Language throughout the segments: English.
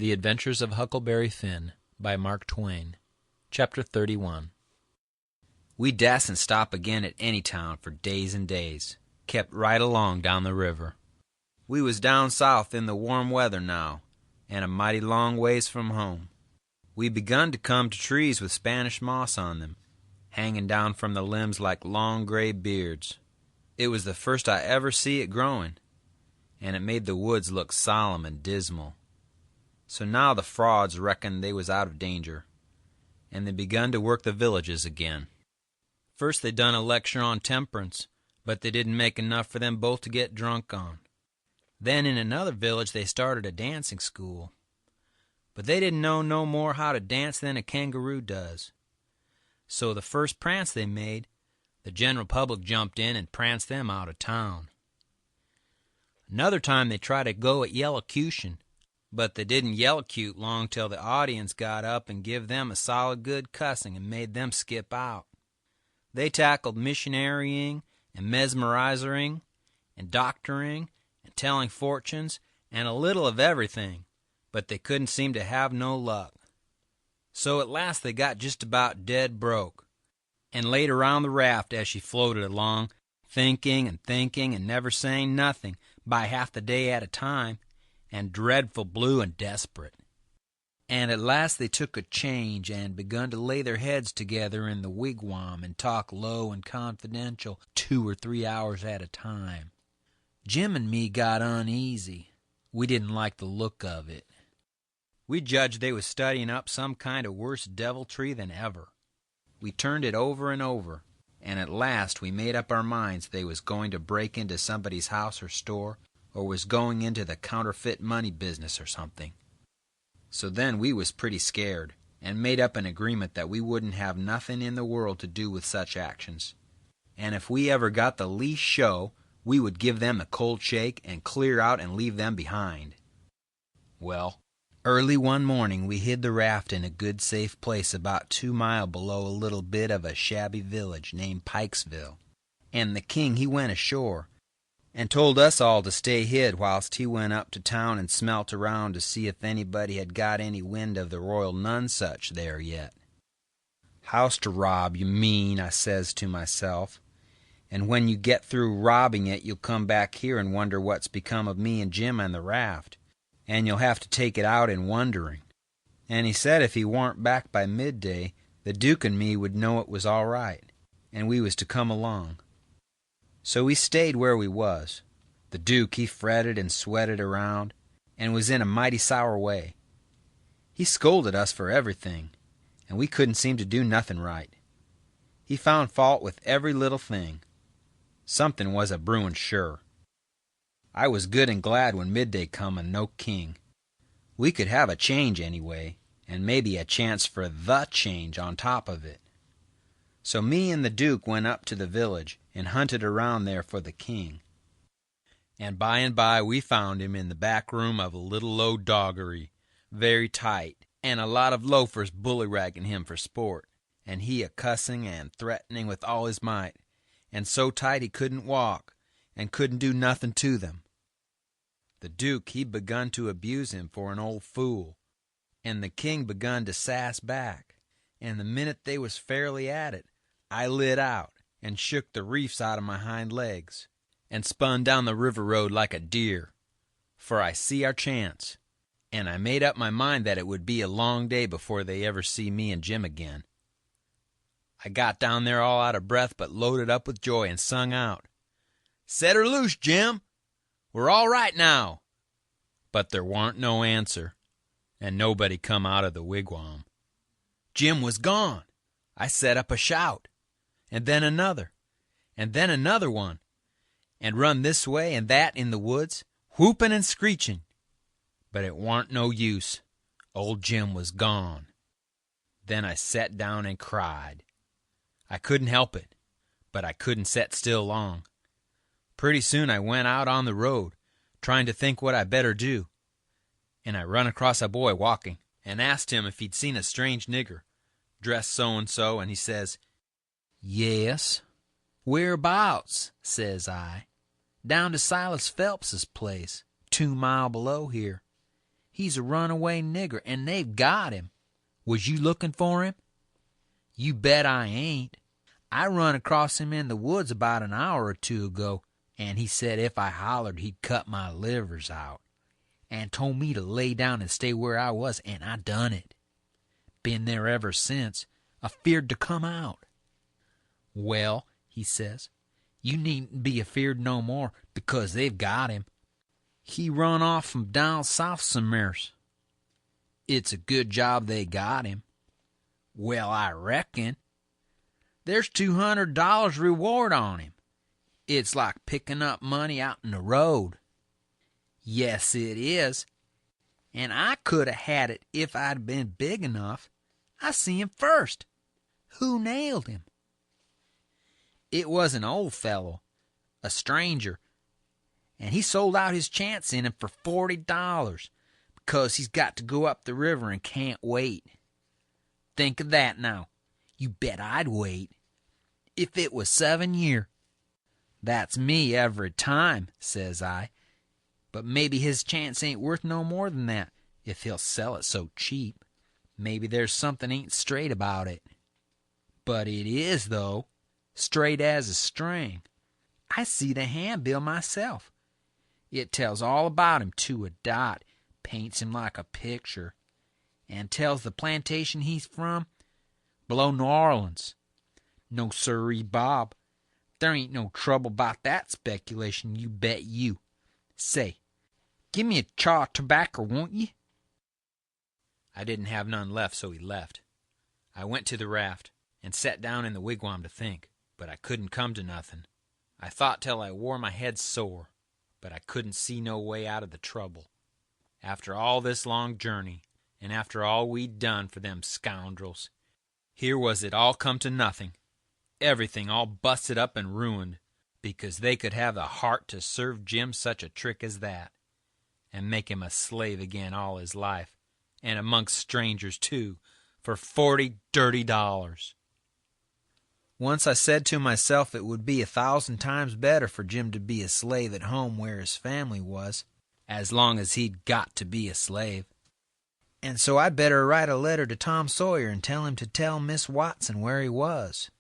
The Adventures of Huckleberry Finn by Mark Twain. Chapter 31. We dasn't stop again at any town for days and days. Kept right along down the river. We was down south in the warm weather now, and a mighty long ways from home. We begun to come to trees with Spanish moss on them, hanging down from the limbs like long gray beards. It was the first I ever see it growing, and it made the woods look solemn and dismal. So now the frauds reckoned they was out of danger, and they begun to work the villages again. First they done a lecture on temperance, but they didn't make enough for them both to get drunk on. Then in another village they started a dancing school, but they didn't know no more how to dance than a kangaroo does. So the first prance they made, the general public jumped in and pranced them out of town. Another time they tried to go at yellocution, but they didn't yellocute long till the audience got up and give them a solid good cussing and made them skip out. They tackled missionarying and mesmerizing and doctoring and telling fortunes and a little of everything, but they couldn't seem to have no luck. So at last they got just about dead broke, and laid around the raft as she floated along, thinking and never saying nothing by half the day at a time, and dreadful blue and desperate. And at last they took a change and begun to lay their heads together in the wigwam and talk low and confidential 2 or 3 hours at a time. Jim and me got uneasy. We didn't like the look of it. We judged they was studying up some kind of worse deviltry than ever. We turned it over and over, and at last we made up our minds they was going to break into somebody's house or store, or was going into the counterfeit money business or something. So then we was pretty scared, and made up an agreement that we wouldn't have nothing in the world to do with such actions. And if we ever got the least show, we would give them a cold shake and clear out and leave them behind. Well, early one morning we hid the raft in a good safe place about 2 miles below a little bit of a shabby village named Pikesville. And the king he went ashore, and told us all to stay hid whilst he went up to town and smelt around to see if anybody had got any wind of the royal Nonesuch there yet. House to rob, you mean, I says to myself, and when you get through robbing it you'll come back here and wonder what's become of me and Jim and the raft, and you'll have to take it out in wondering. And he said if he warn't back by midday, the Duke and me would know it was all right, and we was to come along. So we stayed where we was. The Duke, he fretted and sweated around, and was in a mighty sour way. He scolded us for everything, and we couldn't seem to do nothing right. He found fault with every little thing. Something was a brewin' sure. I was good and glad when midday come and no king. We could have a change anyway, and maybe a chance for the change on top of it. So me and the Duke went up to the village and hunted around there for the king. And by we found him in the back room of a little low doggery, very tight, and a lot of loafers bullyragging him for sport, and he a-cussing and threatening with all his might, and so tight he couldn't walk, and couldn't do nothing to them. The Duke, he begun to abuse him for an old fool, and the king begun to sass back, and the minute they was fairly at it, I lit out and shook the reefs out of my hind legs, and spun down the river road like a deer, for I see our chance, and I made up my mind that it would be a long day before they ever see me and Jim again. I got down there all out of breath but loaded up with joy and sung out, "Set her loose, Jim! We're all right now!" But there warn't no answer, and nobody come out of the wigwam. Jim was gone. I set up a shout, and then another one, and run this way and that in the woods, whooping and screeching. But it warn't no use. Old Jim was gone. Then I set down and cried. I couldn't help it, but I couldn't set still long. Pretty soon I went out on the road, trying to think what I better do, and I run across a boy walking, and asked him if he'd seen a strange nigger, dressed so-and-so, and he says, "Yes." "Whereabouts?" says I. "Down to Silas Phelps's place, 2 miles below here. He's a runaway nigger, and they've got him. Was you looking for him? You bet I ain't. I run across him in the woods about an hour or two ago, and he said if I hollered he'd cut my livers out, and told me to lay down and stay where I was, and I done it. Been there ever since, afeard to come out. Well, he says, you needn't be afeard no more, because they've got him. He run off from down south somewheres. It's a good job they got him. Well, I reckon. There's $200 reward on him. It's like picking up money out in the road. Yes, it is. And I could have had it if I'd been big enough. I see him first. Who nailed him? It was an old fellow, a stranger, and he sold out his chance in him for $40 because he's got to go up the river and can't wait. Think of that now. You bet I'd wait. If it was 7 year. That's me every time, says I. But maybe his chance ain't worth no more than that if he'll sell it so cheap. Maybe there's something ain't straight about it. But it is, though. Straight as a string. I see the handbill myself. It tells all about him to a dot, paints him like a picture, and tells the plantation he's from, below New Orleans. No sirree, Bob. There ain't no trouble about that speculation, you bet you. Say, give me a chaw of tobacco, won't ye? I didn't have none left, so he left. I went to the raft and sat down in the wigwam to think, but I couldn't come to nothing. I thought till I wore my head sore, but I couldn't see no way out of the trouble. After all this long journey, and after all we'd done for them scoundrels, here was it all come to nothing. Everything all busted up and ruined, because they could have the heart to serve Jim such a trick as that, and make him a slave again all his life, and amongst strangers too, for $40 dirty. Once I said to myself it would be 1,000 times better for Jim to be a slave at home where his family was, as long as he'd got to be a slave. And so I'd better write a letter to Tom Sawyer and tell him to tell Miss Watson where he was.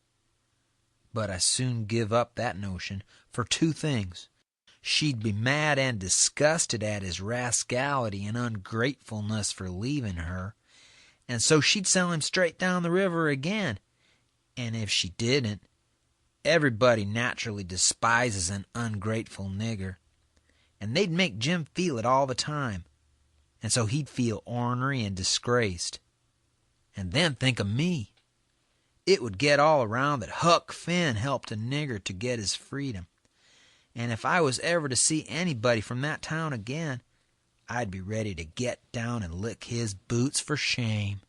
But I soon give up that notion for 2 things. She'd be mad and disgusted at his rascality and ungratefulness for leaving her, and so she'd sell him straight down the river again. And if she didn't, everybody naturally despises an ungrateful nigger, and they'd make Jim feel it all the time, and so he'd feel ornery and disgraced. And then think of me. It would get all around that Huck Finn helped a nigger to get his freedom, and if I was ever to see anybody from that town again, I'd be ready to get down and lick his boots for shame.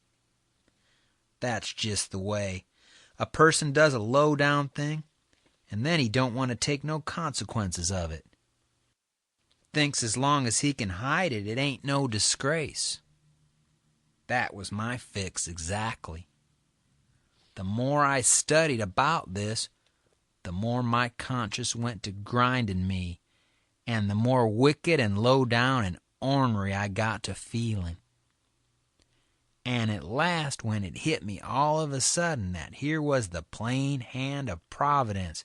That's just the way. A person does a low-down thing, and then he don't want to take no consequences of it. Thinks as long as he can hide it, it ain't no disgrace. That was my fix exactly. The more I studied about this, the more my conscience went to grinding me, and the more wicked and low-down and ornery I got to feeling. And at last, when it hit me all of a sudden that here was the plain hand of Providence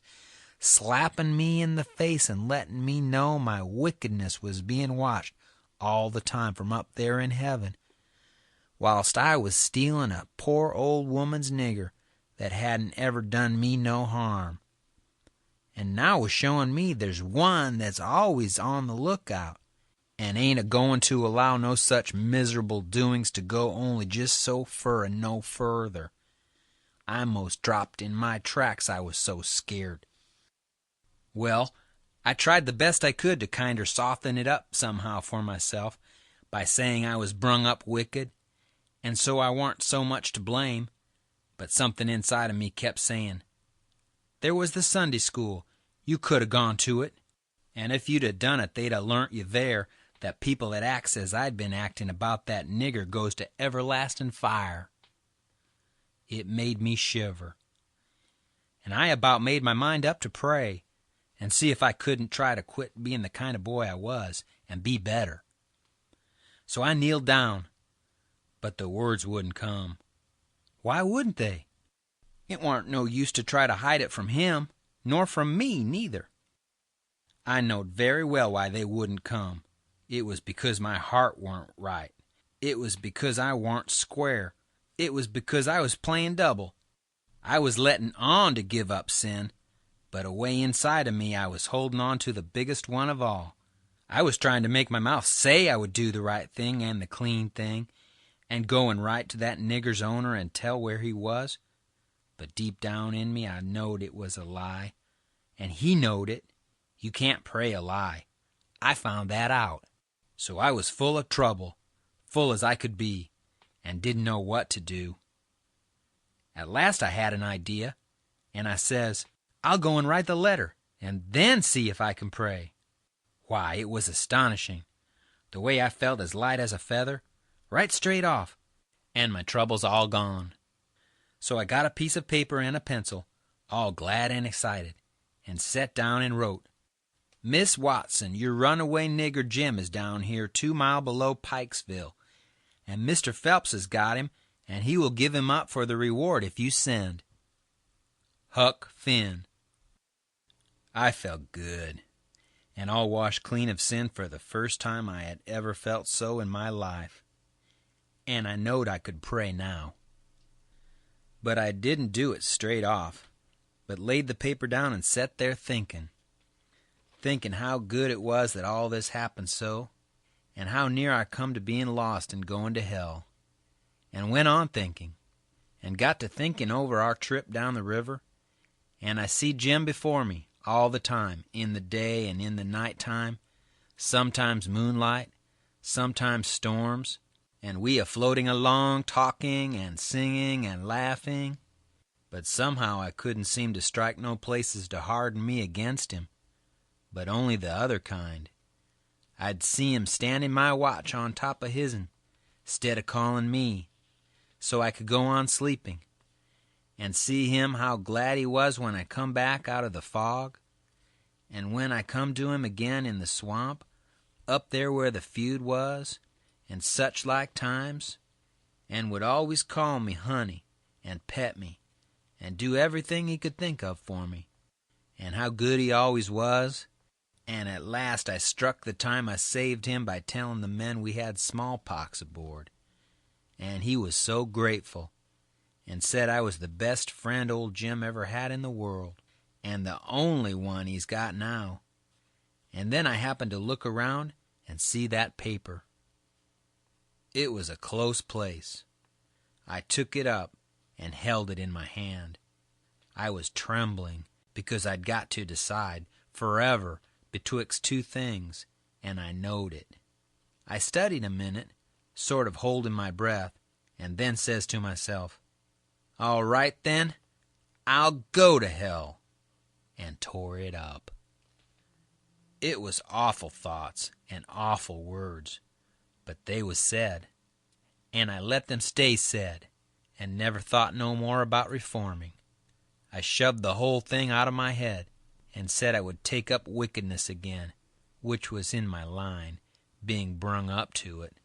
slapping me in the face and letting me know my wickedness was being watched all the time from up there in heaven, whilst I was stealing a poor old woman's nigger that hadn't ever done me no harm, and now was showing me there's one that's always on the lookout, and ain't a-going to allow no such miserable doings to go only just so fur and no further. I most dropped in my tracks, I was so scared. Well, I tried the best I could to kinder soften it up somehow for myself by saying I was brung up wicked, and so I warn't so much to blame, but something inside of me kept saying, there was the Sunday school, you could have gone to it, and if you'd have done it, they'd have learnt you there that people that acts as I'd been acting about that nigger goes to everlasting fire. It made me shiver, and I about made my mind up to pray and see if I couldn't try to quit being the kind of boy I was and be better. So I kneeled down, but the words wouldn't come. Why wouldn't they? It warn't no use to try to hide it from him, nor from me neither. I knowed very well why they wouldn't come. It was because my heart warn't right. It was because I warn't square. It was because I was playing double. I was letting on to give up sin, but away inside of me I was holding on to the biggest one of all. I was trying to make my mouth say I would do the right thing and the clean thing, and go and write to that nigger's owner and tell where he was. But deep down in me I knowed it was a lie, and he knowed it. You can't pray a lie. I found that out. So I was full of trouble, full as I could be, and didn't know what to do. At last I had an idea, and I says, I'll go and write the letter, and then see if I can pray. Why, it was astonishing, the way I felt as light as a feather, right straight off, and my troubles all gone. So I got a piece of paper and a pencil, all glad and excited, and set down and wrote, Miss Watson, your runaway nigger Jim is down here 2 miles below Pikesville, and Mr. Phelps has got him, and he will give him up for the reward if you send. Huck Finn. I felt good, and all washed clean of sin for the first time I had ever felt so in my life, and I knowed I could pray now. But I didn't do it straight off, but laid the paper down and sat there thinking how good it was that all this happened so, and how near I come to being lost and going to hell, and went on thinking, and got to thinking over our trip down the river, and I see Jim before me all the time, in the day and in the night time, sometimes moonlight, sometimes storms, and we a-floating along, talking and singing and laughing, but somehow I couldn't seem to strike no places to harden me against him, but only the other kind. I'd see him standing my watch on top of his'n, 'stead of calling me, so I could go on sleeping, and see him how glad he was when I come back out of the fog, and when I come to him again in the swamp, up there where the feud was, and such like times, and would always call me honey, and pet me, and do everything he could think of for me, and how good he always was. And at last I struck the time I saved him by telling the men we had smallpox aboard, and he was so grateful, and said I was the best friend old Jim ever had in the world, and the only one he's got now. And then I happened to look around and see that paper. It was a close place. I took it up and held it in my hand. I was trembling, because I'd got to decide forever betwixt two things, and I knowed it. I studied a minute, sort of holding my breath, and then says to myself, all right then, I'll go to hell, and tore it up. It was awful thoughts and awful words, but they was said, and I let them stay said, and never thought no more about reforming. I shoved the whole thing out of my head, and said I would take up wickedness again, which was in my line, being brung up to it,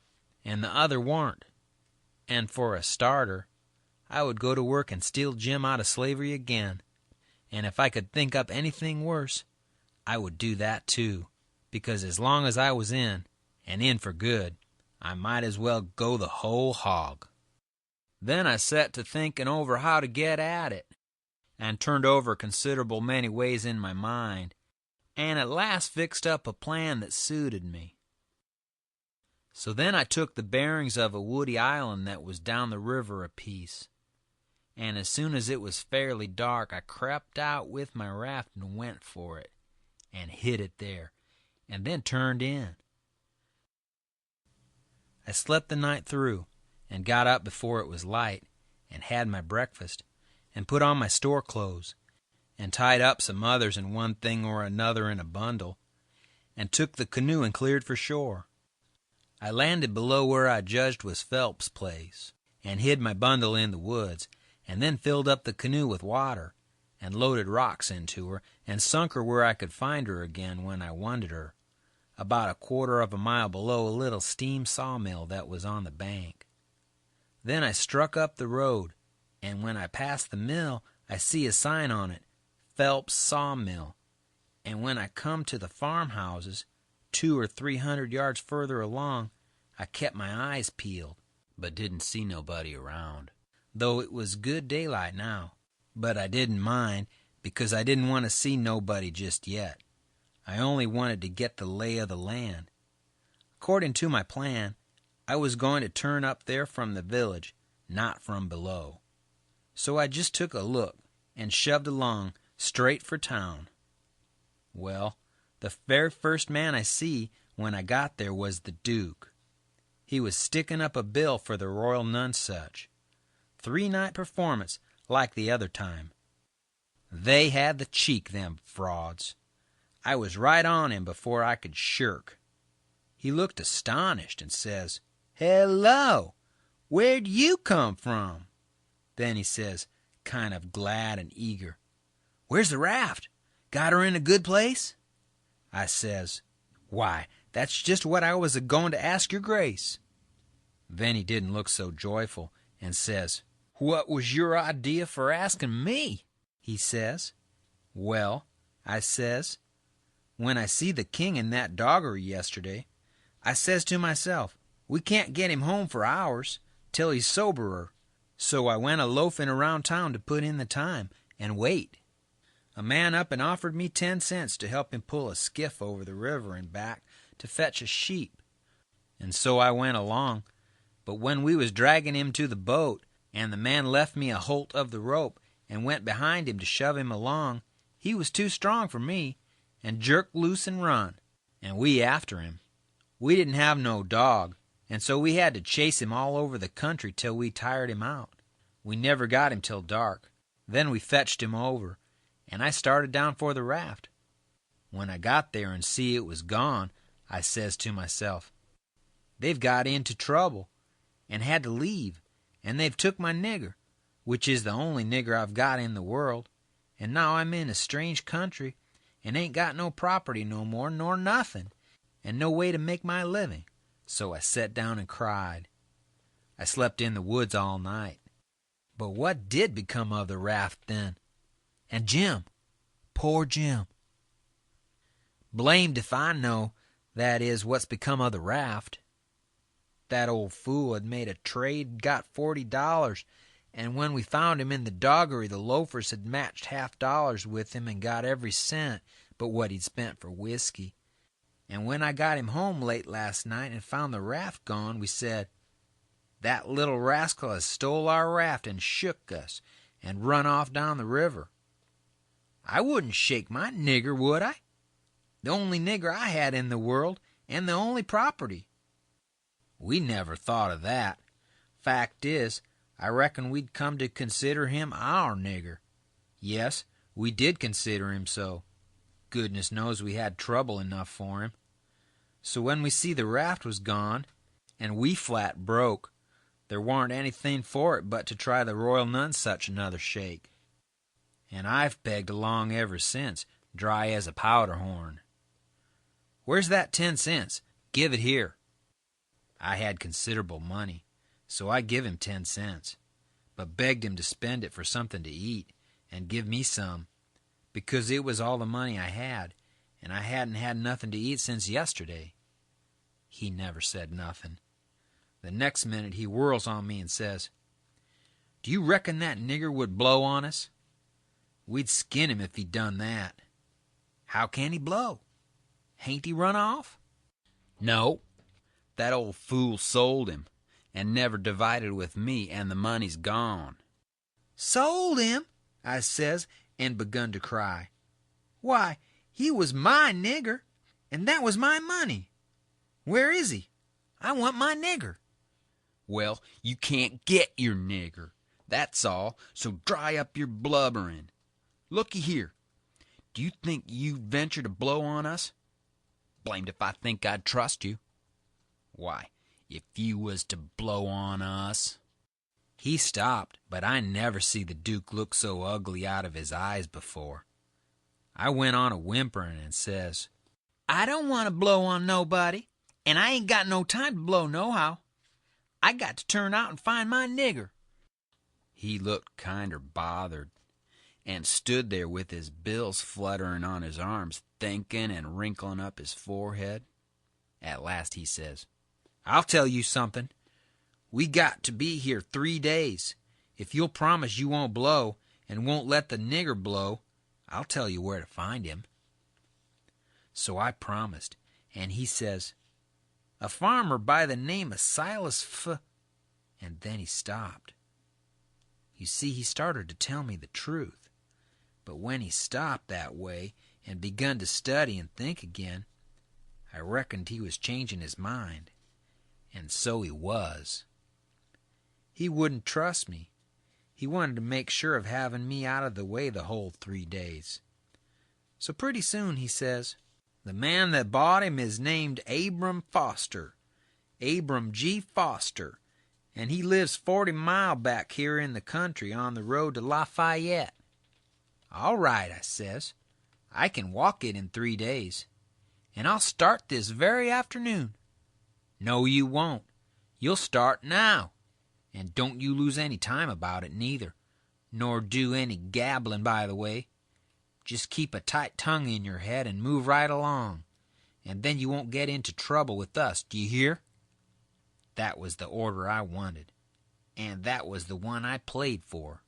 and the other warn't. And for a starter, I would go to work and steal Jim out of slavery again, and if I could think up anything worse, I would do that too, because as long as I was in, and in for good, I might as well go the whole hog. Then I set to thinking over how to get at it, and turned over considerable many ways in my mind, and at last fixed up a plan that suited me. So then I took the bearings of a woody island that was down the river a piece, and as soon as it was fairly dark I crept out with my raft and went for it, and hid it there, and then turned in. I slept the night through, and got up before it was light, and had my breakfast, and put on my store clothes, and tied up some others and one thing or another in a bundle, and took the canoe and cleared for shore. I landed below where I judged was Phelps' place, and hid my bundle in the woods, and then filled up the canoe with water, and loaded rocks into her, and sunk her where I could find her again when I wanted her. about a quarter of a mile below a little steam sawmill that was on the bank. Then I struck up the road, and when I passed the mill, I see a sign on it, Phelps Sawmill. And when I come to the farmhouses, 200 or 300 yards further along, I kept my eyes peeled, but didn't see nobody around, though it was good daylight now. But I didn't mind, because I didn't want to see nobody just yet. I only wanted to get the lay of the land. According to my plan, I was going to turn up there from the village, not from below. So I just took a look and shoved along straight for town. Well, the very first man I see when I got there was the Duke. He was sticking up a bill for the Royal Nonsuch. 3-night performance like the other time. They had the cheek, them frauds. I was right on him before I could shirk. He looked astonished and says, "Hello, where'd you come from?" Then he says, kind of glad and eager, "Where's the raft? Got her in a good place?" I says, "Why, that's just what I was a-going to ask your grace." Then he didn't look so joyful and says, "What was your idea for asking me?" he says. "Well," I says, "when I see the king in that doggery yesterday, I says to myself, we can't get him home for hours till he's soberer. So I went a-loafing around town to put in the time and wait. A man up and offered me 10 cents to help him pull a skiff over the river and back to fetch a sheep. And so I went along, but when we was dragging him to the boat, and the man left me a holt of the rope and went behind him to shove him along, he was too strong for me, and jerked loose and run, and we after him. We didn't have no dog, and so we had to chase him all over the country till we tired him out. We never got him till dark. Then we fetched him over, and I started down for the raft. When I got there and see it was gone, I says to myself, they've got into trouble and had to leave, and they've took my nigger, which is the only nigger I've got in the world, and now I'm in a strange country and ain't got no property no more nor nothing, and no way to make my living. So I set down and cried. I slept in the woods all night. But what did become of the raft then? And Jim, poor Jim. Blamed if I know, that is, what's become of the raft. That old fool had made a trade, got $40, and when we found him in the doggery, the loafers had matched $50 with him and got every cent but what he'd spent for whiskey. And when I got him home late last night and found the raft gone, we said, that little rascal has stole our raft and shook us and run off down the river. I wouldn't shake my nigger, would I? The only nigger I had in the world, and the only property. We never thought of that. Fact is, I reckon we'd come to consider him our nigger. Yes, we did consider him so. Goodness knows we had trouble enough for him. So when we see the raft was gone, and we flat broke, there warn't anything for it but to try the Royal Nonsuch another shake. And I've pegged along ever since, dry as a powder horn. Where's that 10 cents? Give it here. I had considerable money, so I give him 10 cents, but begged him to spend it for something to eat, and give me some, because it was all the money I had, and I hadn't had nothing to eat since yesterday. He never said nothing. The next minute he whirls on me and says, "Do you reckon that nigger would blow on us? We'd skin him if he'd done that." "How can he blow? Hain't he run off?" "No. That old fool sold him, and never divided with me, and the money's gone." "Sold him?" I says, and begun to cry. "Why, he was my nigger, and that was my money. Where is he? I want my nigger." "Well, you can't get your nigger, that's all, so dry up your blubbering. Looky here, do you think you'd venture to blow on us?" "Blamed if I think I'd trust you." "Why, if you was to blow on us—" He stopped, but I never see the Duke look so ugly out of his eyes before. I went on a-whimpering and says, I don't want to blow on nobody, and I ain't got no time to blow nohow. I got to turn out and find my nigger." He looked kinder bothered, and stood there with his bills fluttering on his arms, thinking and wrinkling up his forehead. At last he says, "I'll tell you something. We got to be here 3 days. If you'll promise you won't blow, and won't let the nigger blow, I'll tell you where to find him." So I promised, and he says, "A farmer by the name of Silas F—" And then he stopped. You see, he started to tell me the truth. But when he stopped that way and begun to study and think again, I reckoned he was changing his mind. And so he was. He wouldn't trust me. He wanted to make sure of having me out of the way the whole 3 days. So pretty soon he says, "The man that bought him is named Abram Foster, Abram G. Foster, and he lives 40 mile back here in the country on the road to Lafayette." "All right," I says. "I can walk it in 3 days, and I'll start this very afternoon." "No, you won't. You'll start now. And don't you lose any time about it, neither, nor do any gabbling by the way. Just keep a tight tongue in your head and move right along, and then you won't get into trouble with us, do you hear?" That was the order I wanted, and that was the one I played for.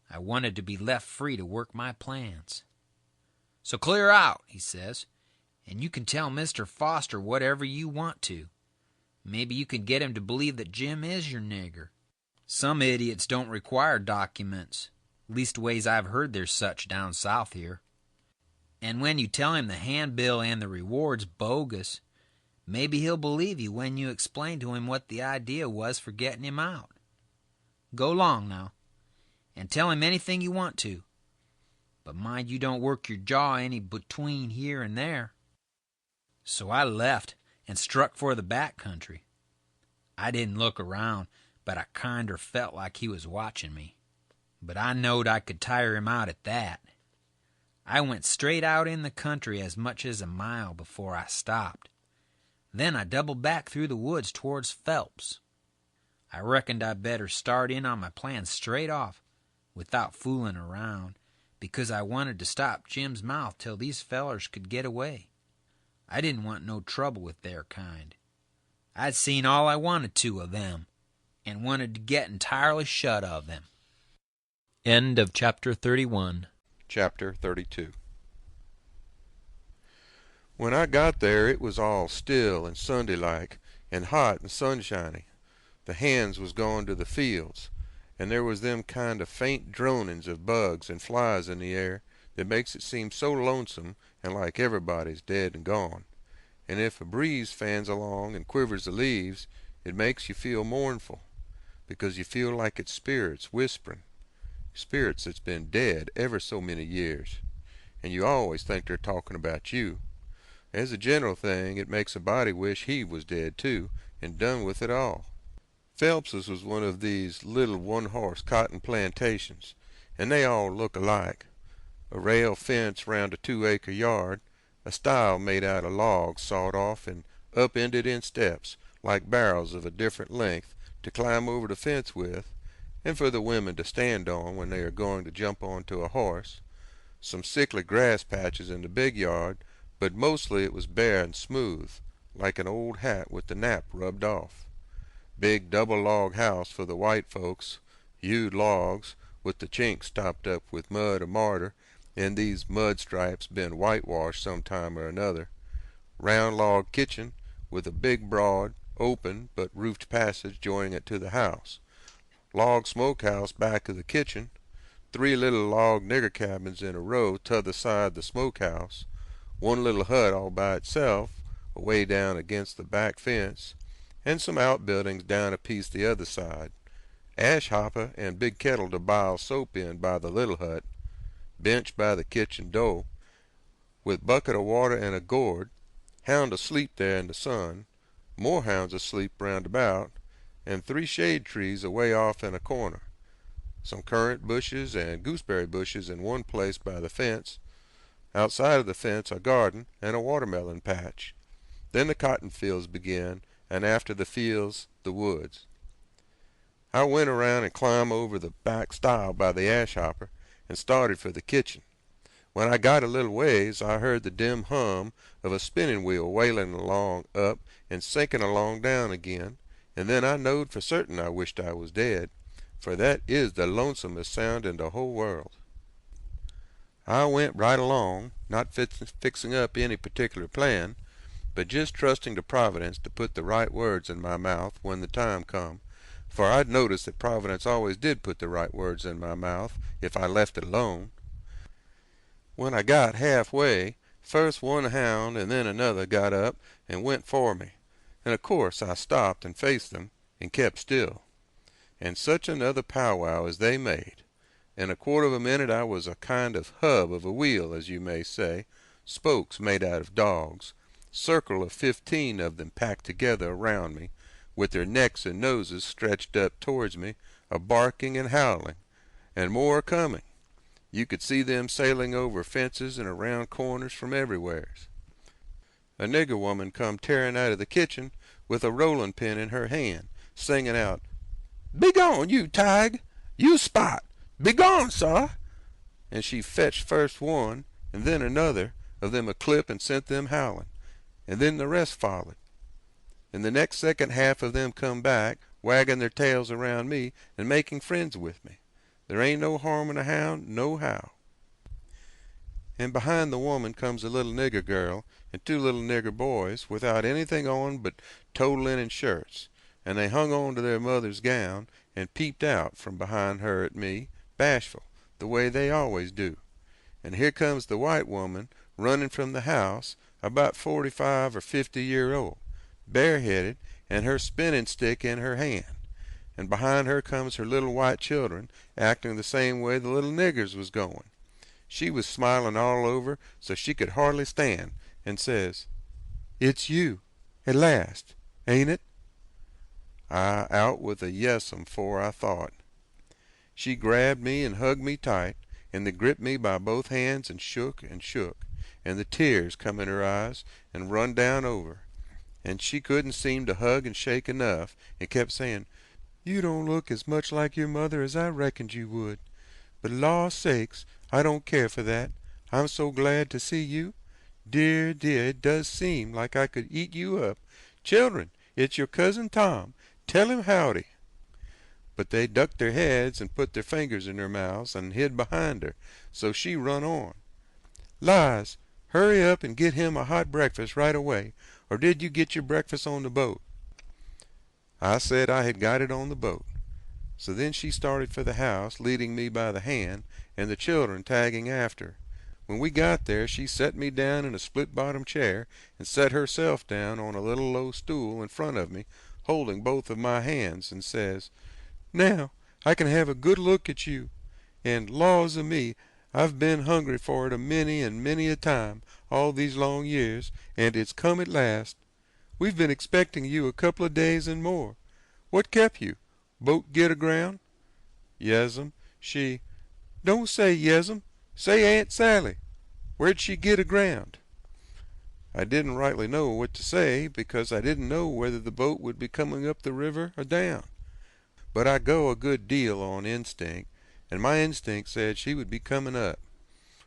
I wanted to be left free to work my plans. "So clear out," he says, "and you can tell Mr. Foster whatever you want to. Maybe you can get him to believe that Jim is your nigger. Some idiots don't require documents. Leastways, I've heard there's such down south here. And when you tell him the handbill and the reward's bogus, maybe he'll believe you when you explain to him what the idea was for getting him out. Go long now, and tell him anything you want to. But mind you don't work your jaw any between here and there." So I left and struck for the back country. I didn't look around, but I kinder felt like he was watching me. But I knowed I could tire him out at that. I went straight out in the country as much as a mile before I stopped. Then I doubled back through the woods towards Phelps. I reckoned I'd better start in on my plan straight off, without fooling around, because I wanted to stop Jim's mouth till these fellers could get away. I didn't want no trouble with their kind. I'd seen all I wanted to of them, and wanted to get entirely shut of them. End of Chapter 31. Chapter 32. When I got there, it was all still and Sunday-like, and hot and sunshiny. The hens was gone to the fields, and there was them kind of faint dronings of bugs and flies in the air that makes it seem so lonesome and like everybody's dead and gone. And if a breeze fans along and quivers the leaves, it makes you feel mournful, because you feel like it's spirits whispering, spirits that's been dead ever so many years, and you always think they're talking about you. As a general thing, it makes a body wish he was dead too, and done with it all. Phelps's was one of these little one-horse cotton plantations, and they all look alike. A rail fence round a 2-acre yard, a stile made out of logs sawed off and up-ended in steps, like barrels of a different length, to climb over the fence with, and for the women to stand on when they are going to jump onto a horse. Some sickly grass patches in the big yard, but mostly it was bare and smooth, like an old hat with the nap rubbed off. Big double-log house for the white folks, hewed logs, with the chinks stopped up with mud or mortar, and these mud stripes been whitewashed some time or another. Round log kitchen, with a big broad, open, but roofed passage joining it to the house. Log smokehouse back of the kitchen. 3 little log nigger cabins in a row t'other side the smokehouse. 1 little hut all by itself, away down against the back fence, and some outbuildings down a piece the other side. Ash hopper and big kettle to bile soap in by the little hut. Bench by the kitchen door, with bucket of water and a gourd. Hound asleep there in the sun. More hounds asleep round about, and 3 shade trees away off in a corner. Some currant bushes and gooseberry bushes in one place by the fence. Outside of the fence a garden and a watermelon patch. Then the cotton fields began, and after the fields the woods. I went around and climbed over the back stile by the ash hopper and started for the kitchen. When I got a little ways I heard the dim hum of a spinning wheel wailing along up and sinking along down again, and then I knowed for certain I wished I was dead, for that is the lonesomest sound in the whole world. I went right along, not fixing up any particular plan, but just trusting to Providence to put the right words in my mouth when the time come, for I'd noticed that Providence always did put the right words in my mouth if I left it alone. When I got halfway, first one hound and then another got up and went for me, and of course I stopped and faced them and kept still. And such another powwow as they made. In a quarter of a minute I was a kind of hub of a wheel, as you may say, spokes made out of dogs, circle of 15 of them packed together around me, with their necks and noses stretched up towards me, a-barking and howling, and more coming. You could see them sailing over fences and around corners from everywheres. A nigger woman come tearing out of the kitchen with a rolling pin in her hand, singing out, "Begone, you tig! You spot! Begone, sir!" And she fetched first one and then another of them a clip and sent them howling, and then the rest followed. And the next second half of them come back, wagging their tails around me and making friends with me. There ain't no harm in a hound, nohow. And behind the woman comes a little nigger girl and 2 little nigger boys without anything on but tow linen shirts, and they hung on to their mother's gown and peeped out from behind her at me, bashful, the way they always do. And here comes the white woman running from the house, about 45 or 50-year-old, bareheaded, and her spinning stick in her hand. And behind her comes her little white children, acting the same way the little niggers was going. She was smiling all over so she could hardly stand, and says, "It's you, at last, ain't it?" I out with a yes'm 'fore I thought. She grabbed me and hugged me tight, and then gripped me by both hands and shook, and the tears come in her eyes and run down over, and she couldn't seem to hug and shake enough, and kept saying, "You don't look as much like your mother as I reckoned you would. But law sakes, I don't care for that. I'm so glad to see you. Dear, dear, it does seem like I could eat you up. Children, it's your cousin Tom. Tell him howdy." But they ducked their heads and put their fingers in their mouths and hid behind her, so she run on. "Lize, hurry up and get him a hot breakfast right away, or did you get your breakfast on the boat?" I said I had got it on the boat. So then she started for the house, leading me by the hand, and the children tagging after. When we got there she set me down in a split-bottom chair and set herself down on a little low stool in front of me, holding both of my hands, and says, "Now I can have a good look at you. And laws o' me, I've been hungry for it a many and many a time all these long years, and it's come at last. We've been expecting you a couple of days and more. What kept you? Boat get aground?" "Yes'm, she—" "Don't say yes'm. Say Aunt Sally. Where'd she get aground?" I didn't rightly know what to say, because I didn't know whether the boat would be coming up the river or down. But I go a good deal on instinct, and my instinct said she would be coming up,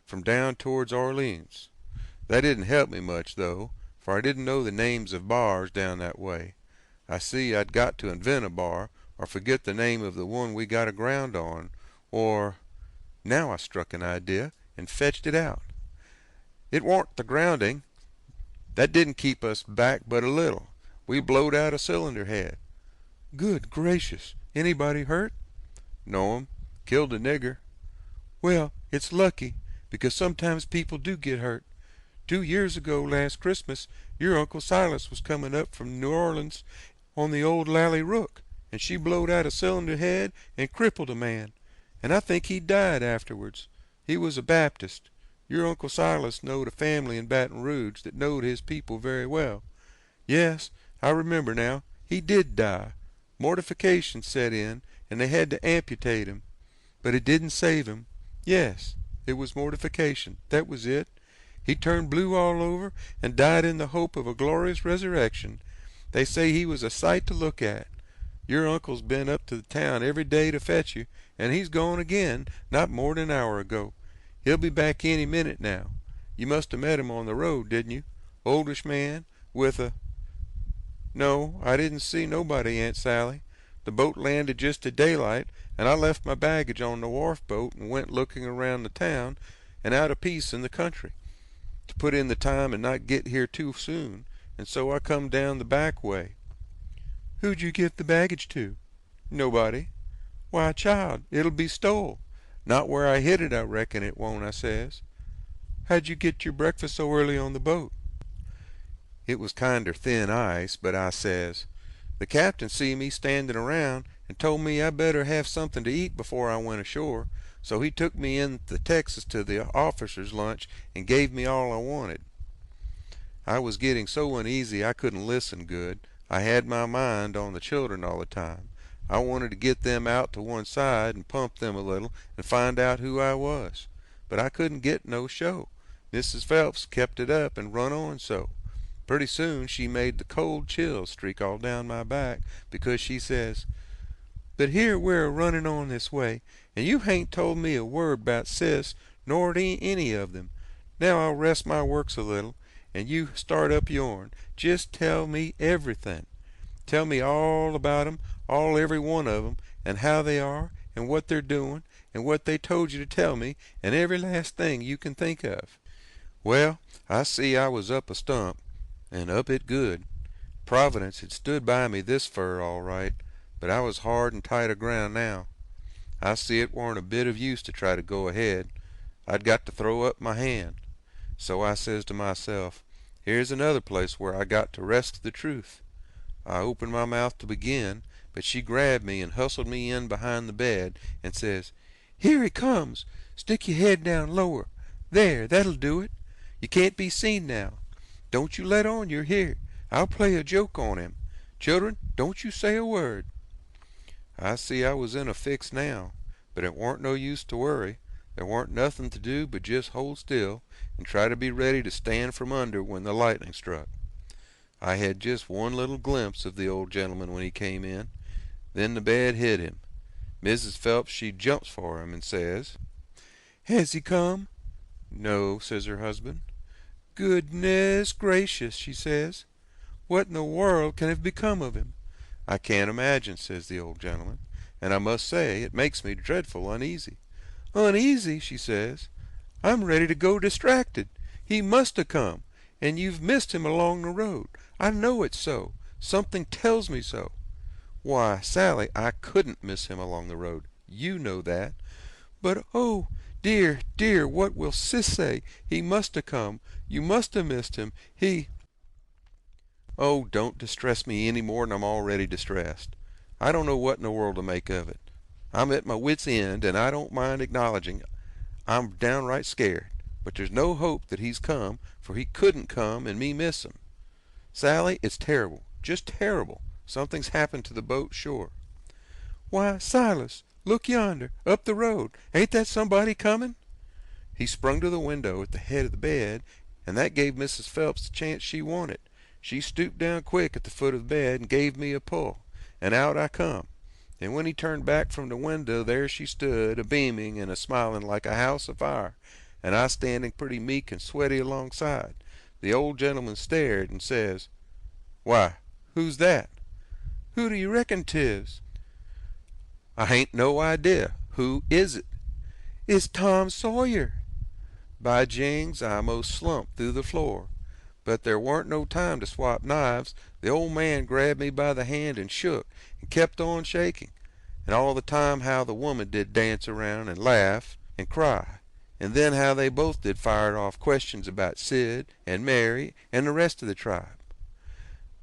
from down towards Orleans. That didn't help me much, though, for I didn't know the names of bars down that way. I see I'd got to invent a bar, or forget the name of the one we got aground on, or— Now I struck an idea and fetched it out. It warn't the grounding. That didn't keep us back but a little. We blowed out a cylinder head. "Good gracious! Anybody hurt?" "No'm. Killed a nigger." "Well, it's lucky, because sometimes people do get hurt. 2 years ago last Christmas your Uncle Silas was coming up from New Orleans on the old Lally Rook, and she blowed out a cylinder head and crippled a man, and I think he died afterwards. He was a Baptist. Your Uncle Silas knowed a family in Baton Rouge that knowed his people very well. Yes, I remember now, he did die. Mortification set in, and they had to amputate him. But it didn't save him. Yes, it was mortification. That was it. He turned blue all over and died in the hope of a glorious resurrection. They say he was a sight to look at. Your uncle's been up to the town every day to fetch you, and he's gone again not more than an hour ago. He'll be back any minute now. You must have met him on the road, didn't you? Oldish man, with a—" "No, I didn't see nobody, Aunt Sally. The boat landed just at daylight, and I left my baggage on the wharf boat and went looking around the town and out a piece in the country, to put in the time and not get here too soon, and so I come down the back way." "Who'd you give the baggage to?" "Nobody." "Why, child, it'll be stole." "Not where I hid it, I reckon it won't," I says. "How'd you get your breakfast so early on the boat?" It was kinder thin ice, but I says, "The captain see me standing around and told me I better have something to eat before I went ashore, so he took me in the Texas to the officers' lunch and gave me all I wanted." I was getting so uneasy I couldn't listen good. I had my mind on the children all the time. I wanted to get them out to one side and pump them a little and find out who I was. But I couldn't get no show. Mrs. Phelps kept it up and run on so. Pretty soon she made the cold chills streak all down my back, because she says, "But here we're a-running on this way, and you hain't told me a word about Sis nor any of them. Now I'll rest my works a little, and you start up yourn. Just tell me everything. Tell me all about 'em, all every one of 'em, and how they are, and what they're doing, and what they told you to tell me, and every last thing you can think of." Well, I see I was up a stump, and up it good. Providence had stood by me this fur all right, but I was hard and tight aground now. I see it warn't a bit of use to try to go ahead. I'd got to throw up my hand. So I says to myself, here's another place where I got to wrest the truth. I opened my mouth to begin, but she grabbed me and hustled me in behind the bed and says, "Here he comes. Stick your head down lower. There, that'll do it. You can't be seen now. Don't you let on you're here. I'll play a joke on him. Children, don't you say a word." I see I was in a fix now, but it warn't no use to worry. There warn't nothing to do but just hold still and try to be ready to stand from under when the lightning struck. I had just one little glimpse of the old gentleman when he came in. Then the bed hit him. Mrs. Phelps, she jumps for him and says, "Has he come?" "No," says her husband. "Goodness gracious," she says. "What in the world can have become of him?" "I can't imagine," says the old gentleman, "and I must say it makes me dreadful uneasy." "Uneasy," she says. "I'm ready to go distracted. He must have come, and you've missed him along the road. I know it's so. Something tells me so." "Why, Sally, I couldn't miss him along the road. You know that." "But, oh, dear, dear, what will Sis say? He must have come. You must have missed him. He—" "Oh, don't distress me any more than I'm already distressed. I don't know what in the world to make of it. I'm at my wit's end, and I don't mind acknowledging I'm downright scared. But there's no hope that he's come, for he couldn't come and me miss him. Sally, it's terrible, just terrible. Something's happened to the boat, sure." "Why, Silas, look yonder, up the road. Ain't that somebody coming?" He sprung to the window at the head of the bed, and that gave Mrs. Phelps the chance she wanted. She stooped down quick at the foot of the bed and gave me a pull, and out I come. And when he turned back from the window, there she stood, a-beaming and a-smiling like a house afire, and I standing pretty meek and sweaty alongside. The old gentleman stared and says, "Why, who's that?" "Who do you reckon 'tis?" "I hain't no idea. Who is it?" "It's Tom Sawyer." By jings, I most slumped through the floor. But there warn't no time to swap knives. The old man grabbed me by the hand and shook, and kept on shaking. And all the time how the woman did dance around and laugh and cry. And then how they both did fired off questions about Sid and Mary and the rest of the tribe.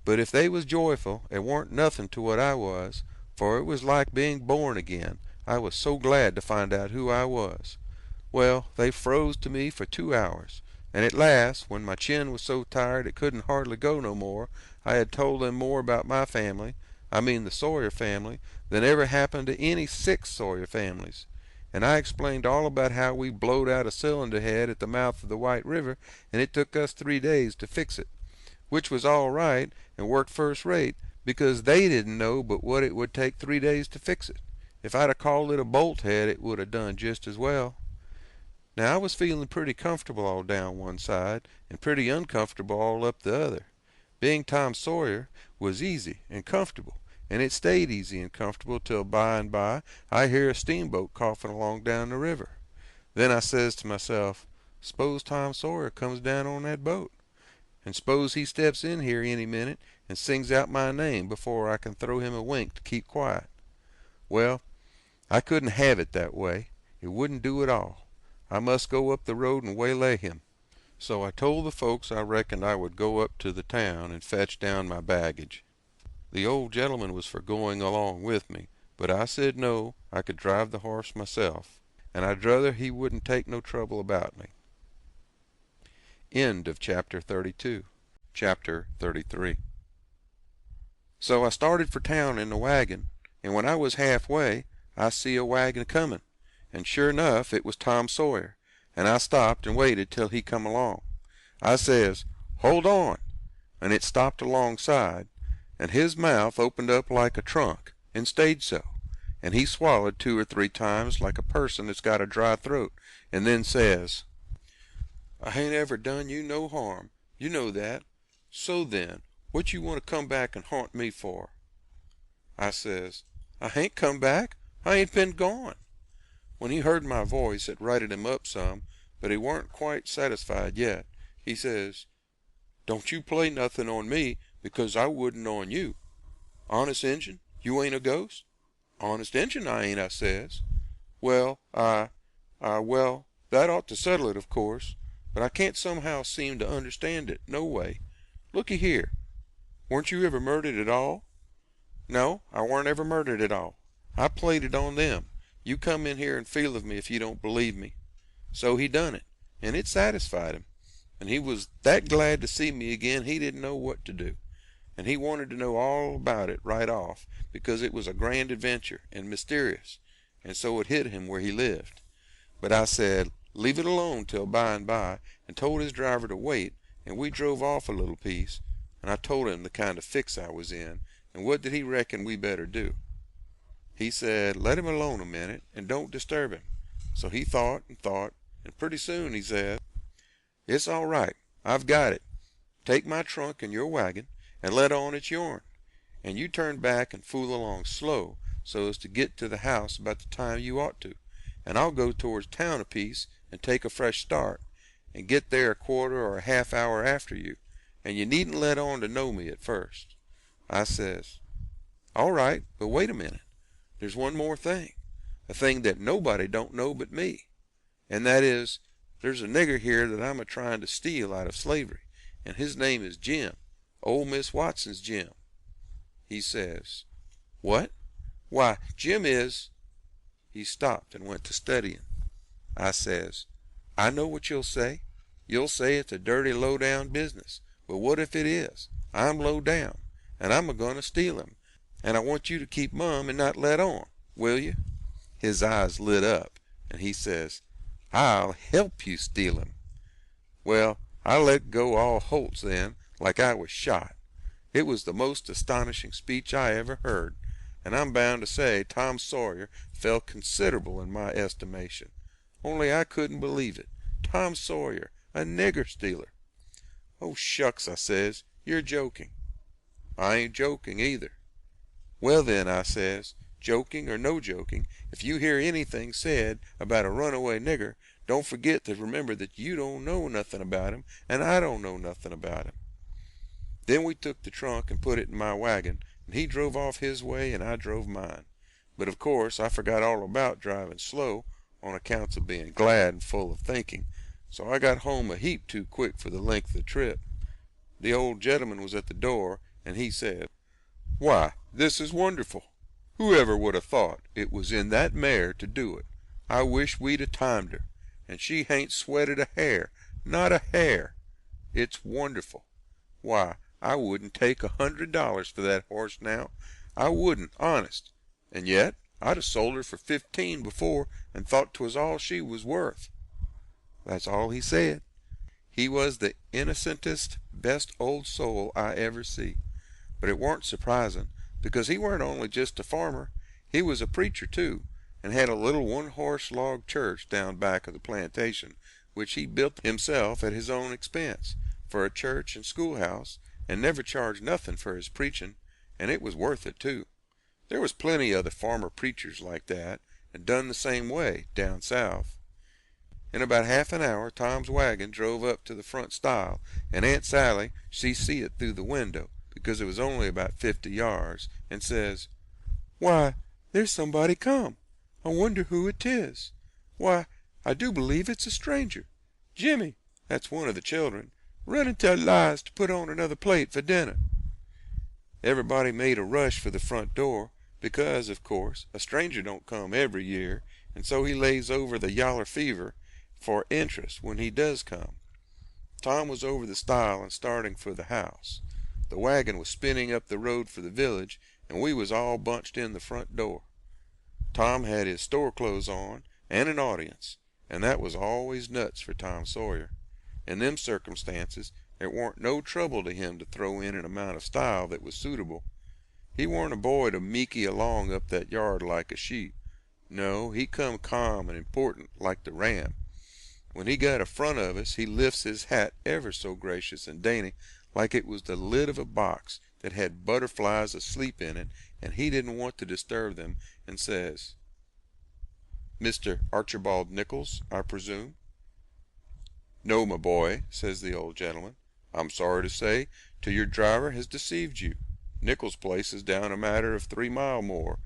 But if they was joyful, it warn't nothing to what I was, for it was like being born again. I was so glad to find out who I was. Well, they froze to me for 2 hours. And at last, when my chin was so tired it couldn't hardly go no more, I had told them more about my family, I mean the Sawyer family, than ever happened to any 6 Sawyer families. and I explained all about how we blowed out a cylinder head at the mouth of the White River, and it took us 3 days to fix it, which was all right and worked first rate, because they didn't know but what it would take 3 days to fix it. If I'd have called it a bolt head, it would have done just as well. Now I was feeling pretty comfortable all down one side and pretty uncomfortable all up the other. Being Tom Sawyer was easy and comfortable, and it stayed easy and comfortable till by and by I hear a steamboat coughing along down the river. Then I says to myself, s'pose Tom Sawyer comes down on that boat, and s'pose he steps in here any minute and sings out my name before I can throw him a wink to keep quiet. Well, I couldn't have it that way. It wouldn't do at all. I must go up the road and waylay him. So I told the folks I reckoned I would go up to the town and fetch down my baggage. The old gentleman was for going along with me, but I said no, I could drive the horse myself, and I'd rather he wouldn't take no trouble about me. End of chapter 32. Chapter 33. So I started for town in the wagon, and when I was halfway, I see a wagon coming, and sure enough it was Tom Sawyer, and I stopped and waited till he come along. I says, "Hold on," and it stopped alongside, and his mouth opened up like a trunk, and stayed so, and he swallowed 2 or 3 times like a person that's got a dry throat, and then says, "I hain't ever done you no harm, you know that. So then, what you want to come back and haunt me for?" I says, "I hain't come back. I ain't been gone." When he heard my voice, it righted him up some, but he warn't quite satisfied yet. He says, "Don't you play nothing on me, because I wouldn't on you. Honest Injun, you ain't a ghost?" "Honest Injun, I ain't," I says. "Well, well, that ought to settle it, of course, but I can't somehow seem to understand it, no way. Looky here, weren't you ever murdered at all?" "No, I weren't ever murdered at all. I played it on them. You come in here and feel of me if you don't believe me." So he done it, and it satisfied him, and he was that glad to see me again he didn't know what to do, and he wanted to know all about it right off, because it was a grand adventure and mysterious, and so it hit him where he lived. But I said, leave it alone till by and by, and told his driver to wait, and we drove off a little piece, and I told him the kind of fix I was in, and what did he reckon we better do. He said, let him alone a minute, and don't disturb him. So he thought, and pretty soon he said, "It's all right. I've got it. Take my trunk and your wagon, and let on it's yourn. And you turn back and fool along slow, so as to get to the house about the time you ought to, and I'll go towards town a piece and take a fresh start, and get there a quarter or a half hour after you, and you needn't let on to know me at first." I says, "All right, but wait a minute. There's one more thing, a thing that nobody don't know but me, and that is, there's a nigger here that I'm a-trying to steal out of slavery, and his name is Jim, old Miss Watson's Jim." He says, "What? Why, Jim is—" He stopped and went to studying. I says, "I know what you'll say. You'll say it's a dirty low-down business, but what if it is? I'm low down, and I'm a-going to steal him, and I want you to keep mum and not let on. Will you?" His eyes lit up, and he says, "I'll help you steal him." Well, I let go all holts then, like I was shot. It was the most astonishing speech I ever heard, and I'm bound to say Tom Sawyer fell considerable in my estimation. Only I couldn't believe it. Tom Sawyer, a nigger stealer. "Oh, shucks," I says, "you're joking." "I ain't joking either." "Well then," I says, "joking or no joking, if you hear anything said about a runaway nigger, don't forget to remember that you don't know nothing about him, and I don't know nothing about him." Then we took the trunk and put it in my wagon, and he drove off his way and I drove mine. But of course I forgot all about driving slow, on accounts of being glad and full of thinking, so I got home a heap too quick for the length of the trip. The old gentleman was at the door, and he said, "Why, this is wonderful. Whoever would have thought it was in that mare to do it? I wish we'd a timed her, and she hain't sweated a hair, not a hair. It's wonderful. Why, I wouldn't take $100 for that horse now. I wouldn't, honest. And yet I'd have sold her for 15 before and thought 'twas all she was worth. That's all he said. He was the innocentest, best old soul I ever see. But it warn't surprising, because he weren't only just a farmer, he was a preacher too, and had a little one-horse log church down back of the plantation, which he built himself at his own expense, for a church and schoolhouse, and never charged nothing for his preaching, and it was worth it too. There was plenty other farmer preachers like that, and done the same way, down south. In about half an hour Tom's wagon drove up to the front stile, and Aunt Sally, she see it through the window, because it was only about 50 yards, and says, "Why, there's somebody come. I wonder who it is. Why, I do believe it's a stranger. Jimmy," that's one of the children, "run and tell Lize to put on another plate for dinner." Everybody made a rush for the front door, because, of course, a stranger don't come every year, and so he lays over the yaller fever for interest when he does come. Tom was over the stile and starting for the house. The wagon was spinning up the road for the village, and we was all bunched in the front door. Tom had his store clothes on, and an audience, and that was always nuts for Tom Sawyer. In them circumstances, it warn't no trouble to him to throw in an amount of style that was suitable. He warn't a boy to meeky along up that yard like a sheep. No, he come calm and important like the ram. When he got a front of us, he lifts his hat ever so gracious and dainty, like it was the lid of a box that had butterflies asleep in it, and he didn't want to disturb them, and says, "Mr. Archibald Nichols, I presume?" "No, my boy," says the old gentleman. "I'm sorry to say your driver has deceived you. Nichols' place is down a matter of 3 mile more.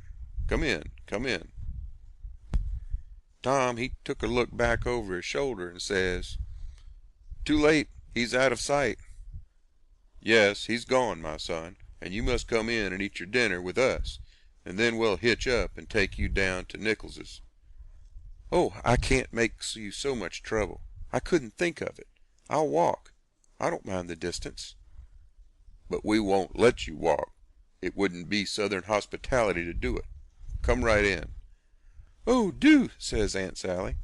Come in, come in." Tom, he took a look back over his shoulder and says, "Too late. He's out of sight." "Yes, he's gone, my son, and you must come in and eat your dinner with us, and then we'll hitch up and take you down to Nichols's." "Oh, I can't make you so much trouble. I couldn't think of it. I'll walk. I don't mind the distance." "But we won't let you walk. It wouldn't be Southern hospitality to do it. Come right in." "Oh, do," says Aunt Sally.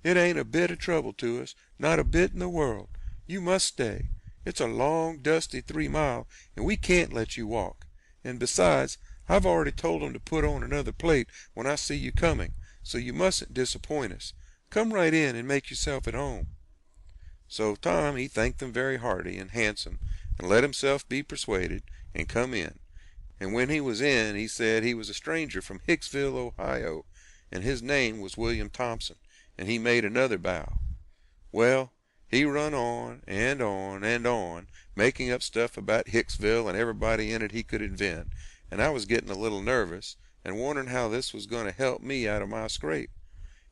"It ain't a bit of trouble to us, not a bit in the world. You must stay. It's a long, dusty 3 mile, and we can't let you walk. And besides, I've already told 'em to put on another plate when I see you coming, so you mustn't disappoint us. Come right in and make yourself at home." So Tom, he thanked them very hearty and handsome, and let himself be persuaded, and come in. And when he was in, he said he was a stranger from Hicksville, Ohio, and his name was William Thompson, and he made another bow. Well, he run on and on and on, making up stuff about Hicksville and everybody in it he could invent, and I was getting a little nervous, and wondering how this was going to help me out of my scrape.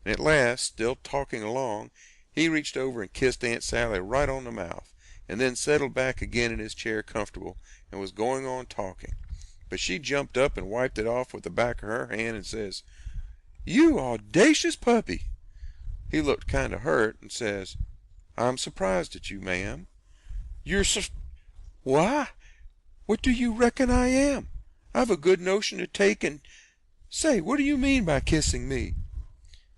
And at last, still talking along, he reached over and kissed Aunt Sally right on the mouth, and then settled back again in his chair comfortable, and was going on talking. But she jumped up and wiped it off with the back of her hand and says, "You audacious puppy!" He looked kind of hurt and says, "I'm surprised at you, ma'am." "You're Why, what do you reckon I am? I've a good notion to take and... Say, what do you mean by kissing me?"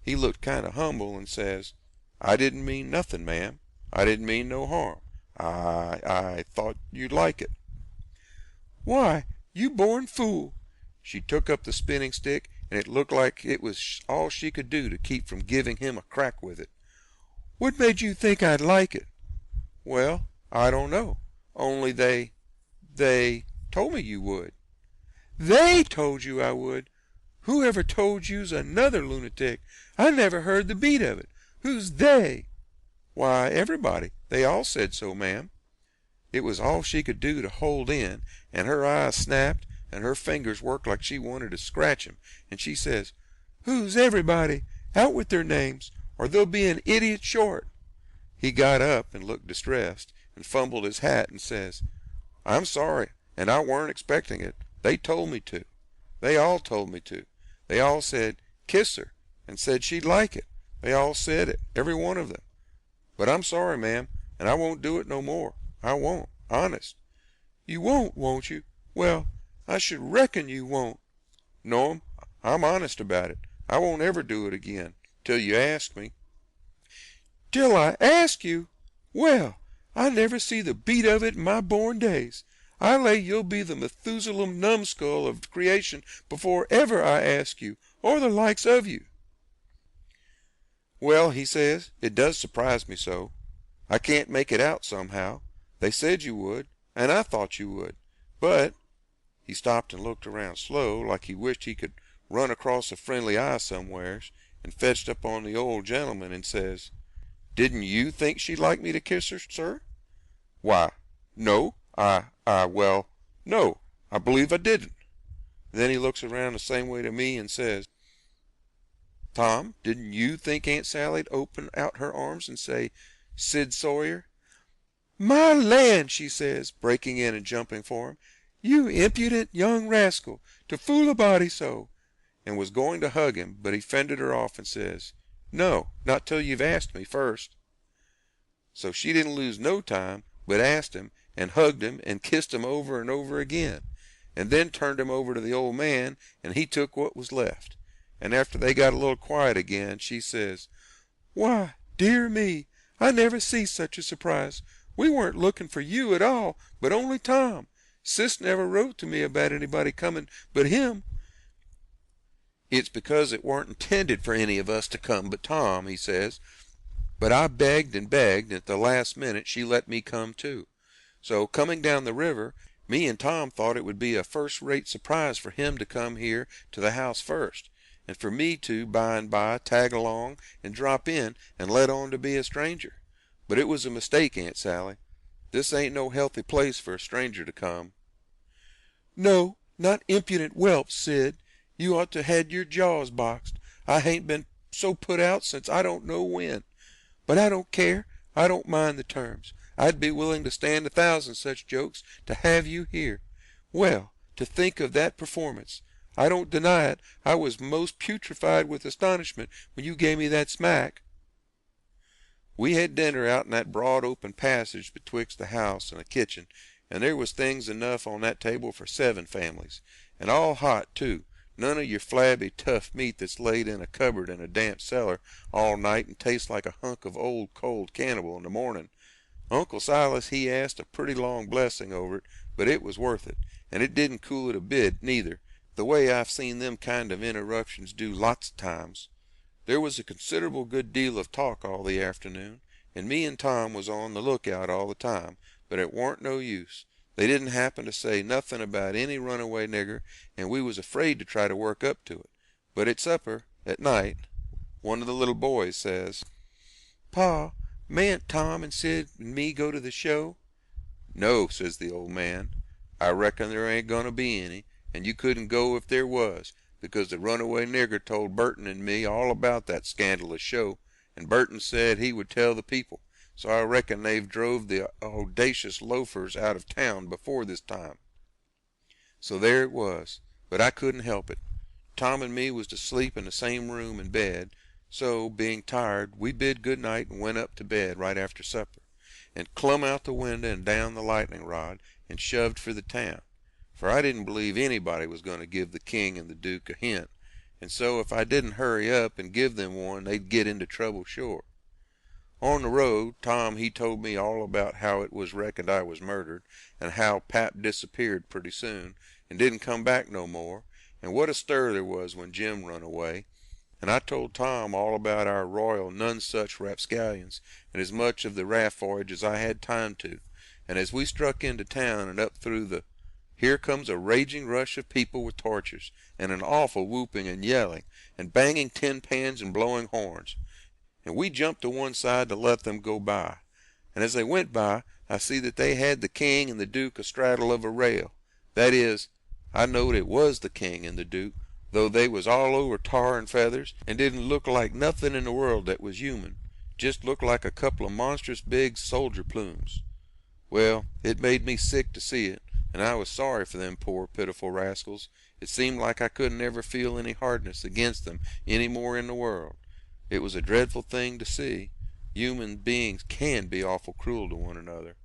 He looked kind of humble and says, "I didn't mean nothing, ma'am. I didn't mean no harm. I thought you'd like it." "Why, you born fool!" She took up the spinning stick, and it looked like it was all she could do to keep from giving him a crack with it. "What made you think I'd like it?" "Well, I don't know. Only they told me you would." "They told you I would? Whoever told you's another lunatic. I never heard the beat of it. Who's they?" "Why, everybody. They all said so, ma'am." It was all she could do to hold in, and her eyes snapped, and her fingers worked like she wanted to scratch him, and she says, "Who's everybody? Out with their names, or they'll be an idiot short." He got up and looked distressed, and fumbled his hat, and says, "I'm sorry, and I weren't expecting it. They told me to. They all told me to. They all said, 'Kiss her,' and said she'd like it. They all said it, every one of them. But I'm sorry, ma'am, and I won't do it no more. I won't, honest." "You won't you? Well, I should reckon you won't." "No'm, I'm honest about it. I won't ever do it again, till you ask me." "Till I ask you? Well, I never see the beat of it in my born days. I lay you'll be the Methuselah numbskull of creation before ever I ask you, or the likes of you." "Well," he says, "it does surprise me so. I can't make it out somehow. They said you would, and I thought you would. But—" He stopped and looked around slow, like he wished he could run across a friendly eye somewheres, and fetched up on the old gentleman and says, "Didn't you think she'd like me to kiss her, sir?" "Why, no, well, no, I believe I didn't." Then he looks around the same way to me and says, "Tom, didn't you think Aunt Sally'd open out her arms and say, 'Sid Sawyer'?" "My land," she says, breaking in and jumping for him, "you impudent young rascal, to fool a body so," and was going to hug him, but he fended her off and says, "No, not till you've asked me first." So she didn't lose no time, but asked him, and hugged him, and kissed him over and over again, and then turned him over to the old man, and he took what was left. And after they got a little quiet again, she says, "Why, dear me, I never see such a surprise. We weren't looking for you at all, but only Tom. Sis never wrote to me about anybody coming but him." "It's because it weren't intended for any of us to come but Tom," he says. "But I begged and begged, and at the last minute she let me come too. So coming down the river, me and Tom thought it would be a first-rate surprise for him to come here to the house first, and for me to by and by tag along and drop in and let on to be a stranger. But it was a mistake, Aunt Sally. This ain't no healthy place for a stranger to come." "No, not impudent whelp, Sid. You ought to had your jaws boxed. I hain't been so put out since I don't know when. But I don't care. I don't mind the terms. I'd be willing to stand 1,000 such jokes to have you here. Well, to think of that performance. I don't deny it. I was most putrefied with astonishment when you gave me that smack." We had dinner out in that broad open passage betwixt the house and the kitchen, and there was things enough on that table for 7 families, and all hot too. None of your flabby, tough meat that's laid in a cupboard in a damp cellar all night and tastes like a hunk of old cold cannibal in the morning. Uncle Silas, he asked a pretty long blessing over it, but it was worth it, and it didn't cool it a bit neither, the way I've seen them kind of interruptions do lots of times. There was a considerable good deal of talk all the afternoon, and me and Tom was on the lookout all the time, but it warn't no use. They didn't happen to say nothing about any runaway nigger, and we was afraid to try to work up to it. But at supper, at night, one of the little boys says, "Pa, mayn't Tom and Sid and me go to the show?" "No," says the old man. "I reckon there ain't going to be any, and you couldn't go if there was, because the runaway nigger told Burton and me all about that scandalous show, and Burton said he would tell the people, so I reckon they've drove the audacious loafers out of town before this time." So there it was, but I couldn't help it. Tom and me was to sleep in the same room and bed, so, being tired, we bid good night and went up to bed right after supper, and clumb out the window and down the lightning rod, and shoved for the town, for I didn't believe anybody was going to give the king and the duke a hint, and so if I didn't hurry up and give them one, they'd get into trouble sure. On the road, Tom he told me all about how it was reckoned I was murdered, and how Pap disappeared pretty soon, and didn't come back no more, and what a stir there was when Jim run away. And I told Tom all about our royal none-such rapscallions, and as much of the raft voyage as I had time to, and as we struck into town and up through the, here comes a raging rush of people with torches, and an awful whooping and yelling, and banging tin pans and blowing horns. And we jumped to one side to let them go by. And as they went by, I see that they had the king and the duke astraddle of a rail. That is, I knowed it was the king and the duke, though they was all over tar and feathers, and didn't look like nothing in the world that was human. Just looked like a couple of monstrous big soldier plumes. Well, it made me sick to see it, and I was sorry for them poor pitiful rascals. It seemed like I couldn't ever feel any hardness against them any more in the world. It was a dreadful thing to see. Human beings can be awful cruel to one another.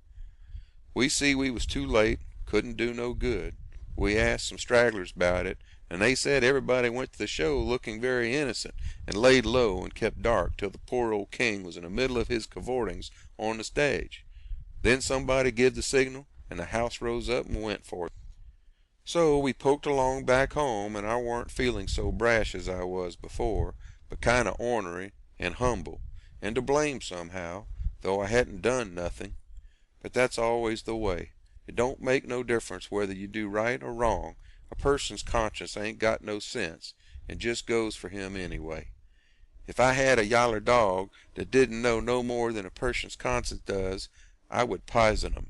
We see we was too late, couldn't do no good. We asked some stragglers about it, and they said everybody went to the show looking very innocent and laid low and kept dark till the poor old king was in the middle of his cavortings on the stage. Then somebody give the signal, and the house rose up and went for it. So we poked along back home, and I weren't feeling so brash as I was before, but kind of ornery and humble, and to blame somehow, though I hadn't done nothing. But that's always the way. It don't make no difference whether you do right or wrong. A person's conscience ain't got no sense, and just goes for him anyway. If I had a yaller dog that didn't know no more than a person's conscience does, I would poison him.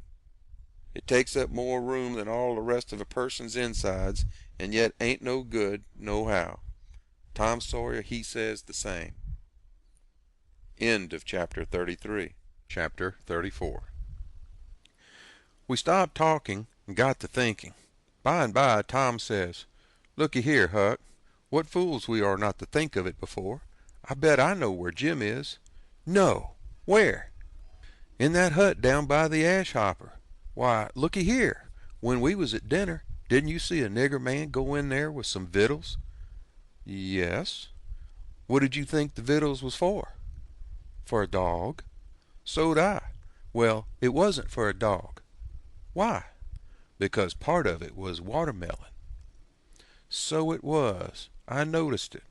It takes up more room than all the rest of a person's insides, and yet ain't no good nohow. Tom Sawyer, he says the same. End of chapter 33. Chapter 34. We stopped talking and got to thinking. By and by Tom says, "Looky here, Huck, what fools we are not to think of it before. I bet I know where Jim is." "No, where?" "In that hut down by the ash hopper. Why, looky here, when we was at dinner, didn't you see a nigger man go in there with some victuals?" "Yes." "What did you think the victuals was for?" "For a dog." "So'd I." "Well, it wasn't for a dog." "Why?" "Because part of it was watermelon." "So it was. I noticed it.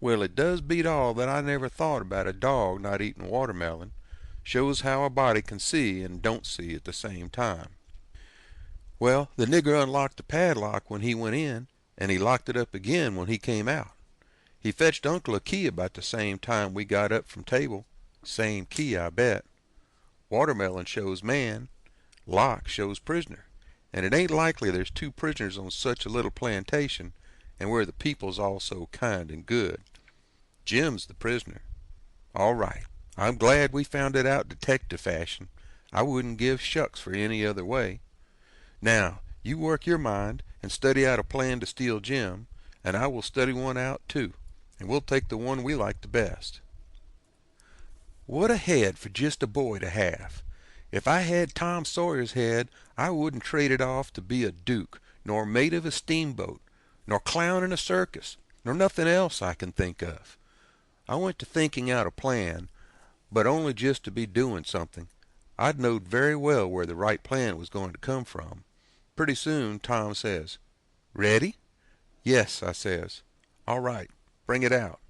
Well, it does beat all that I never thought about a dog not eating watermelon. Shows how a body can see and don't see at the same time. Well, the nigger unlocked the padlock when he went in, and he locked it up again when he came out. He fetched Uncle a key about the same time we got up from table. Same key, I bet. Watermelon shows man, lock shows prisoner, and it ain't likely there's two prisoners on such a little plantation, and where the people's all so kind and good. Jim's the prisoner. All right. I'm glad we found it out detective fashion. I wouldn't give shucks for any other way. Now, you work your mind and study out a plan to steal Jim, and I will study one out too, and we'll take the one we like the best. What a head for just a boy to have. If I had Tom Sawyer's head, I wouldn't trade it off to be a duke, nor mate of a steamboat, nor clown in a circus, nor nothing else I can think of. I went to thinking out a plan, but only just to be doing something. I'd knowed very well where the right plan was going to come from. Pretty soon Tom says, "Ready?" "Yes," I says. "All right, bring it out."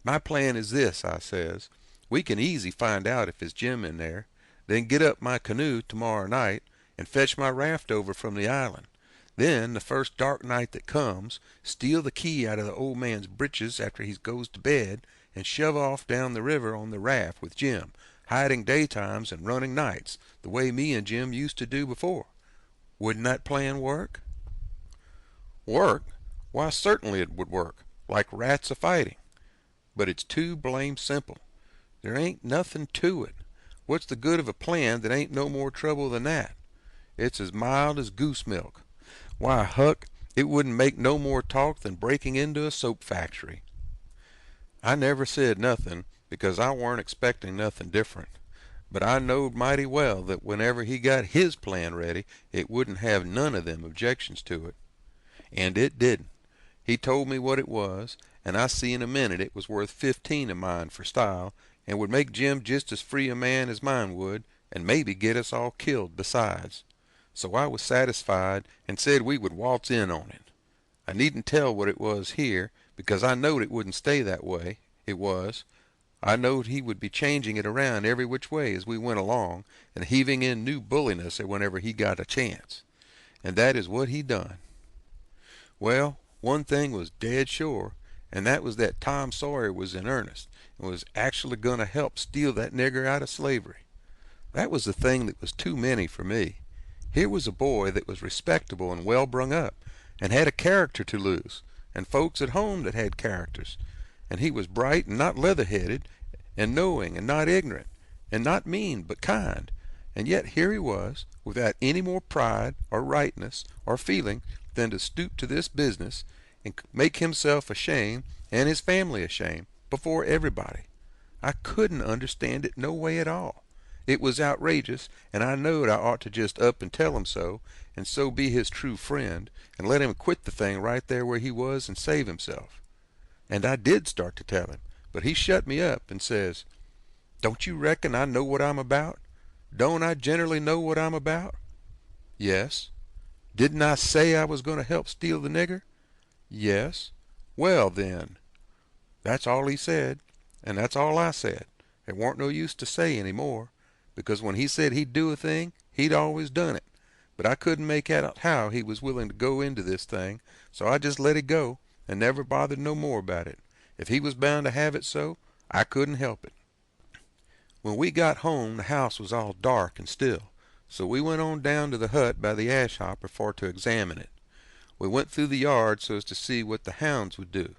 "My plan is this," I says. "We can easy find out if it's Jim in there, then get up my canoe tomorrow night and fetch my raft over from the island. Then, the first dark night that comes, steal the key out of the old man's britches after he goes to bed, and shove off down the river on the raft with Jim, hiding daytimes and running nights, the way me and Jim used to do before. Wouldn't that plan work?" "Work? Why, certainly it would work, like rats a-fighting. But it's too blame simple. There ain't nothing to it. What's the good of a plan that ain't no more trouble than that? It's as mild as goose milk. Why, Huck, it wouldn't make no more talk than breaking into a soap factory." I never said nothing, because I weren't expecting nothing different. But I knowed mighty well that whenever he got his plan ready, it wouldn't have none of them objections to it. And it didn't. He told me what it was, and I see in a minute it was worth 15 of mine for style, and would make Jim just as free a man as mine would, and maybe get us all killed besides. So I was satisfied, and said we would waltz in on it. I needn't tell what it was here, because I knowed it wouldn't stay that way. It was. I knowed he would be changing it around every which way as we went along, and heaving in new bulliness whenever he got a chance. And that is what he done. Well, one thing was dead sure, and that was that Tom Sawyer was in earnest, and was actually going to help steal that nigger out of slavery. That was the thing that was too many for me. Here was a boy that was respectable and well brung up, and had a character to lose, and folks at home that had characters, and he was bright and not leather-headed, and knowing and not ignorant, and not mean but kind, and yet here he was, without any more pride or rightness or feeling than to stoop to this business and make himself ashamed and his family ashamed before everybody. I couldn't understand it no way at all, It was outrageous, and I knowed I ought to just up and tell him so, and so be his true friend, and let him quit the thing right there where he was and save himself. And I did start to tell him, but he shut me up and says, "Don't you reckon I know what I'm about? Don't I generally know what I'm about?" "Yes." "Didn't I say I was going to help steal the nigger?" "Yes." "Well, then." That's all he said, and that's all I said. It warn't no use to say any more, because when he said he'd do a thing, he'd always done it. But I couldn't make out how he was willing to go into this thing, so I just let it go, and never bothered no more about it. If he was bound to have it so, I couldn't help it. When we got home, the house was all dark and still, so we went on down to the hut by the ash hopper for to examine it. We went through the yard so as to see what the hounds would do.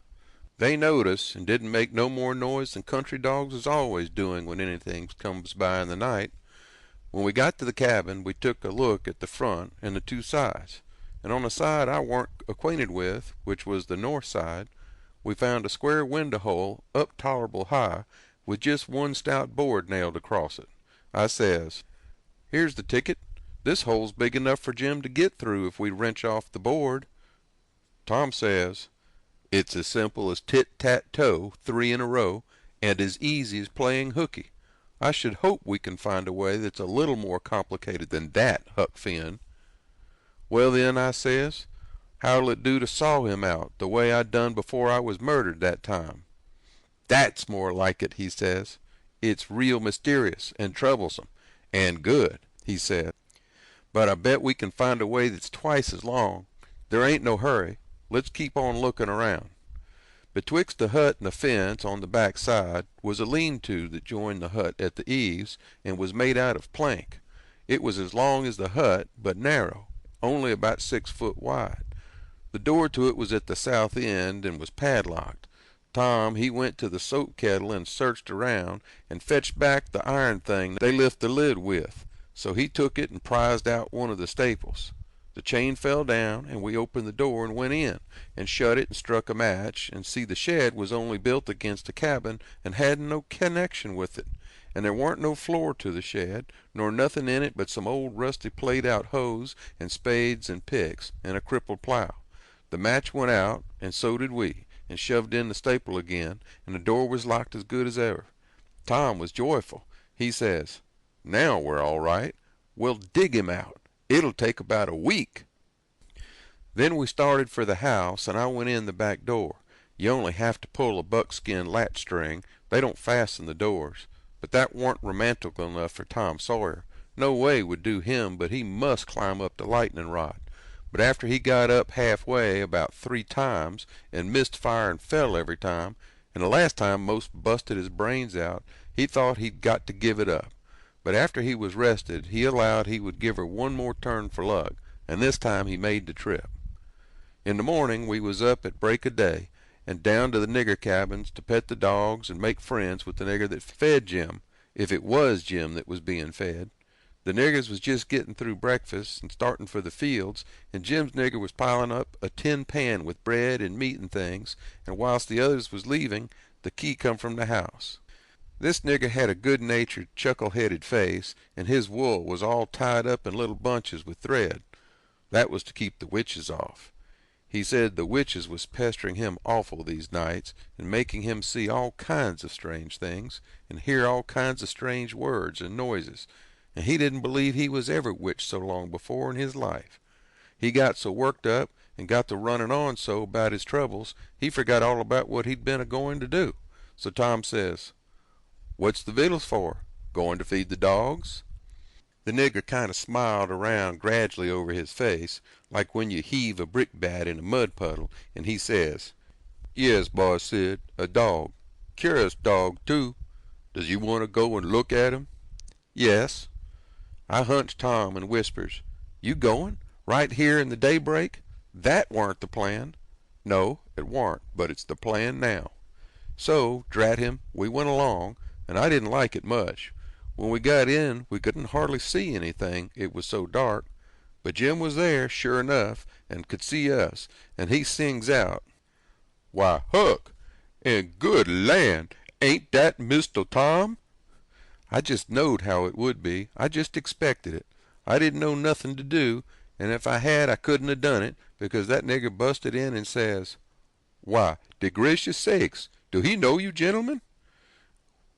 They knowed us and didn't make no more noise than country dogs is always doing when anything comes by in the night. When we got to the cabin, we took a look at the front and the two sides, and on the side I warn't acquainted with, which was the north side, we found a square window hole up tolerable high, with just one stout board nailed across it. I says, "Here's the ticket. This hole's big enough for Jim to get through if we wrench off the board." Tom says, "It's as simple as tit-tat-toe, 3 in a row, and as easy as playing hooky. I should hope we can find a way that's a little more complicated than that, Huck Finn." "Well then," I says, "how'll it do to saw him out, the way I done before I was murdered that time?" "That's more like it," he says. "It's real mysterious and troublesome, and good," he said. "But I bet we can find a way that's twice as long. There ain't no hurry. Let's keep on looking around." Betwixt the hut and the fence on the back side was a lean-to that joined the hut at the eaves and was made out of plank. It was as long as the hut, but narrow, only about 6 foot wide. The door to it was at the south end and was padlocked. Tom, he went to the soap kettle and searched around and fetched back the iron thing they lift the lid with, so he took it and prized out one of the staples. The chain fell down, and we opened the door and went in, and shut it and struck a match, and see the shed was only built against a cabin and hadn't no connection with it, and there warn't no floor to the shed, nor nothing in it but some old rusty played-out hoes and spades and picks and a crippled plow. The match went out, and so did we, and shoved in the staple again, and the door was locked as good as ever. Tom was joyful. He says, "Now we're all right. We'll dig him out. It'll take about a week." Then we started for the house, and I went in the back door. You only have to pull a buckskin latch string. They don't fasten the doors. But that warn't romantical enough for Tom Sawyer. No way would do him, but he must climb up the lightning rod. But after he got up halfway about 3 times, and missed fire and fell every time, and the last time most busted his brains out, he thought he'd got to give it up. But after he was rested, he allowed he would give her one more turn for luck, and this time he made the trip. In the morning we was up at break of day, and down to the nigger cabins to pet the dogs and make friends with the nigger that fed Jim, if it was Jim that was being fed. The niggers was just getting through breakfast and starting for the fields, and Jim's nigger was piling up a tin pan with bread and meat and things, and whilst the others was leaving, the key come from the house. This nigger had a good-natured, chuckle-headed face, and his wool was all tied up in little bunches with thread. That was to keep the witches off. He said the witches was pestering him awful these nights, and making him see all kinds of strange things, and hear all kinds of strange words and noises, and he didn't believe he was ever witched so long before in his life. He got so worked up, and got to running on so about his troubles, he forgot all about what he'd been a-going to do. So Tom says, "What's the victuals for? Going to feed the dogs?" The nigger kind of smiled around gradually over his face, like when you heave a brickbat in a mud puddle, and he says, "Yes, Boss Sid, a dog. Curious dog, too. Does you want to go and look at him?" "Yes." I hunched Tom and whispers, "You going? Right here in the daybreak? That warn't the plan." "No, it warn't, but it's the plan now." So, drat him, we went along, and I didn't like it much. When we got in, we couldn't hardly see anything, it was so dark. But Jim was there, sure enough, and could see us, and he sings out, "Why, Huck, and good land, ain't that Mr. Tom?" I just knowed how it would be. I just expected it. I didn't know nothing to do, and if I had I couldn't have done it, because that nigger busted in and says, "Why, de gracious sakes, do he know you gentlemen?"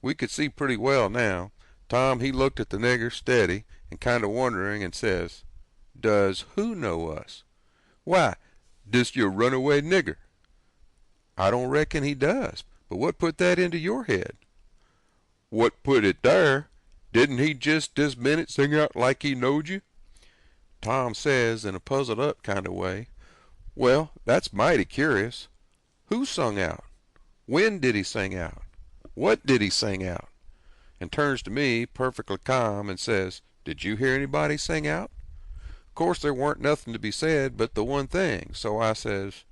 We could see pretty well now. Tom he looked at the nigger steady and kind of wondering and says, "Does who know us?" "Why, dis your runaway nigger." "I don't reckon he does, but what put that into your head?" "What put it there? Didn't he just dis minute sing out like he knowed you?" Tom says in a puzzled up kind of way, "Well, that's mighty curious. Who sung out? When did he sing out? What did he sing out?" And turns to me perfectly calm and says, "Did you hear anybody sing out?" Of course there weren't nothing to be said but the one thing, so I says,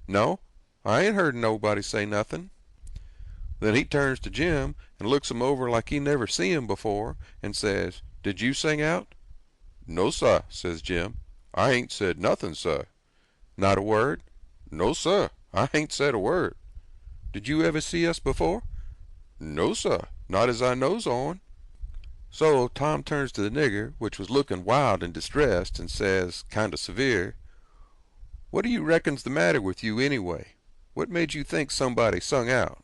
"No, I ain't heard nobody say nothing." Then he turns to Jim and looks him over like he never seen him before and says, "Did you sing out?" "No, sah," says Jim. "I ain't said nothing, sah." "Not a word?" "No, sah, I ain't said a word." "Did you ever see us before?" "No, sah, not as I knows on." So Tom turns to the nigger, which was looking wild and distressed, and says, kind of severe, "What do you reckon's the matter with you, anyway? What made you think somebody sung out?"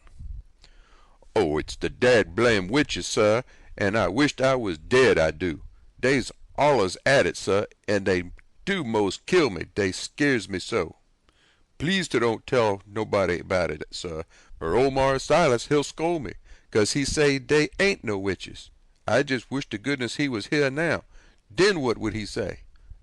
"Oh, it's the dad blame witches, sah, and I wisht I was dead, I do. Dey's allers at it, sah, and dey do most kill me, dey scares me so. Please to don't tell nobody about it, sah, or old Mars Silas he'll scold me, 'cause he say dey ain't no witches. I just wish to goodness he was here now. Den what would he say?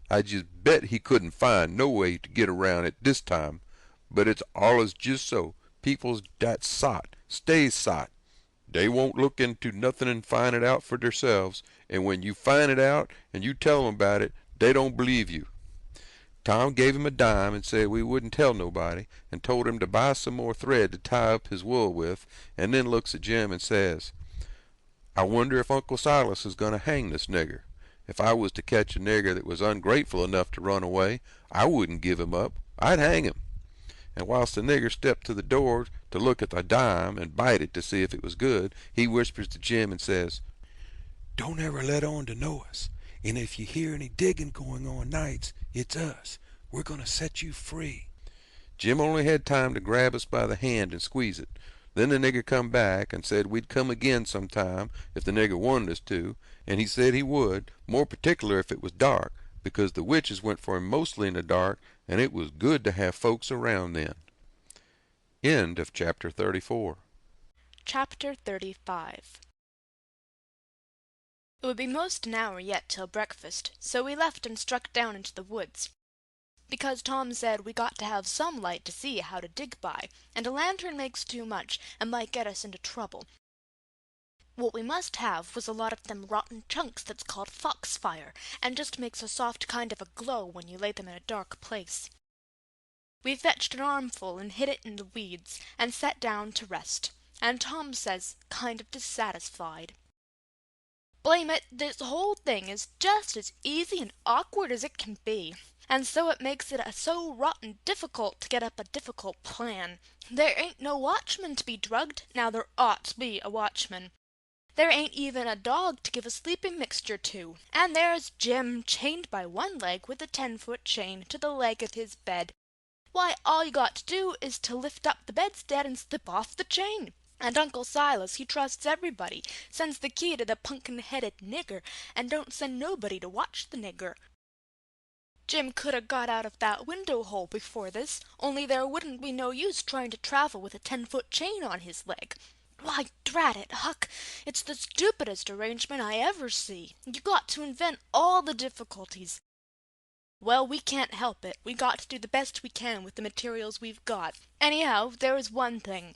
I just bet he couldn't find no way to get around it dis time. But it's allers just so. People's dat sot, stays sot. Dey won't look into nothing and find it out for derselves, and when you find it out and you tell 'em about it, dey don't believe you." Tom gave him a dime and said we wouldn't tell nobody, and told him to buy some more thread to tie up his wool with, and then looks at Jim and says, "I wonder if Uncle Silas is going to hang this nigger. If I was to catch a nigger that was ungrateful enough to run away, I wouldn't give him up. I'd hang him." And whilst the nigger stepped to the door to look at the dime and bite it to see if it was good, he whispers to Jim and says, "Don't ever let on to know us, and if you hear any digging going on nights, it's us. We're going to set you free." Jim only had time to grab us by the hand and squeeze it. Then the nigger come back and said we'd come again sometime if the nigger wanted us to, and he said he would, more particular if it was dark, because the witches went for him mostly in the dark, and it was good to have folks around then. End of chapter 34. Chapter 35. It would be most an hour yet till breakfast, so we left and struck down into the woods, because Tom said we got to have some light to see how to dig by, and a lantern makes too much and might get us into trouble. What we must have was a lot of them rotten chunks that's called foxfire, and just makes a soft kind of a glow when you lay them in a dark place. We fetched an armful and hid it in the weeds, and sat down to rest, and Tom says, kind of dissatisfied, "Blame it, this whole thing is just as easy and awkward as it can be, and so it makes it so rotten difficult to get up a difficult plan. There ain't no watchman to be drugged, now there ought to be a watchman. There ain't even a dog to give a sleeping mixture to, and there's Jim chained by one leg with a 10-foot chain to the leg of his bed. Why, all you got to do is to lift up the bedstead and slip off the chain. And Uncle Silas, he trusts everybody, sends the key to the punkin-headed nigger, and don't send nobody to watch the nigger. Jim could have got out of that window hole before this, only there wouldn't be no use trying to travel with a 10-foot chain on his leg. Why, drat it, Huck, it's the stupidest arrangement I ever see. You got to invent all the difficulties. Well, we can't help it. We got to do the best we can with the materials we've got. Anyhow, there is one thing.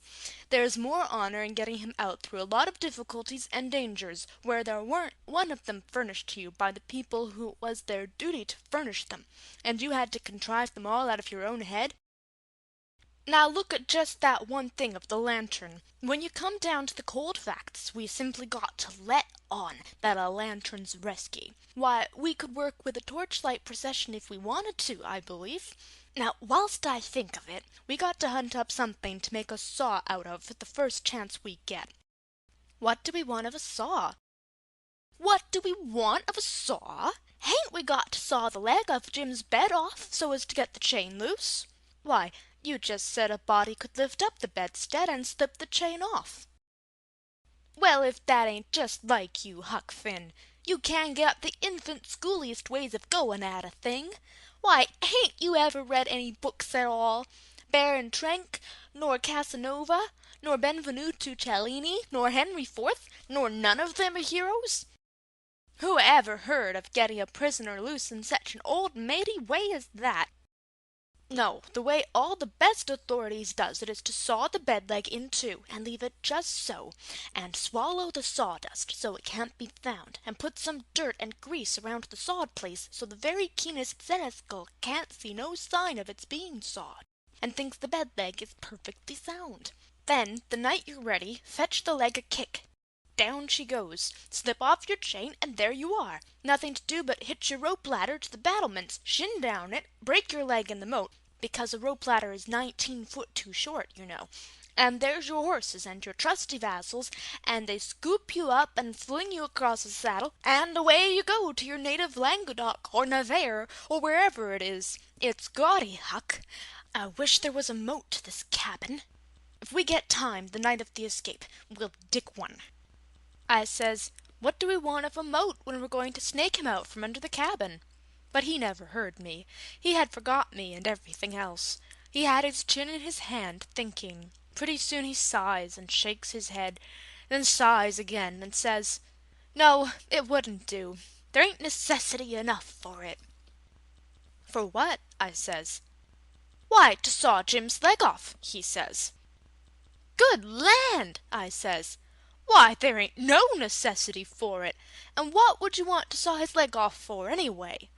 There's more honor in getting him out through a lot of difficulties and dangers, where there weren't one of them furnished to you by the people who it was their duty to furnish them, and you had to contrive them all out of your own head. Now look at just that one thing of the lantern. When you come down to the cold facts, we simply got to let on that a lantern's risky. Why, we could work with a torchlight procession if we wanted to, I believe. Now, whilst I think of it, we got to hunt up something to make a saw out of the first chance we get. What do we want of a saw? What do we want of a saw? Hain't we got to saw the leg of Jim's bed off so as to get the chain loose? Why, you just said a body could lift up the bedstead and slip the chain off. Well, if that ain't just like you, Huck Finn. You can get up the infant schooliest ways of going at a thing. Why, hain't you ever read any books at all? Baron Trenck, nor Casanova, nor Benvenuto Cellini, nor Henry IV, nor none of them are heroes? Who ever heard of getting a prisoner loose in such an old matey way as that? No, the way all the best authorities does it is to saw the bed leg in two, and leave it just so, and swallow the sawdust so it can't be found, and put some dirt and grease around the sawed place so the very keenest senescal can't see no sign of its being sawed, and thinks the bed leg is perfectly sound. Then, the night you're ready, fetch the leg a kick. Down she goes, slip off your chain, and there you are. Nothing to do but hitch your rope ladder to the battlements, shin down it, break your leg in the moat, because a rope ladder is 19 foot too short, you know. And there's your horses and your trusty vassals, and they scoop you up and fling you across the saddle, and away you go to your native Languedoc or Navarre or wherever it is. It's gaudy, Huck. I wish there was a moat to this cabin. If we get time the night of the escape, we'll dig one. I says, what do we want of a moat when we're going to snake him out from under the cabin? But he never heard me. He had forgot me and everything else. He had his chin in his hand, thinking. Pretty soon he sighs and shakes his head, then sighs again and says, no, it wouldn't do. There ain't necessity enough for it. For what? I says. Why, to saw Jim's leg off, he says. Good land, I says. Why, there ain't no necessity for it. And what would you want to saw his leg off for, anyway?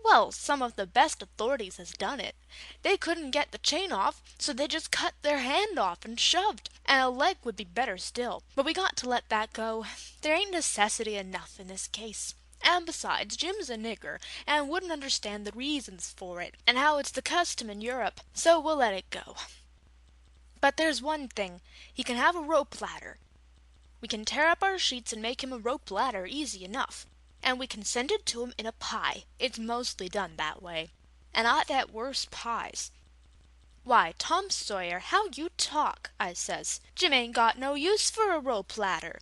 Well, some of the best authorities has done it. They couldn't get the chain off, so they just cut their hand off and shoved, and a leg would be better still. But we got to let that go. There ain't necessity enough in this case. And besides, Jim's a nigger, and wouldn't understand the reasons for it, and how it's the custom in Europe, so we'll let it go. But there's one thing. He can have a rope ladder. We can tear up our sheets and make him a rope ladder easy enough. And we can send it to him in a pie. It's mostly done that way. And I've had worse pies. Why, Tom Sawyer, how you talk, I says. Jim ain't got no use for a rope ladder.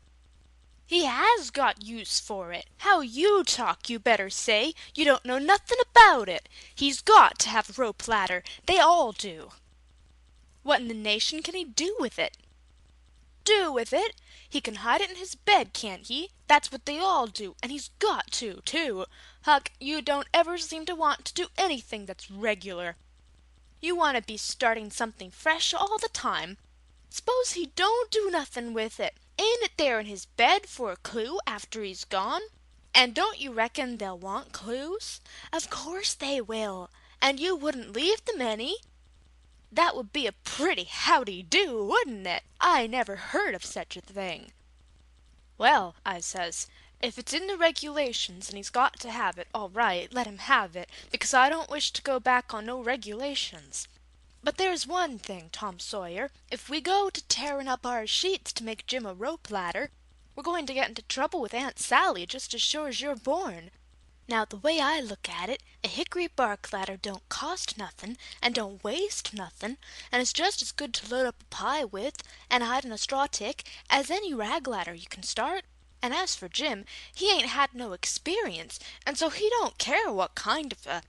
He has got use for it. How you talk, you better say. You don't know nothing about it. He's got to have a rope ladder. They all do. What in the nation can he do with it? Do with it? He can hide it in his bed, can't he? That's what they all do, and he's got to, too. Huck, you don't ever seem to want to do anything that's regular. You want to be starting something fresh all the time. S'pose he don't do nothing with it. Ain't it there in his bed for a clue after he's gone? And don't you reckon they'll want clues? Of course they will. And you wouldn't leave them any. That would be a pretty howdy-do, wouldn't it? I never heard of such a thing. Well, I says, if it's in the regulations and he's got to have it, all right, let him have it, because I don't wish to go back on no regulations. But there's one thing, Tom Sawyer, if we go to tearing up our sheets to make Jim a rope ladder, we're going to get into trouble with Aunt Sally just as sure as you're born. Now, the way I look at it, a hickory bark ladder don't cost nothin', and don't waste nothin', and is just as good to load up a pie with, and hide in a straw tick, as any rag ladder you can start. And as for Jim, he ain't had no experience, and so he don't care what kind of a...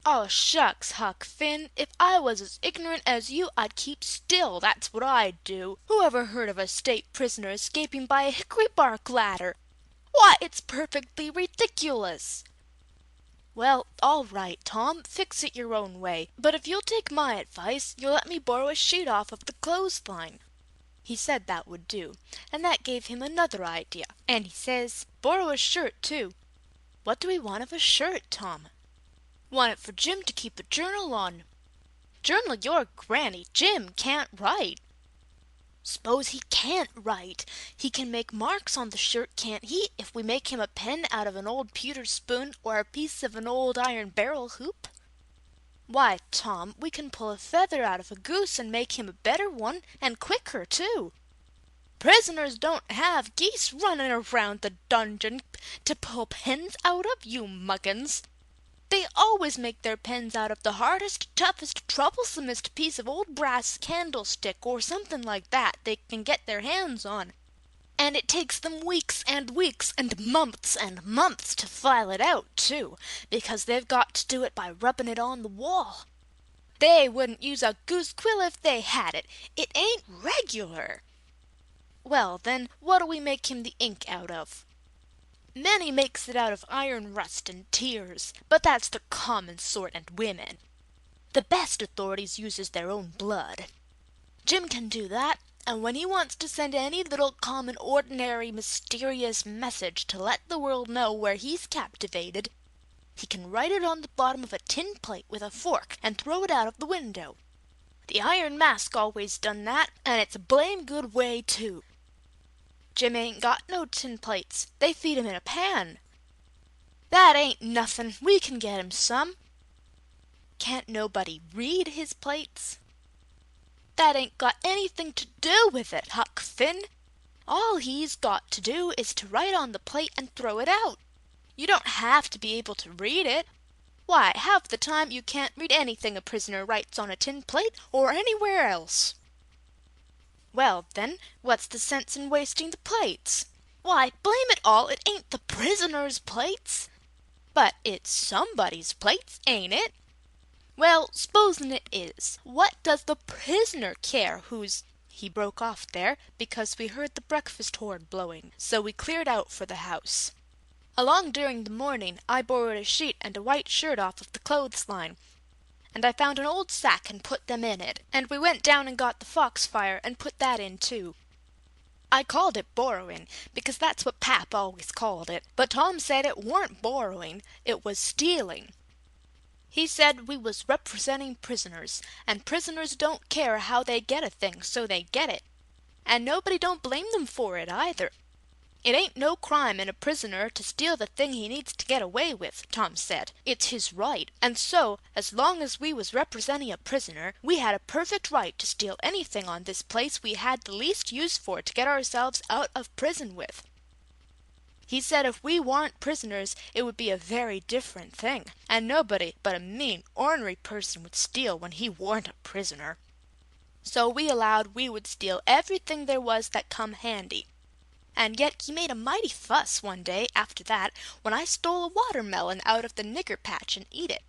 Oh, shucks, Huck Finn, if I was as ignorant as you, I'd keep still, that's what I'd do. Who ever heard of a state prisoner escaping by a hickory bark ladder? Why, it's perfectly ridiculous. Well, all right, Tom, fix it your own way. But if you'll take my advice, you'll let me borrow a sheet off of the clothesline. He said that would do, and that gave him another idea. And he says, borrow a shirt, too. What do we want of a shirt, Tom? Want it for Jim to keep a journal on. Journal your granny, Jim can't write. S'pose he can't write. He can make marks on the shirt, can't he, if we make him a pen out of an old pewter spoon or a piece of an old iron barrel hoop? Why, Tom, we can pull a feather out of a goose and make him a better one, and quicker, too. Prisoners don't have geese running around the dungeon to pull pins out of, you muggins. They always make their pins out of the hardest, toughest, troublesomest piece of old brass candlestick or something like that they can get their hands on. And it takes them weeks and months to file it out, too, because they've got to do it by rubbing it on the wall. They wouldn't use a goose quill if they had it. It ain't regular. Well, then, what'll we make him the ink out of? Many makes it out of iron rust and tears, but that's the common sort and women. The best authorities uses their own blood. Jim can do that, and when he wants to send any little common ordinary mysterious message to let the world know where he's captivated, he can write it on the bottom of a tin plate with a fork and throw it out of the window. The Iron Mask always done that, and it's a blame good way, too. Jim ain't got no tin plates. They feed him in a pan. That ain't nothin'. We can get him some. Can't nobody read his plates? That ain't got anything to do with it, Huck Finn. All he's got to do is to write on the plate and throw it out. You don't have to be able to read it. Why, half the time you can't read anything a prisoner writes on a tin plate or anywhere else. Well, then, what's the sense in wasting the plates? Why, blame it all, it ain't the prisoner's plates. But it's somebody's plates, ain't it? Well, s'posen it is. What does the prisoner care who's— He broke off there because we heard the breakfast horn blowing, so we cleared out for the house. Along during the morning I borrowed a sheet and a white shirt off of the clothesline, and I found an old sack and put them in it, and we went down and got the foxfire and put that in too. I called it borrowing, because that's what Pap always called it, but Tom said it weren't borrowing, it was stealing. He said we was representing prisoners, and prisoners don't care how they get a thing, so they get it. And nobody don't blame them for it either. It ain't no crime in a prisoner to steal the thing he needs to get away with, Tom said. It's his right, and so, as long as we was representing a prisoner, we had a perfect right to steal anything on this place we had the least use for to get ourselves out of prison with. He said if we warn't prisoners it would be a very different thing, and nobody but a mean, ornery person would steal when he warn't a prisoner. So we allowed we would steal everything there was that come handy. And yet he made a mighty fuss one day after that when I stole a watermelon out of the nigger patch and eat it.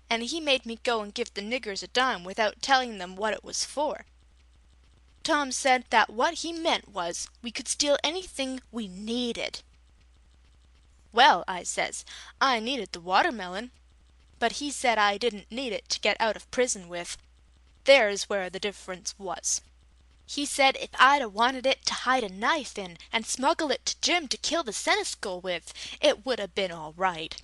And he made me go and give the niggers a dime without telling them what it was for. Tom said that what he meant was we could steal anything we needed. Well, I says, I needed the watermelon, but he said I didn't need it to get out of prison with. There's where the difference was. He said if I'd a wanted it to hide a knife in and smuggle it to Jim to kill the seneschal with, it would have been all right.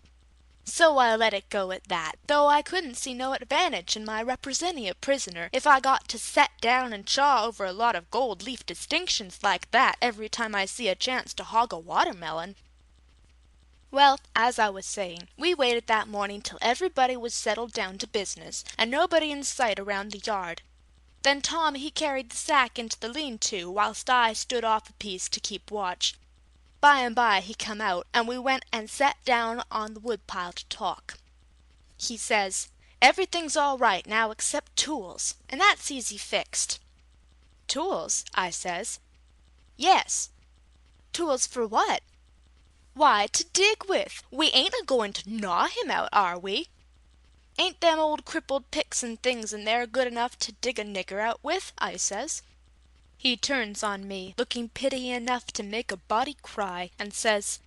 So I let it go at that, though I couldn't see no advantage in my representing a prisoner if I got to set down and chaw over a lot of gold leaf distinctions like that every time I see a chance to hog a watermelon. Well, as I was saying, we waited that morning till everybody was settled down to business, and nobody in sight around the yard. Then Tom he carried the sack into the lean-to, whilst I stood off a piece to keep watch. By and by he come out, and we went and sat down on the woodpile to talk. He says, everything's all right now except tools, and that's easy fixed. Tools? I says. Yes. Tools for what? Why, to dig with. We ain't a-going to gnaw him out, are we? Ain't them old crippled picks and things in there good enough to dig a nigger out with? I says. He turns on me, looking pity enough to make a body cry, and says,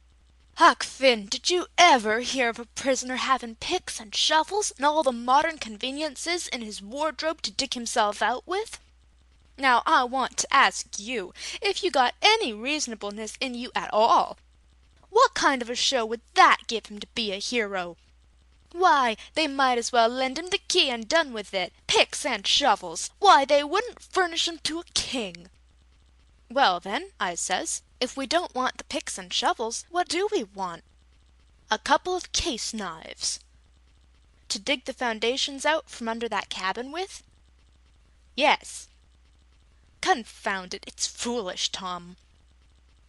Huck Finn, did you ever hear of a prisoner having picks and shovels and all the modern conveniences in his wardrobe to dig himself out with? Now I want to ask you if you got any reasonableness in you at all. What kind of a show would that give him to be a hero? Why, they might as well lend him the key and done with it. Picks and shovels. Why, they wouldn't furnish 'em to a king. Well, then, I says, if we don't want the picks and shovels, what do we want? A couple of case knives. To dig the foundations out from under that cabin with? Yes. Confound it, it's foolish, Tom."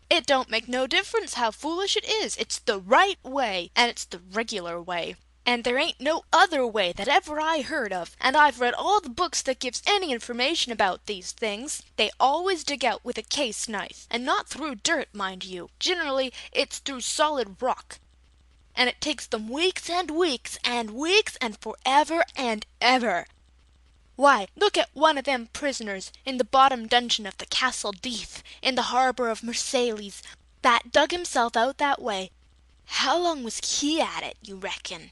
"It don't make no difference how foolish it is. It's the right way, and it's the regular way. And there ain't no other way that ever I heard of, and I've read all the books that gives any information about these things. They always dig out with a case knife, and not through dirt, mind you. Generally it's through solid rock. And it takes them weeks and weeks and weeks and forever and ever. Why, look at one of them prisoners in the bottom dungeon of the Castle Death in the harbour of Marseilles that dug himself out that way. How long was he at it, you reckon?"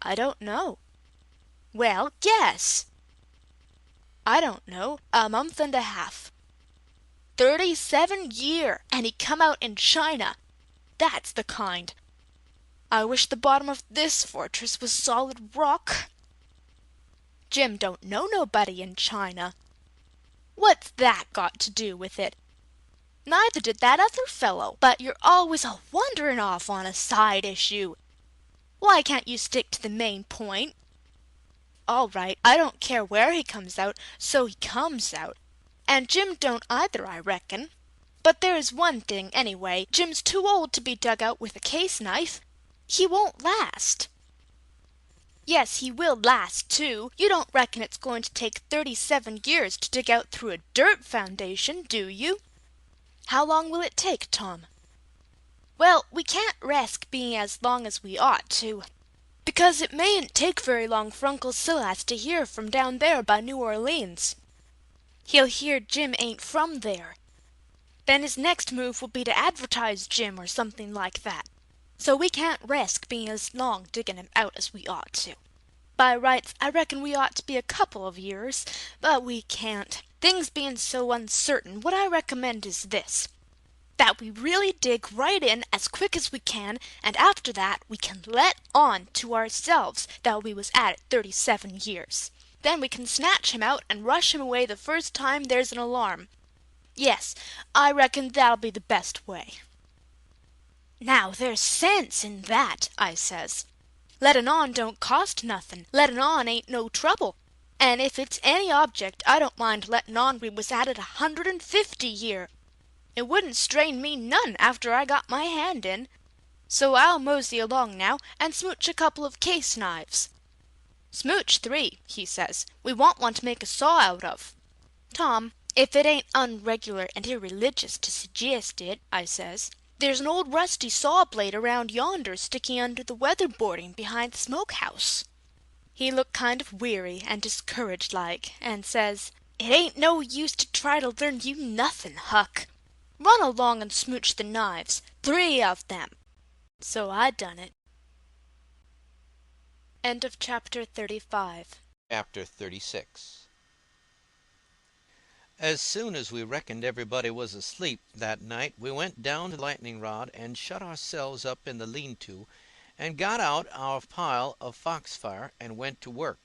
"I don't know." "Well, guess." "I don't know. A month and a half." 37 year, and he come out in China. That's the kind. I wish the bottom of this fortress was solid rock. Jim don't know nobody in China. What's that got to do with it? Neither did that other fellow, but you're always a-wandering off on a side issue. Why can't you stick to the main point? All right, I don't care where he comes out, so he comes out. And Jim don't either, I reckon. But there is one thing, anyway. Jim's too old to be dug out with a case knife. He won't last. Yes, he will last, too. You don't reckon it's going to take 37 years to dig out through a dirt foundation, do you? How long will it take, Tom? Well, we can't risk being as long as we ought to, because it mayn't take very long for Uncle Silas to hear from down there by New Orleans. He'll hear Jim ain't from there. Then his next move will be to advertise Jim or something like that. So we can't risk being as long digging him out as we ought to. By rights, I reckon we ought to be a couple of years, but we can't. Things being so uncertain, what I recommend is this: that we really dig right in as quick as we can, and after that we can let on to ourselves that we was at it 37 years. Then we can snatch him out and rush him away the first time there's an alarm. Yes, I reckon that'll be the best way. Now there's sense in that, I says. Letting on don't cost nothing. Letting on ain't no trouble. And if it's any object, I don't mind letting on we was at it 150 year. It wouldn't strain me none after I got my hand in. So I'll mosey along now and smooch a couple of case knives. Smooch 3, he says. We want one to make a saw out of. Tom, if it ain't unregular and irreligious to suggest it, I says, there's an old rusty saw blade around yonder sticking under the weatherboarding behind the smokehouse. He looked kind of weary and discouraged like, and says, "It ain't no use to try to learn you nothing, Huck. Run along and smooch the knives, 3 of them." So I done it. End of chapter 35. Chapter 36. As soon as we reckoned everybody was asleep that night, we went down to the lightning rod and shut ourselves up in the lean-to, and got out our pile of foxfire and went to work.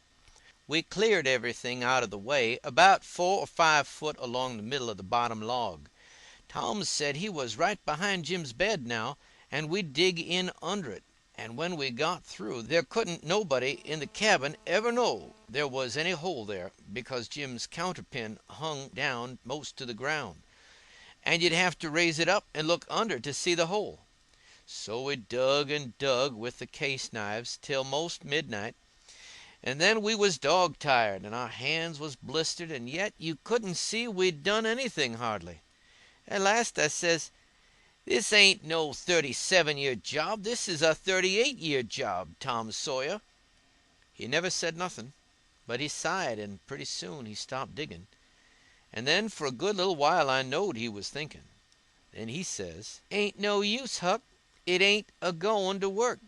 We cleared everything out of the way, about 4 or 5 foot along the middle of the bottom log. Tom said he was right behind Jim's bed now, and we'd dig in under it, and when we got through, there couldn't nobody in the cabin ever know there was any hole there, because Jim's counterpin hung down most to the ground, and you'd have to raise it up and look under to see the hole. So we dug and dug with the case knives till most midnight, and then we was dog-tired, and our hands was blistered, and yet you couldn't see we'd done anything hardly. At last I says, "This ain't no 37-year job. This is a 38-year job, Tom Sawyer." He never said nothing, but he sighed, and pretty soon he stopped digging. And then for a good little while I knowed he was thinking. Then he says, "Ain't no use, Huck. It ain't a-going to work.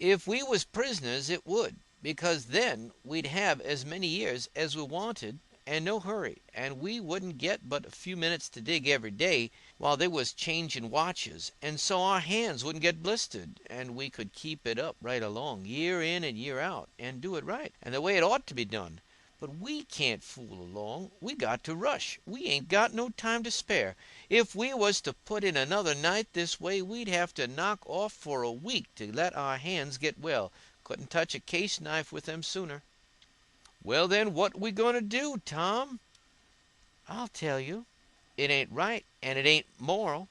If we was prisoners it would, because then we'd have as many years as we wanted and no hurry, and we wouldn't get but a few minutes to dig every day while they was changing watches, and so our hands wouldn't get blistered, and we could keep it up right along, year in and year out, and do it right, and the way it ought to be done. But we can't fool along. We got to rush. We ain't got no time to spare. If we was to put in another night this way, we'd have to knock off for a week to let our hands get well. Couldn't touch a case knife with them sooner." "Well, then, what we going to do, Tom?" I'll tell you. It ain't right, and it ain't moral,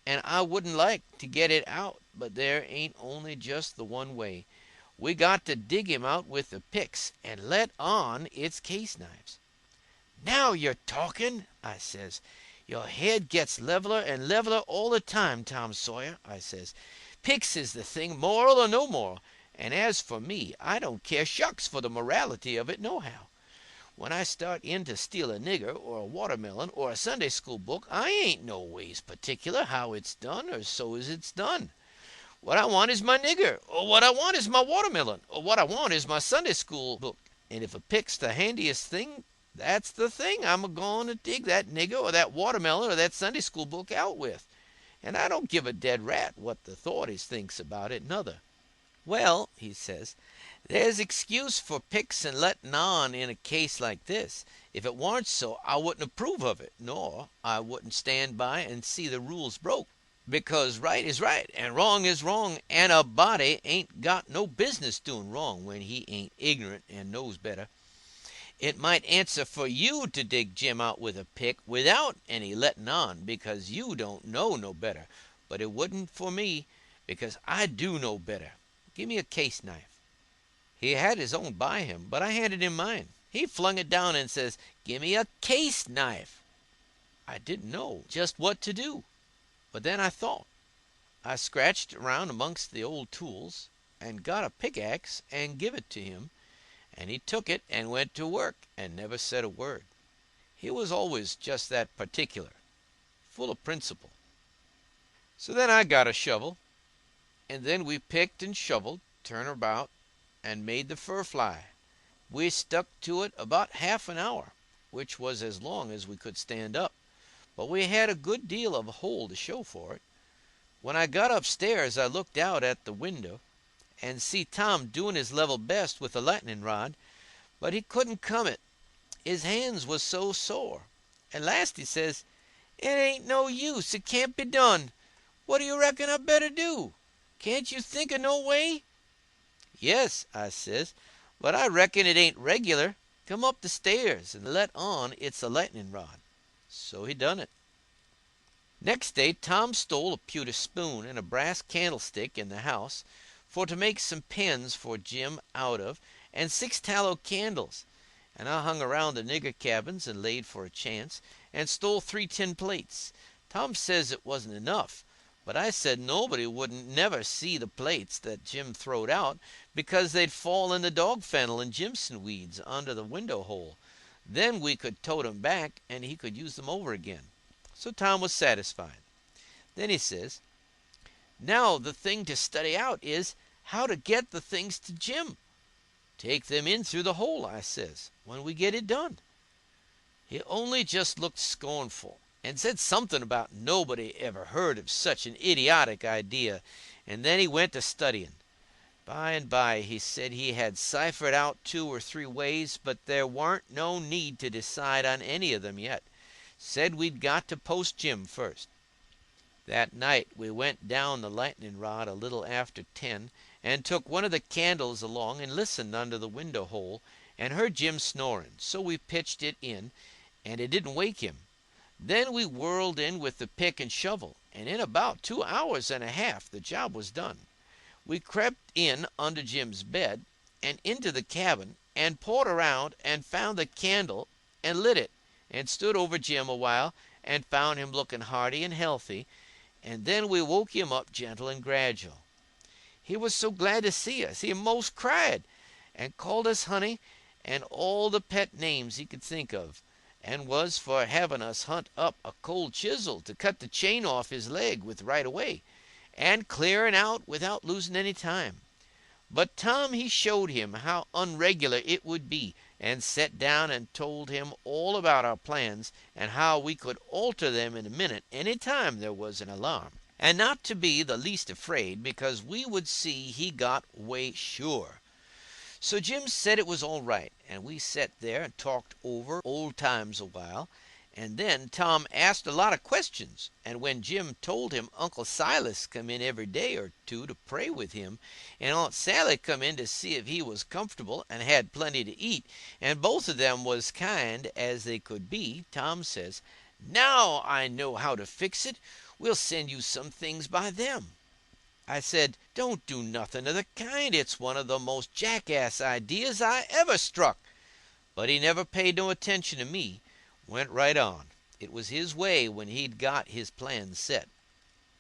and I wouldn't like to get it out, but there ain't only just the one way. We got to dig him out with the picks and let on it's case knives." "Now you're talking," I says. "Your head gets leveler and leveler all the time, Tom Sawyer," I says. "Picks is the thing, moral or no moral, and as for me, I don't care shucks for the morality of it nohow. When I start in to steal a nigger or a watermelon or a Sunday school book, I ain't no ways particular how it's done or so as it's done. What I want is my nigger, or what I want is my watermelon, or what I want is my Sunday school book. And if a pick's the handiest thing, that's the thing I'm a-goin' to dig that nigger or that watermelon or that Sunday school book out with. And I don't give a dead rat what the authorities thinks about it, nuther." "Well," he says, "there's excuse for picks and letting on in a case like this. If it warn't so, I wouldn't approve of it, nor I wouldn't stand by and see the rules broke, because right is right and wrong is wrong, and a body ain't got no business doing wrong when he ain't ignorant and knows better. It might answer for you to dig Jim out with a pick without any letting on, because you don't know no better, but it wouldn't for me, because I do know better. Give me a case knife." He had his own by him, but I handed him mine. He flung it down and says, "Give me a case knife." I didn't know just what to do, but then I thought. I scratched around amongst the old tools and got a pickaxe and give it to him, and he took it and went to work and never said a word. He was always just that particular, full of principle. So then I got a shovel, and then we picked and shoveled, turned about, and made the fur fly. We stuck to it about half an hour, which was as long as we could stand up, but we had a good deal of hole to show for it. When I got upstairs, I looked out at the window and see Tom doing his level best with the lightning rod, but he couldn't come it. His hands was so sore. At last he says, "It ain't no use. It can't be done. What do you reckon I better do? Can't you think of no way?" "Yes," I says, "but I reckon it ain't regular. Come up the stairs and let on it's a lightning rod." So he done it. Next day Tom stole a pewter spoon and a brass candlestick in the house for to make some pens for Jim out of, and 6 tallow candles, and I hung around the nigger cabins and laid for a chance, and stole 3 tin plates. Tom says it wasn't enough, but I said nobody wouldn't never see the plates that Jim throwed out, because they'd fall in the dog fennel and jimson weeds under the window hole. Then we could tote 'em back, and he could use them over again. So Tom was satisfied. Then he says, "Now the thing to study out is how to get the things to Jim. Take them in through the hole," I says, "when we get it done." He only just looked scornful and said something about nobody ever heard of such an idiotic idea, and then he went to studying. By and by he said he had ciphered out 2 or 3 ways, but there warn't no need to decide on any of them yet. Said we'd got to post Jim first. That night we went down the lightning rod a little after 10, and took one of the candles along and listened under the window hole, and heard Jim snoring, so we pitched it in, and it didn't wake him. Then we whirled in with the pick and shovel, and in about 2 hours and a half the job was done. We crept in under Jim's bed and into the cabin, and pawed around and found the candle and lit it, and stood over Jim a while and found him looking hearty and healthy, and then we woke him up gentle and gradual. He was so glad to see us he most cried, and called us honey and all the pet names he could think of, and was for having us hunt up a cold chisel to cut the chain off his leg with right away, and clearing out without losing any time. But Tom he showed him how unregular it would be, and set down and told him all about our plans, and how we could alter them in a minute any time there was an alarm, and not to be the least afraid, because we would see he got away sure. So Jim said it was all right, and we set there and talked over old times a while, And then Tom asked a lot of questions, and when Jim told him Uncle Silas come in every day or two to pray with him, and Aunt Sally come in to see if he was comfortable and had plenty to eat, and both of them was kind as they could be, Tom says, "Now I know how to fix it. We'll send you some things by them." I said, "Don't do nothing of the kind. It's one of the most jackass ideas I ever struck." But he never paid no attention to me. Went right on. It was his way when he'd got his plans set.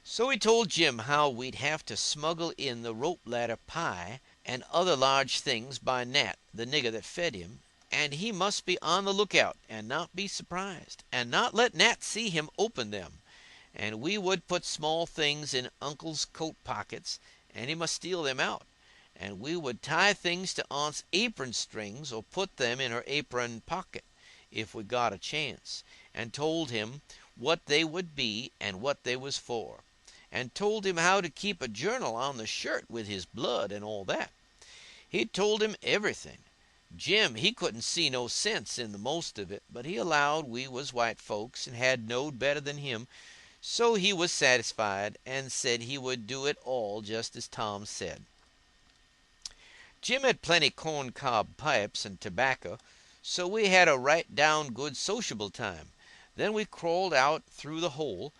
So he told Jim how we'd have to smuggle in the rope ladder pie and other large things by Nat, the nigger that fed him, and he must be on the lookout and not be surprised, and not let Nat see him open them. And we would put small things in Uncle's coat pockets, and he must steal them out. And we would tie things to Aunt's apron strings or put them in her apron pocket, if we got a chance, and told him what they would be and what they was for, and told him how to keep a journal on the shirt with his blood and all that. He told him everything. Jim, he couldn't see no sense in the most of it, but he allowed we was white folks and had knowed better than him, so he was satisfied and said he would do it all just as Tom said. Jim had plenty corn-cob pipes and tobacco, so we had a right down good sociable time. Then we crawled out through the hole,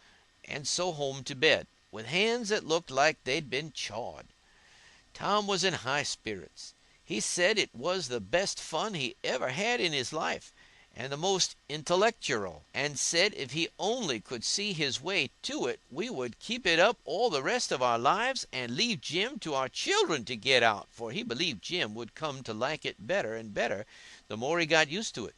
and so home to bed, with hands that looked like they'd been chawed. Tom was in high spirits. He said it was the best fun he ever had in his life, and the most intellectual, and said if he only could see his way to it, we would keep it up all the rest of our lives and leave Jim to our children to get out, for he believed Jim would come to like it better and better the more he got used to it.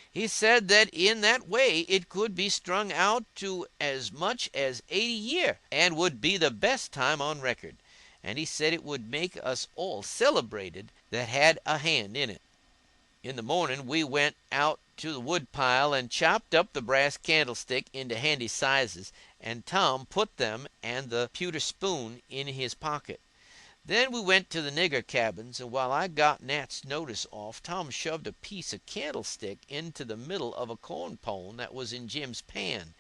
He said that in that way it could be strung out to as much as 80 year, and would be the best time on record, and he said it would make us all celebrated that had a hand in it. In the morning we went out to the wood pile and chopped up the brass candlestick into handy sizes, and Tom put them and the pewter spoon in his pocket. Then we went to the nigger cabins, and while I got Nat's notice off, Tom shoved a piece of candlestick into the middle of a corn pone that was in Jim's pan,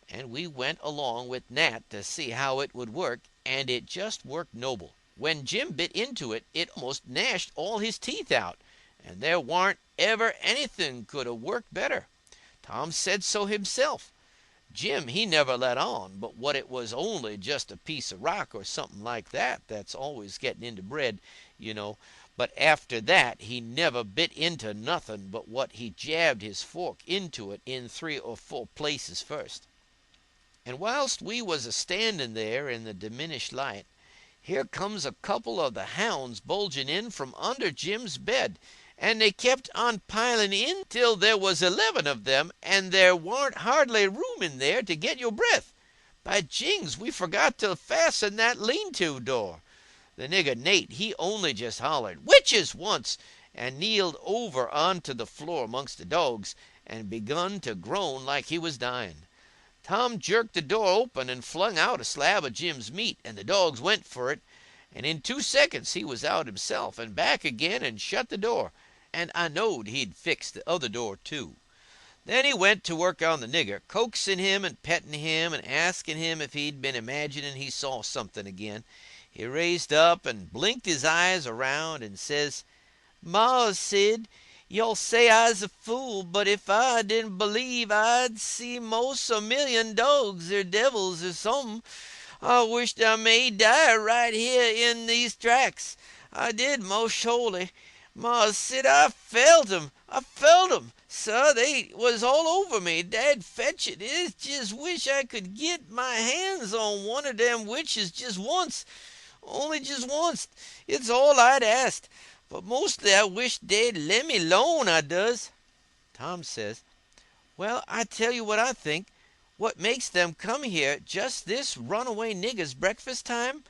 and we went along with Nat to see how it would work, and it just worked noble. When Jim bit into it, it almost gnashed all his teeth out, and there warn't ever anything could have worked better. Tom said so himself. Jim, he never let on but what it was only just a piece of rock or something like that that's always getting into bread, but after that he never bit into nothing but what he jabbed his fork into it in 3 or 4 places first. And whilst we was a-standing there in the diminished light, here comes a couple of the hounds bulging in from under Jim's bed, and they kept on piling in till there was 11 of them, and there warn't hardly room in there to get your breath. By jings, we forgot to fasten that lean-to door. The nigger Nate, he only just hollered, "Witches!" once, and kneeled over onto the floor amongst the dogs, and begun to groan like he was dying. Tom jerked the door open and flung out a slab of Jim's meat, and the dogs went for it, and in 2 seconds he was out himself and back again and shut the door, and I knowed he'd fixed the other door too. Then he went to work on the nigger, coaxing him and petting him and asking him if he'd been imagining he saw something again. He raised up and blinked his eyes around and says, "Mars Sid, you'll say I's a fool, but if I didn't believe I'd see most 1,000,000 dogs or devils or something, I wished I may die right here in these tracks. I did, most surely. Mars Sid, I felt 'em. Sir, they was all over me. Dad fetch it. I just wish I could get my hands on one of them witches just once. Only just once. It's all I'd asked. But mostly I wish they'd let me alone, I does." Tom says, "Well, I tell you what I think. What makes them come here just this runaway nigger's breakfast time?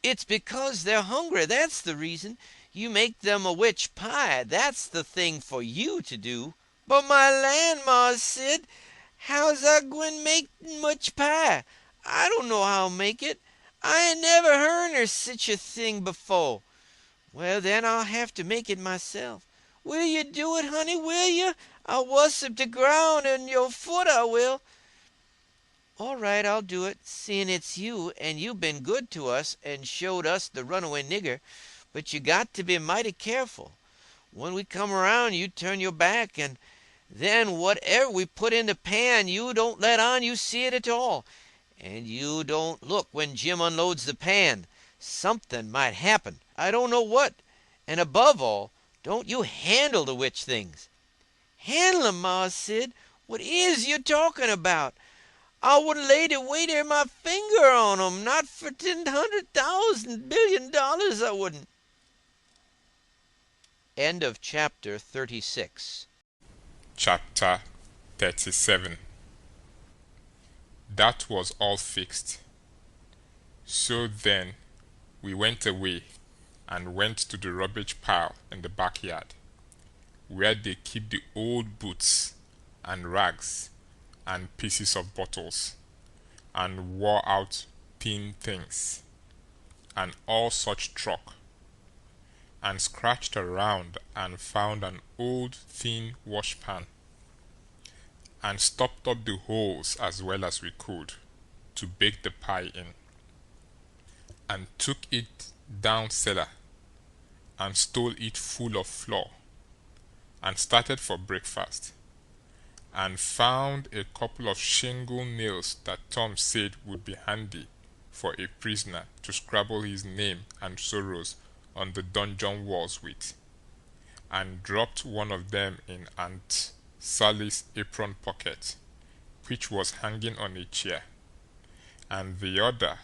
It's because they're hungry, that's the reason. You make them a witch pie, that's the thing for you to do." "But my land, Mars Sid, how's I gwine make witch pie? I don't know how'll make it. I ain't never hearn of sich a thing before." "Well, then I'll have to make it myself." "Will you do it, honey, will you? I'll worship the ground and your foot, I will." "All right, I'll do it, seeing it's you, and you've been good to us and showed us the runaway nigger. But you got to be mighty careful. When we come around, you turn your back, and then whatever we put in the pan, you don't let on you see it at all. And you don't look when Jim unloads the pan. Something might happen. I don't know what. And above all, don't you handle the witch things." "Handle 'em, Ma Sid? What is you talking about? I wouldn't lay the weight of my finger on 'em, not for 10,000,000,000,000 I wouldn't." End of chapter 36. Chapter 37. That was all fixed. So then we went away and went to the rubbish pile in the backyard, where they keep the old boots and rags and pieces of bottles and wore out tin things and all such truck, and scratched around and found an old thin washpan, and stopped up the holes as well as we could to bake the pie in, and took it down cellar and stole it full of flour, and started for breakfast, and found a couple of shingle nails that Tom said would be handy for a prisoner to scribble his name and sorrows on the dungeon walls with, and dropped one of them in Aunt Sally's apron pocket, which was hanging on a chair, and the other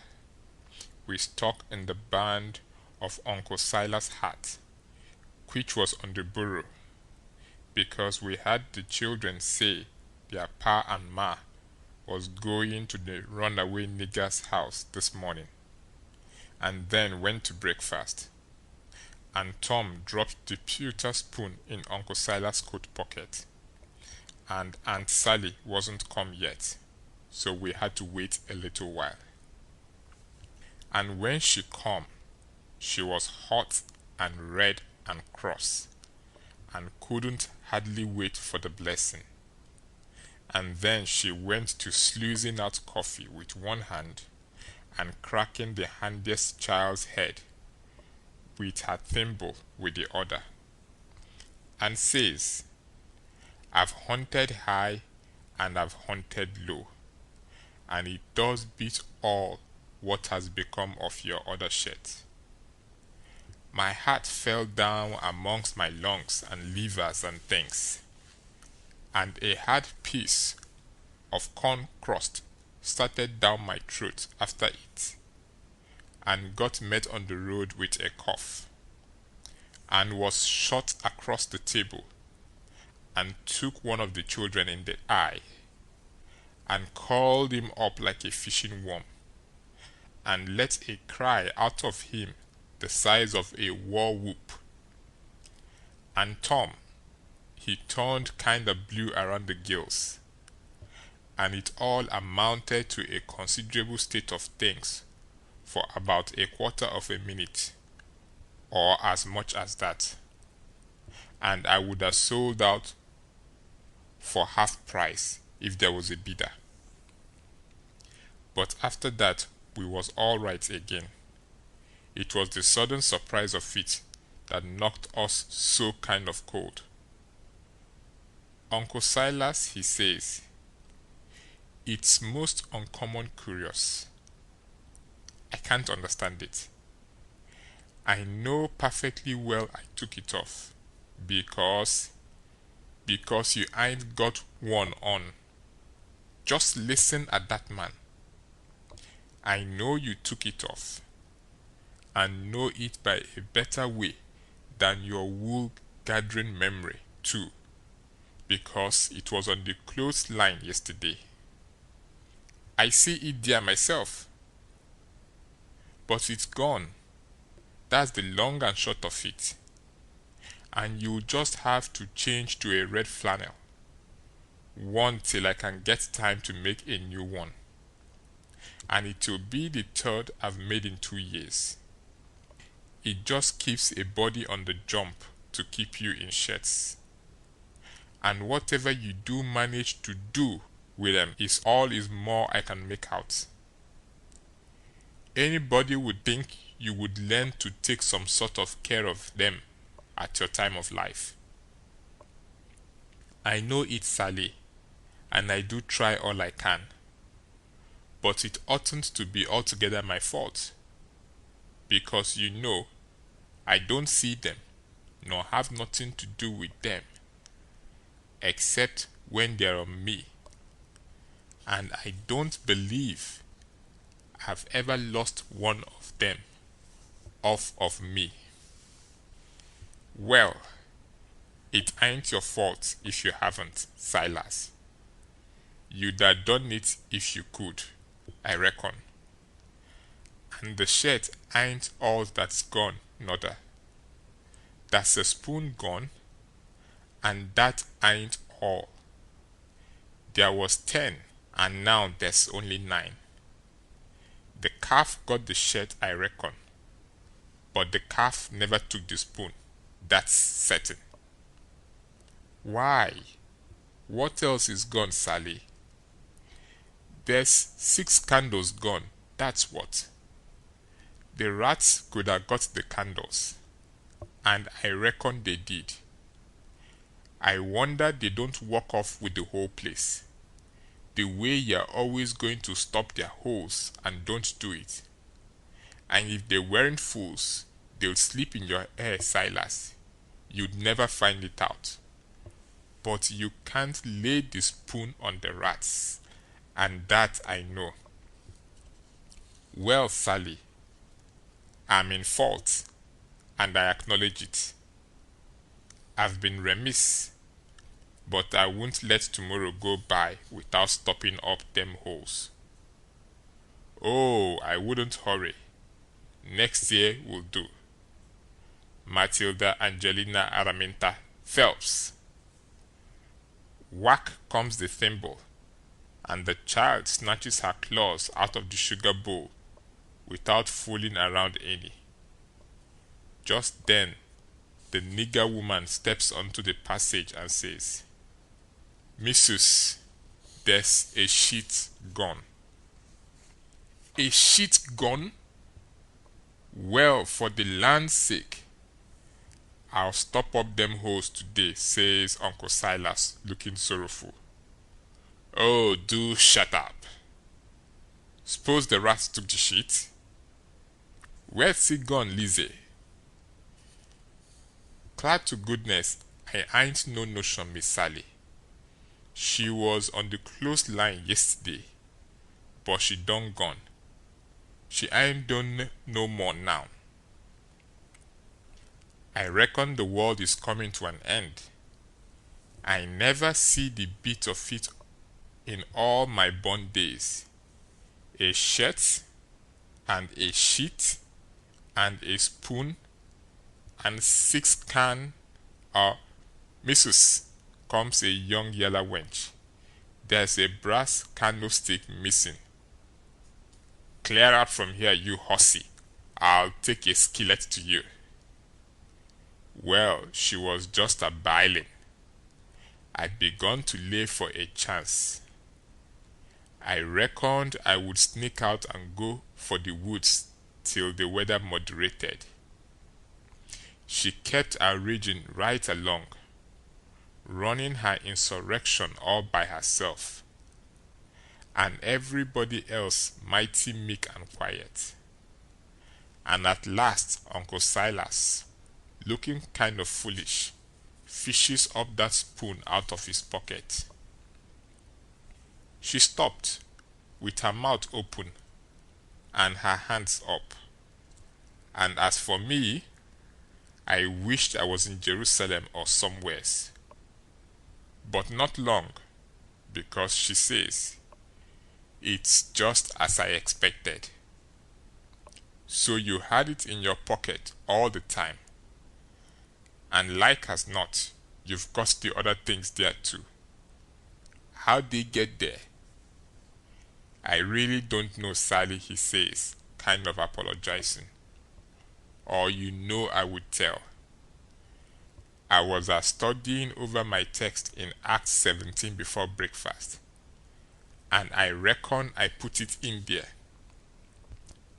we stuck in the band of Uncle Silas' hat, which was on the bureau, because we had the children say their pa and ma was going to the runaway nigger's house this morning, and then went to breakfast, and Tom dropped the pewter spoon in Uncle Silas' coat pocket, and Aunt Sally wasn't come yet, so we had to wait a little while. And when she come, she was hot and red and cross, and couldn't hardly wait for the blessing. And then she went to sluicing out coffee with one hand and cracking the handiest child's head with her thimble with the other, and says, "I've hunted high and I've hunted low, and it does beat all what has become of your other shirt. My heart fell down amongst my lungs and livers and things, and a hard piece of corn crust started down my throat after it, and got met on the road with a cough, and was shot across the table, and took one of the children in the eye, and curled him up like a fishing worm, and let a cry out of him the size of a war whoop. And Tom, he turned kinda blue around the gills, and it all amounted to a considerable state of things for about a quarter of a minute, or as much as that, and I would have sold out for half price if there was a bidder. But after that we was all right again. It was the sudden surprise of it that knocked us so kind of cold. Uncle Silas, he says, "It's most uncommon curious. I can't understand it. I know perfectly well I took it off because you ain't got one on. Just listen at that man. I know you took it off, and know it by a better way than your wool gathering memory, too, because it was on the clothesline yesterday. I see it there myself. But it's gone. That's the long and short of it. And you'll just have to change to a red flannel one till I can get time to make a new one, and it'll be the third I've made in 2 years. It just keeps a body on the jump to keep you in shirts. and whatever you do manage to do with them is more I can make out. Anybody would think you would learn to take some sort of care of them at your time of life. I know it, Sally, and I do try all I can, but it oughtn't to be altogether my fault, because you know I don't see them nor have nothing to do with them except when they're on me, and I don't believe I've ever lost one of them off of me. Well, it ain't your fault if you haven't, Silas. You'd have done it if you could, I reckon. And the shirt ain't all that's gone, nother. That's a spoon gone, and that ain't all. There was 10, and now there's only 9. The calf got the shirt, I reckon, but the calf never took the spoon, that's certain. Why? What else is gone, Sally? There's 6 candles gone, that's what. The rats could have got the candles, and I reckon they did. I wonder they don't walk off with the whole place, the way you're always going to stop their holes and don't do it. And if they weren't fools, they'd sleep in your hair, Silas. You'd never find it out. But you can't lay the spoon on the rats, and that I know. Well, Sally, I'm in fault, and I acknowledge it. I've been remiss, but I won't let tomorrow go by without stopping up them holes. Oh, I wouldn't hurry. Next year will do. Matilda Angelina Araminta Phelps. Whack comes the thimble, and the child snatches her claws out of the sugar bowl without fooling around any. Just then, the nigger woman steps onto the passage and says, "Missus, there's a sheet gone." A sheet gone? Well, for the land's sake, I'll stop up them holes today, says Uncle Silas, looking sorrowful. Oh, do shut up. Suppose the rats took the sheet? Where's it gone, Lizzie? Glad to goodness I ain't no notion, Miss Sally. She was on the clothesline yesterday, but she done gone. She ain't done no more now. I reckon the world is coming to an end. I never see the beat of it in all my born days. A shirt, and a sheet, and a spoon, and 6 can. Missus, comes a young yellow wench. There's a brass candlestick missing. Clear out from here, you hussy. I'll take a skillet to you. Well, she was just a biling. I'd begun to lay for a chance. I reckoned I would sneak out and go for the woods till the weather moderated. She kept her raging right along, running her insurrection all by herself, and everybody else mighty meek and quiet. And at last Uncle Silas, looking kind of foolish, fishes up that spoon out of his pocket. She stopped, with her mouth open and her hands up, and as for me, I wished I was in Jerusalem or somewheres. But not long, because she says, "It's just as I expected." So you had it in your pocket all the time, and like as not, you've got the other things there too. How'd they get there? I really don't know, Sally, he says, kind of apologizing. Or you know I would tell. I was studying over my text in Acts 17 before breakfast, and I reckon I put it in there,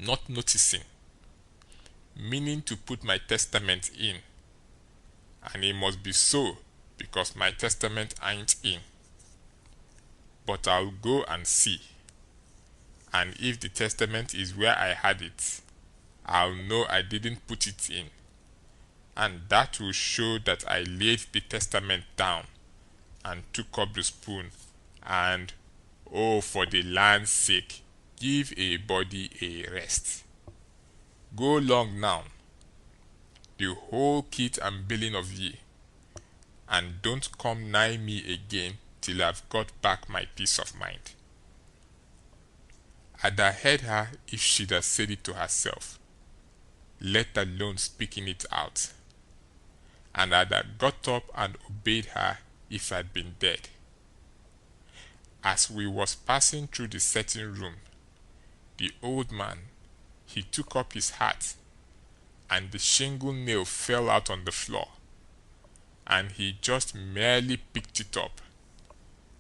not noticing, meaning to put my testament in, and it must be so because my testament ain't in. But I'll go and see, and if the testament is where I had it, I'll know I didn't put it in, and that will show that I laid the testament down and took up the spoon and, oh, for the land's sake, give a body a rest. Go long now, the whole kit and billing of ye, and don't come nigh me again till I've got back my peace of mind. I'd have heard her if she'd have said it to herself, let alone speaking it out, and I'd have got up and obeyed her if I'd been dead. As we was passing through the sitting room, the old man, he took up his hat, and the shingle nail fell out on the floor, and he just merely picked it up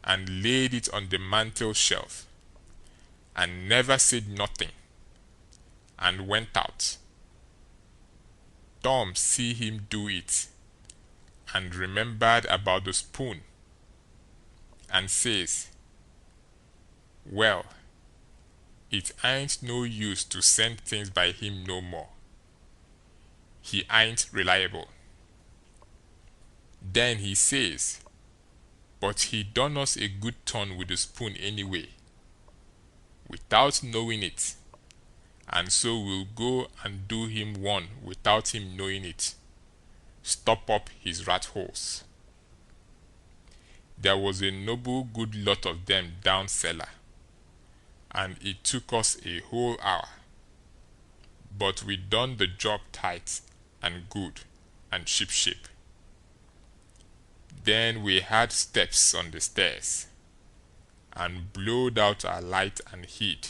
and laid it on the mantel shelf, and never said nothing, and went out. Tom see him do it, and remembered about the spoon, and says, well, it ain't no use to send things by him no more. He ain't reliable. Then he says, but he done us a good turn with the spoon anyway, without knowing it, and so we'll go and do him one without him knowing it, stop up his rat holes. There was a noble good lot of them down cellar, and it took us a whole hour, but we done the job tight and good and ship. Then we had steps on the stairs, and blowed out our light and hid,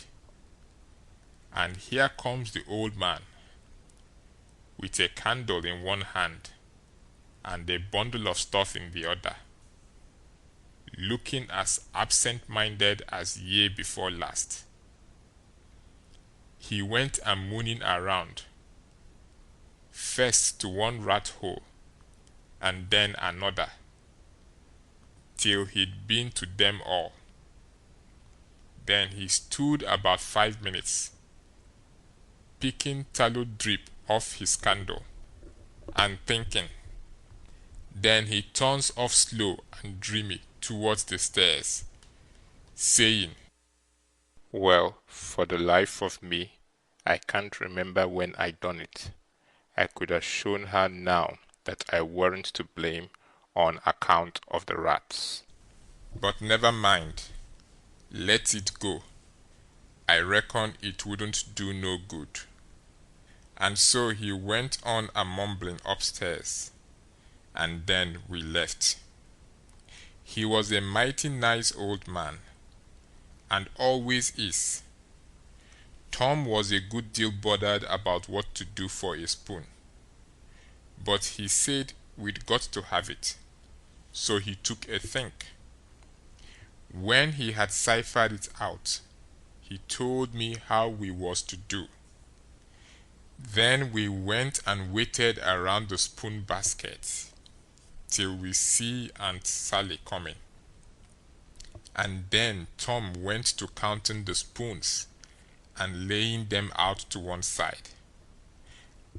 and here comes the old man with a candle in one hand and a bundle of stuff in the other, looking as absent-minded as year before last. He went a mooning around, first to one rat hole and then another, till he'd been to them all. Then he stood about 5 minutes, picking tallow drip off his candle and thinking. Then he turns off slow and dreamy towards the stairs, saying, well, for the life of me, I can't remember when I done it. I could have shown her now that I weren't to blame on account of the rats. But never mind, let it go. I reckon it wouldn't do no good. And so he went on a mumbling upstairs, and then we left. He was a mighty nice old man, and always is. Tom was a good deal bothered about what to do for a spoon, but he said we'd got to have it, so he took a think. When he had ciphered it out, he told me how we was to do. Then we went and waited around the spoon basket till we see Aunt Sally coming, and then Tom went to counting the spoons and laying them out to one side,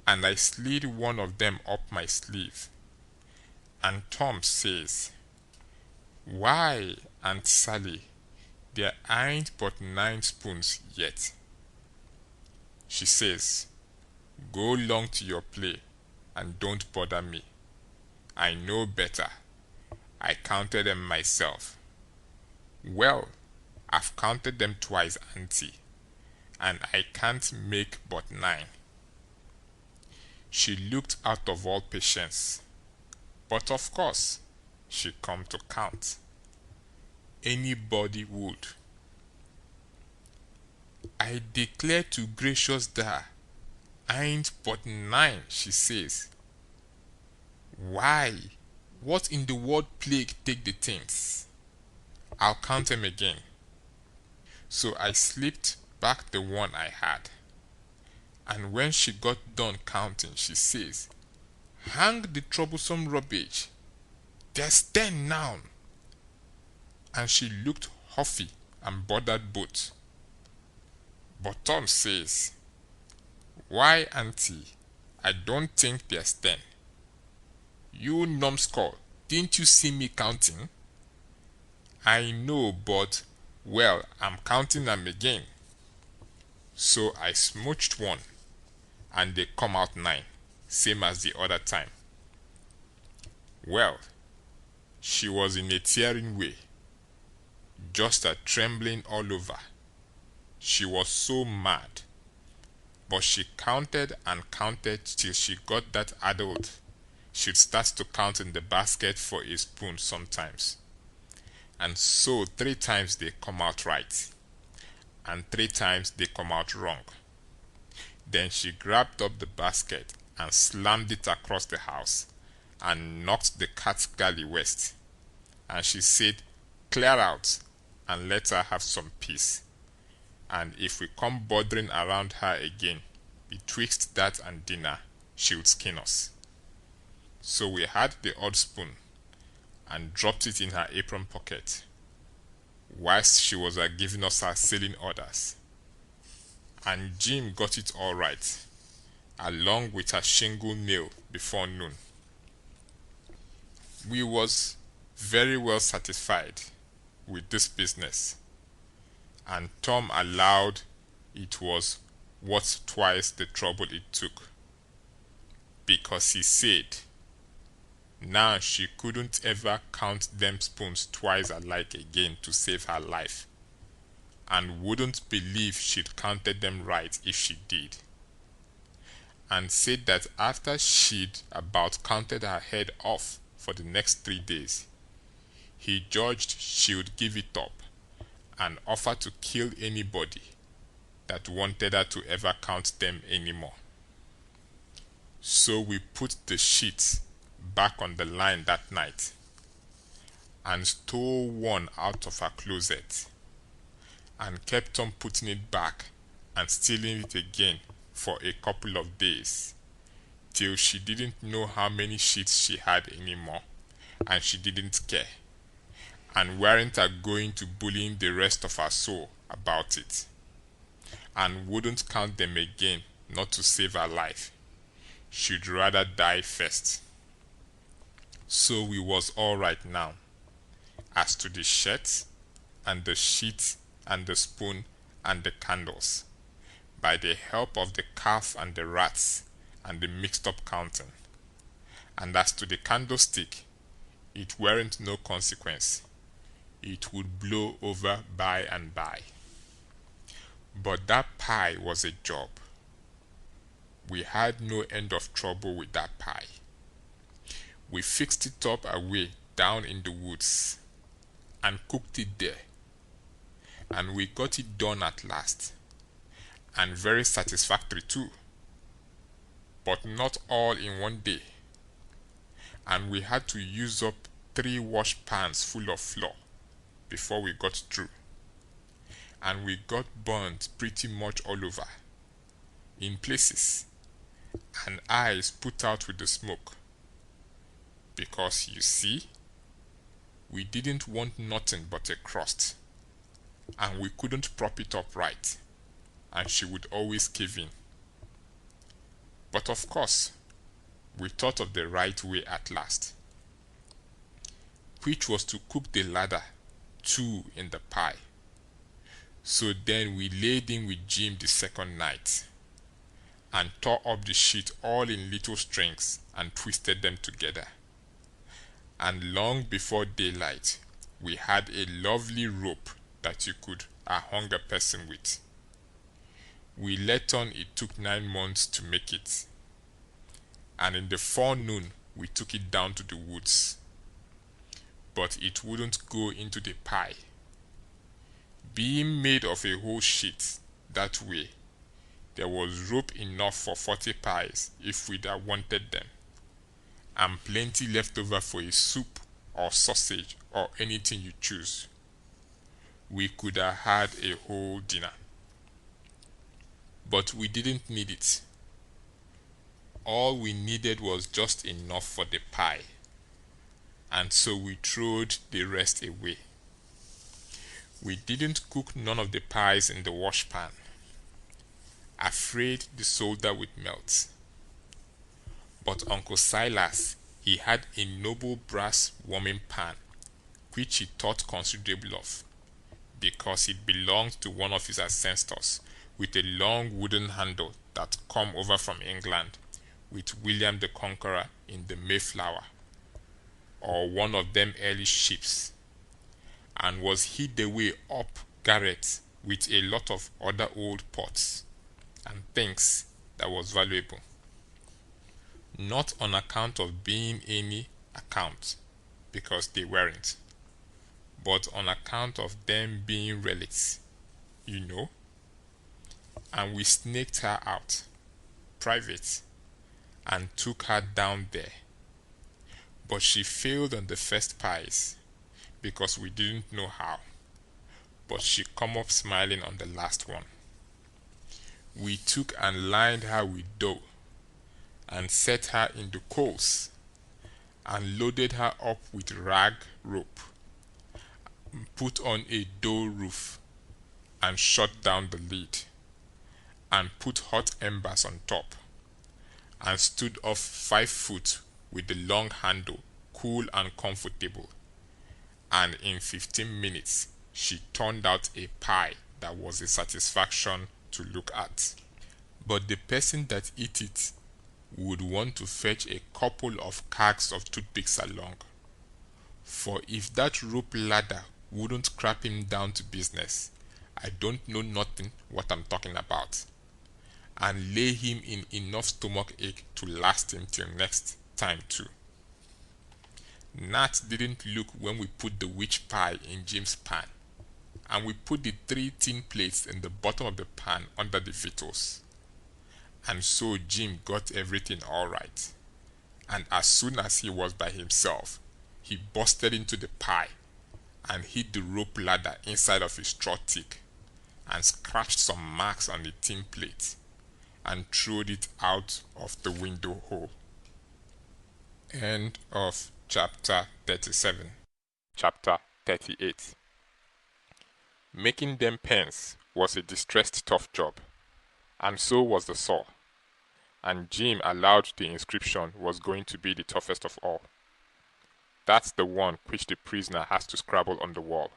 and I slid one of them up my sleeve, and Tom says, why, Aunt Sally, there ain't but 9 spoons yet. She says, go long to your play and don't bother me. I know better. I counted them myself. Well, I've counted them twice, Auntie, and I can't make but 9. She looked out of all patience, but of course she come to count. Anybody would. I declare to gracious there ain't but 9, she says. Why? What in the world plague take the things? I'll count them again. So I slipped back the one I had. And when she got done counting, she says, "Hang the troublesome rubbish. There's 10 now." And she looked huffy and bothered both. But Tom says, "Why, Auntie, I don't think there's 10. You numbskull, didn't you see me counting?" "I know, but, well, I'm counting them again." So I smooched one, and they come out 9, same as the other time. Well, she was in a tearing way, just a trembling all over. She was so mad, but she counted and counted till she got that adult she'd start to count in the basket for a spoon sometimes. And so 3 times they come out right, and 3 times they come out wrong. Then she grabbed up the basket and slammed it across the house and knocked the cat's galley west. And she said, "Clear out and let her have some peace. And if we come bothering around her again betwixt that and dinner, she'll skin us." So we had the odd spoon and dropped it in her apron pocket whilst she was giving us her sailing orders. And Jim got it all right, along with her shingle nail before noon. We was very well satisfied with this business, and Tom allowed it was worth twice the trouble it took, because he said now she couldn't ever count them spoons twice alike again to save her life, and wouldn't believe she'd counted them right if she did, and said that after she'd about counted her head off for the next 3 days, he judged she would give it up and offer to kill anybody that wanted her to ever count them anymore. So we put the sheets back on the line that night and stole one out of her closet and kept on putting it back and stealing it again for a couple of days, till she didn't know how many sheets she had anymore, and she didn't care, and weren't going to bullying the rest of her soul about it, and wouldn't count them again, not to save her life. She'd rather die first. So we was all right now. As to the shirts and the sheets and the spoon and the candles, by the help of the calf and the rats and the mixed up counting. And as to the candlestick, it weren't no consequence. It would blow over by and by. But that pie was a job. We had no end of trouble with that pie. We fixed it up away down in the woods and cooked it there, and we got it done at last, and very satisfactory too, but not all in one day, and we had to use up 3 wash pans full of flour before we got through, and we got burnt pretty much all over in places, and eyes put out with the smoke, because you see, we didn't want nothing but a crust, and we couldn't prop it up right, and she would always cave in. But of course, we thought of the right way at last, which was to cook the ladder 2 in the pie. So then we laid in with Jim the second night and tore up the sheet all in little strings and twisted them together. And long before daylight, we had a lovely rope that you could hang a person with. We let on it took 9 months to make it, and in the forenoon we took it down to the woods, but it wouldn't go into the pie. Being made of a whole sheet that way, there was rope enough for 40 pies if we'd wanted them, and plenty left over for a soup or sausage or anything you choose. We could have had a whole dinner. But we didn't need it. All we needed was just enough for the pie, and so we throwed the rest away. We didn't cook none of the pies in the washpan, afraid the solder would melt. But Uncle Silas, he had a noble brass warming pan, which he thought considerable of, because it belonged to one of his ancestors, with a long wooden handle that come over from England with William the Conqueror in the Mayflower, or one of them early ships, and was hid away up garret with a lot of other old pots and things that was valuable, not on account of being any account, because they weren't, but on account of them being relics, you know. And we snaked her out, private, and took her down there. But she failed on the first pies, because we didn't know how. But she come up smiling on the last one. We took and lined her with dough, and set her in the coals, and loaded her up with rag rope, put on a dough roof, and shut down the lid, and put hot embers on top, and stood off 5 foot with the long handle, cool and comfortable, and in 15 minutes she turned out a pie that was a satisfaction to look at. But the person that eat it would want to fetch a couple of cags of toothpicks along, for if that rope ladder wouldn't crap him down to business, I don't know nothing what I'm talking about, and lay him in enough stomach ache to last him till next time too. Nat didn't look when we put the witch pie in Jim's pan, and we put the 3 tin plates in the bottom of the pan under the victuals, and so Jim got everything all right. And as soon as he was by himself, he busted into the pie and hid the rope ladder inside of his straw tick, and scratched some marks on the tin plate, and throwed it out of the window hole. End of chapter 37. Chapter 38. Making them pens was a distressed tough job, and so was the saw, and Jim allowed the inscription was going to be the toughest of all. That's the one which the prisoner has to scrabble on the wall.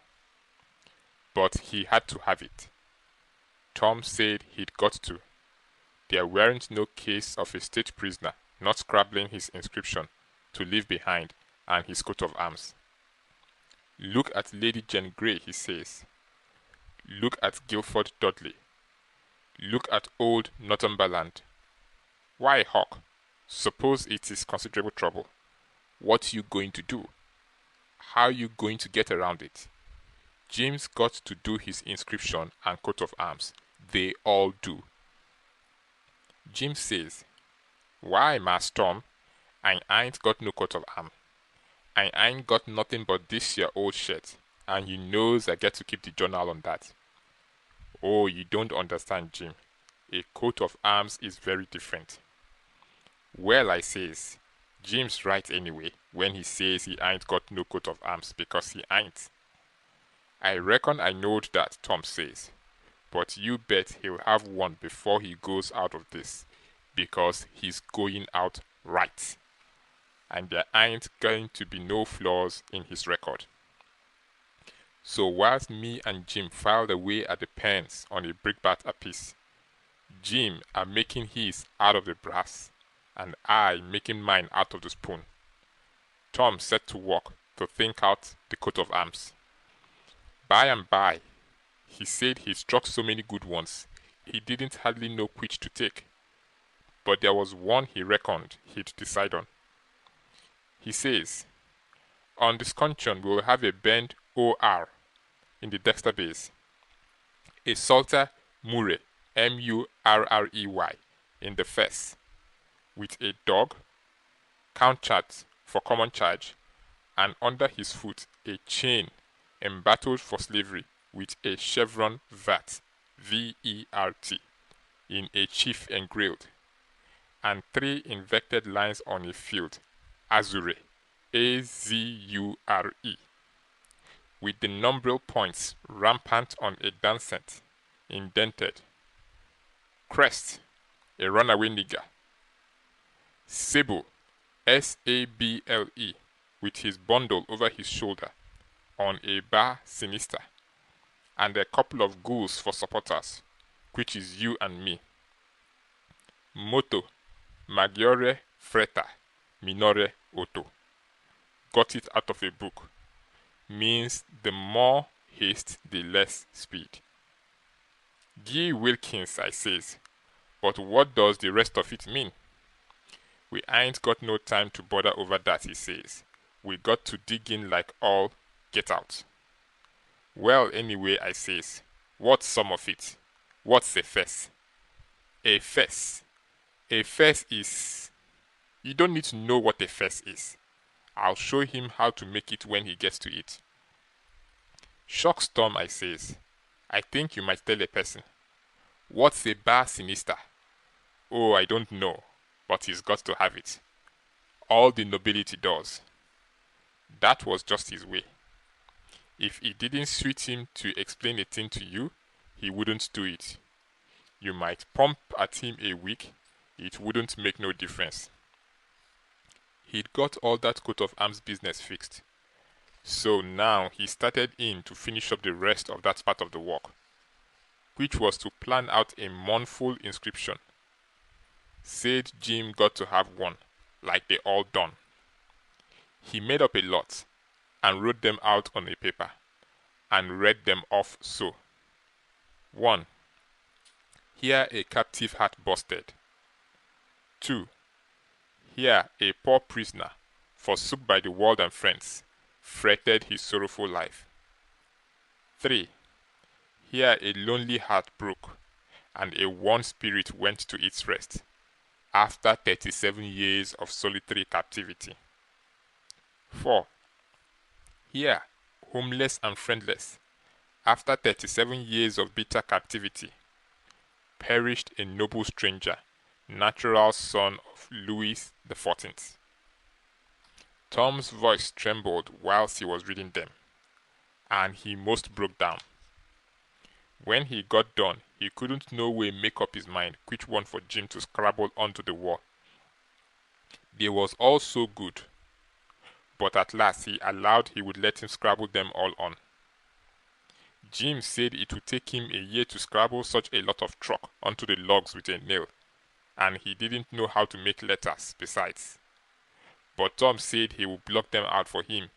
But he had to have it. Tom said he'd got to. There weren't no case of a state prisoner not scrabbling his inscription to leave behind and his coat of arms. Look at Lady Jane Grey, he says. Look at Guilford Dudley. Look at old Northumberland. Why, Huck, suppose it is considerable trouble. What you going to do? How you going to get around it? Jim's got to do his inscription and coat of arms. They all do. Jim says, why, Mass Tom, I ain't got no coat of arm. I ain't got nothing but this here old shirt, and you knows I get to keep the journal on that. Oh, you don't understand, Jim. A coat of arms is very different. Well, I says, Jim's right anyway when he says he ain't got no coat of arms, because he ain't. I reckon I knowed that, Tom says, but you bet he'll have one before he goes out of this, because he's going out right, and there ain't going to be no flaws in his record. So whilst me and Jim filed away at the pens on a brickbat apiece, Jim are making his out of the brass, and I making mine out of the spoon, Tom set to work to think out the coat of arms. By and by, he said he struck so many good ones, he didn't hardly know which to take, but there was one he reckoned he'd decide on. He says, on the scutcheon we'll have a bend OR in the dexter base, a salter Murray MURREY in the first, with a dog, account chart for common charge, and under his foot a chain embattled for slavery with a chevron VAT, V-E-R-T, in a chief engraved, and 3 inverted lines on a field, Azure, A-Z-U-R-E, with the numeral points rampant on a dancet, indented, crest, a runaway nigger, sable, S-A-B-L-E, with his bundle over his shoulder, on a bar sinister, and a couple of ghouls for supporters, which is you and me. Motto, Maggiore fretta, minore auto. Got it out of a book. Means the more haste, the less speed. Gee Wilkins, I says, but what does the rest of it mean? We ain't got no time to bother over that, he says. We got to dig in like all get out. Well, anyway, I says, what's some of it? What's a fess? A fess. A fess is... You don't need to know what a fess is. I'll show him how to make it when he gets to it. Shucks, Tom, I says. I think you might tell a person. What's a bar sinister? Oh, I don't know, but he's got to have it. All the nobility does. That was just his way. If it didn't suit him to explain a thing to you, he wouldn't do it. You might pump at him a week, it wouldn't make no difference. He'd got all that coat of arms business fixed. So now he started in to finish up the rest of that part of the work, which was to plan out a mournful inscription. Said Jim got to have one, like they all done. He made up a lot, and wrote them out on a paper, and read them off so. 1. Here a captive heart busted. 2. Here a poor prisoner, forsook by the world and friends, fretted his sorrowful life. 3. Here a lonely heart broke, and a worn spirit went to its rest, after 37 years of solitary captivity. 4. Here, homeless and friendless, after 37 years of bitter captivity, perished a noble stranger, natural son of Louis XIV. Tom's voice trembled whilst he was reading them, and he most broke down. When he got done, he couldn't no way make up his mind which one for Jim to scrabble onto the wall. They was all so good, but at last he allowed he would let him scrabble them all on. Jim said it would take him a year to scrabble such a lot of chalk onto the logs with a nail, and he didn't know how to make letters besides. But Tom said he would block them out for him,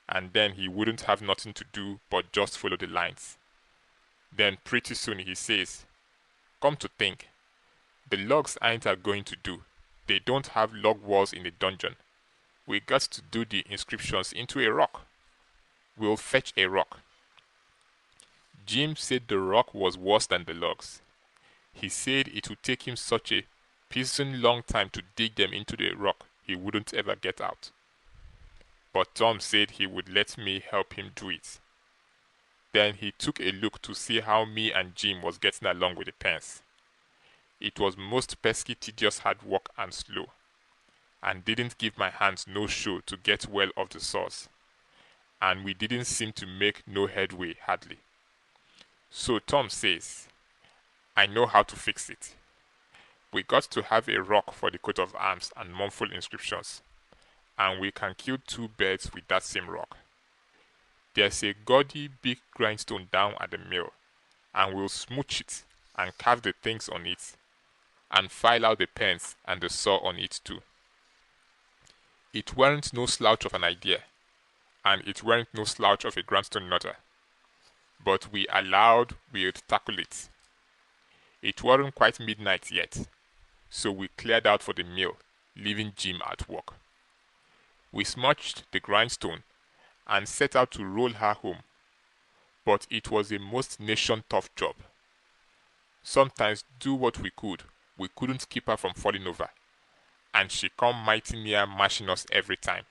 and then he wouldn't have nothing to do but just follow the lines. Then pretty soon he says, come to think, the logs ain't a going to do. They don't have log walls in the dungeon. We got to do the inscriptions into a rock. We'll fetch a rock. Jim said the rock was worse than the logs. He said it would take him such a pissing long time to dig them into the rock he wouldn't ever get out. But Tom said he would let me help him do it. Then he took a look to see how me and Jim was getting along with the pens. It was most pesky tedious hard work and slow, and didn't give my hands no show to get well off the saws, and we didn't seem to make no headway hardly. So Tom says, I know how to fix it. We got to have a rock for the coat of arms and mournful inscriptions, and we can kill 2 birds with that same rock. There's a gaudy big grindstone down at the mill, and we'll smooch it and carve the things on it, and file out the pens and the saw on it too. It weren't no slouch of an idea, and it weren't no slouch of a grindstone nutter, but we allowed we'd tackle it. It weren't quite midnight yet, so we cleared out for the mill, leaving Jim at work. We smudged the grindstone and set out to roll her home, but it was a most nation tough job. Sometimes do what we could, we couldn't keep her from falling over, and she come mighty near mashing us every time.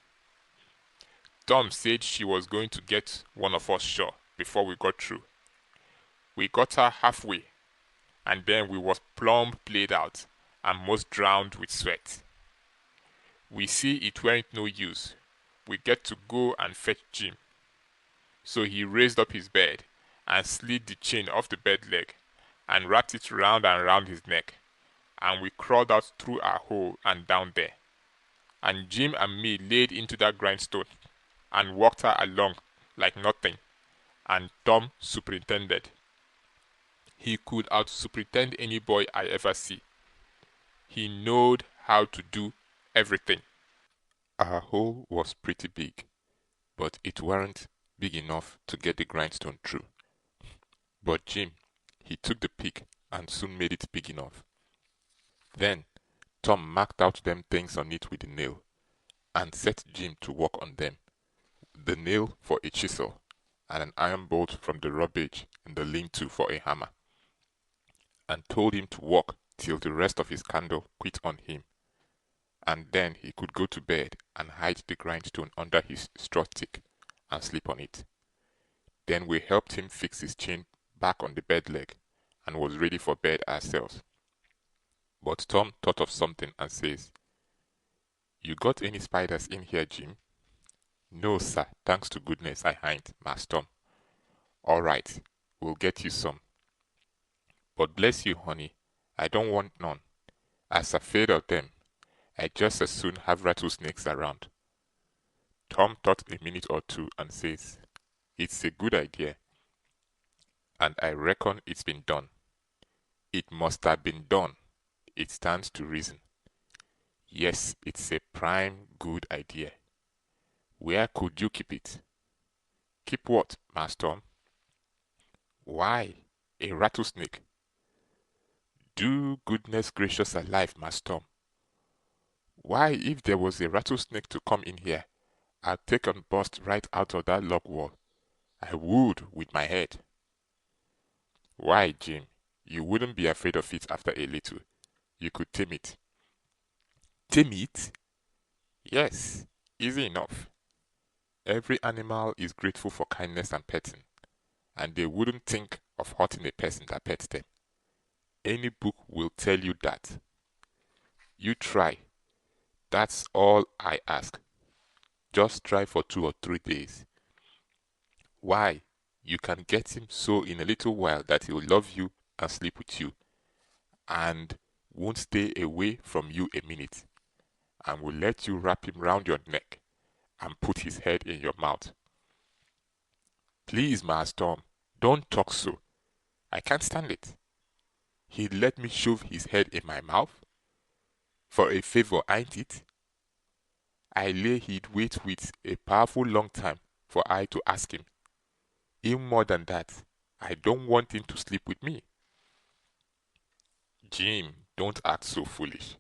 Tom said she was going to get one of us sure before we got through. We got her halfway, and then we was plumb played out and most drowned with sweat. We see it weren't no use. We get to go and fetch Jim. So he raised up his bed and slid the chain off the bed leg and wrapped it round and round his neck, and we crawled out through our hole and down there. And Jim and me laid into that grindstone and walked her along like nothing, and Tom superintended. He could out-superintend any boy I ever see. He knowed how to do everything. Our hole was pretty big, but it weren't big enough to get the grindstone through. But Jim, he took the pick and soon made it big enough. Then Tom marked out them things on it with a nail, and set Jim to work on them, the nail for a chisel, and an iron bolt from the rubbish in the lean-to for a hammer, and told him to work till the rest of his candle quit on him, and then he could go to bed and hide the grindstone under his straw stick and sleep on it. Then we helped him fix his chain back on the bed leg, and was ready for bed ourselves. But Tom thought of something and says, "You got any spiders in here, Jim?" "No, sir, thanks to goodness I ain't, Master Tom." "All right, we'll get you some. But bless you, honey, I don't want none. As afraid of them, I just as soon have rattlesnakes around." Tom thought a minute or two and says, "It's a good idea, and I reckon it's been done. It must have been done. It stands to reason. Yes, it's a prime good idea. Where could you keep it?" "Keep what, Master Tom?" "Why, a rattlesnake." "Do goodness gracious alive, Master Tom. Why, if there was a rattlesnake to come in here, I'd take and bust right out of that log wall. I would, with my head." "Why, Jim, you wouldn't be afraid of it after a little. You could tame it." "Tame it?" "Yes, easy enough. Every animal is grateful for kindness and petting, and they wouldn't think of hurting a person that pets them. Any book will tell you that. You try. That's all I ask. Just try for 2 or 3 days. Why, you can get him so in a little while that he'll love you and sleep with you, and won't stay away from you a minute, and will let you wrap him round your neck and put his head in your mouth." "Please, Master Tom, don't talk so. I can't stand it. He'd let me shove his head in my mouth? For a favour, ain't it? I lay he'd wait with a powerful long time for I to ask him. Even more than that, I don't want him to sleep with me." "Jim, don't act so foolish.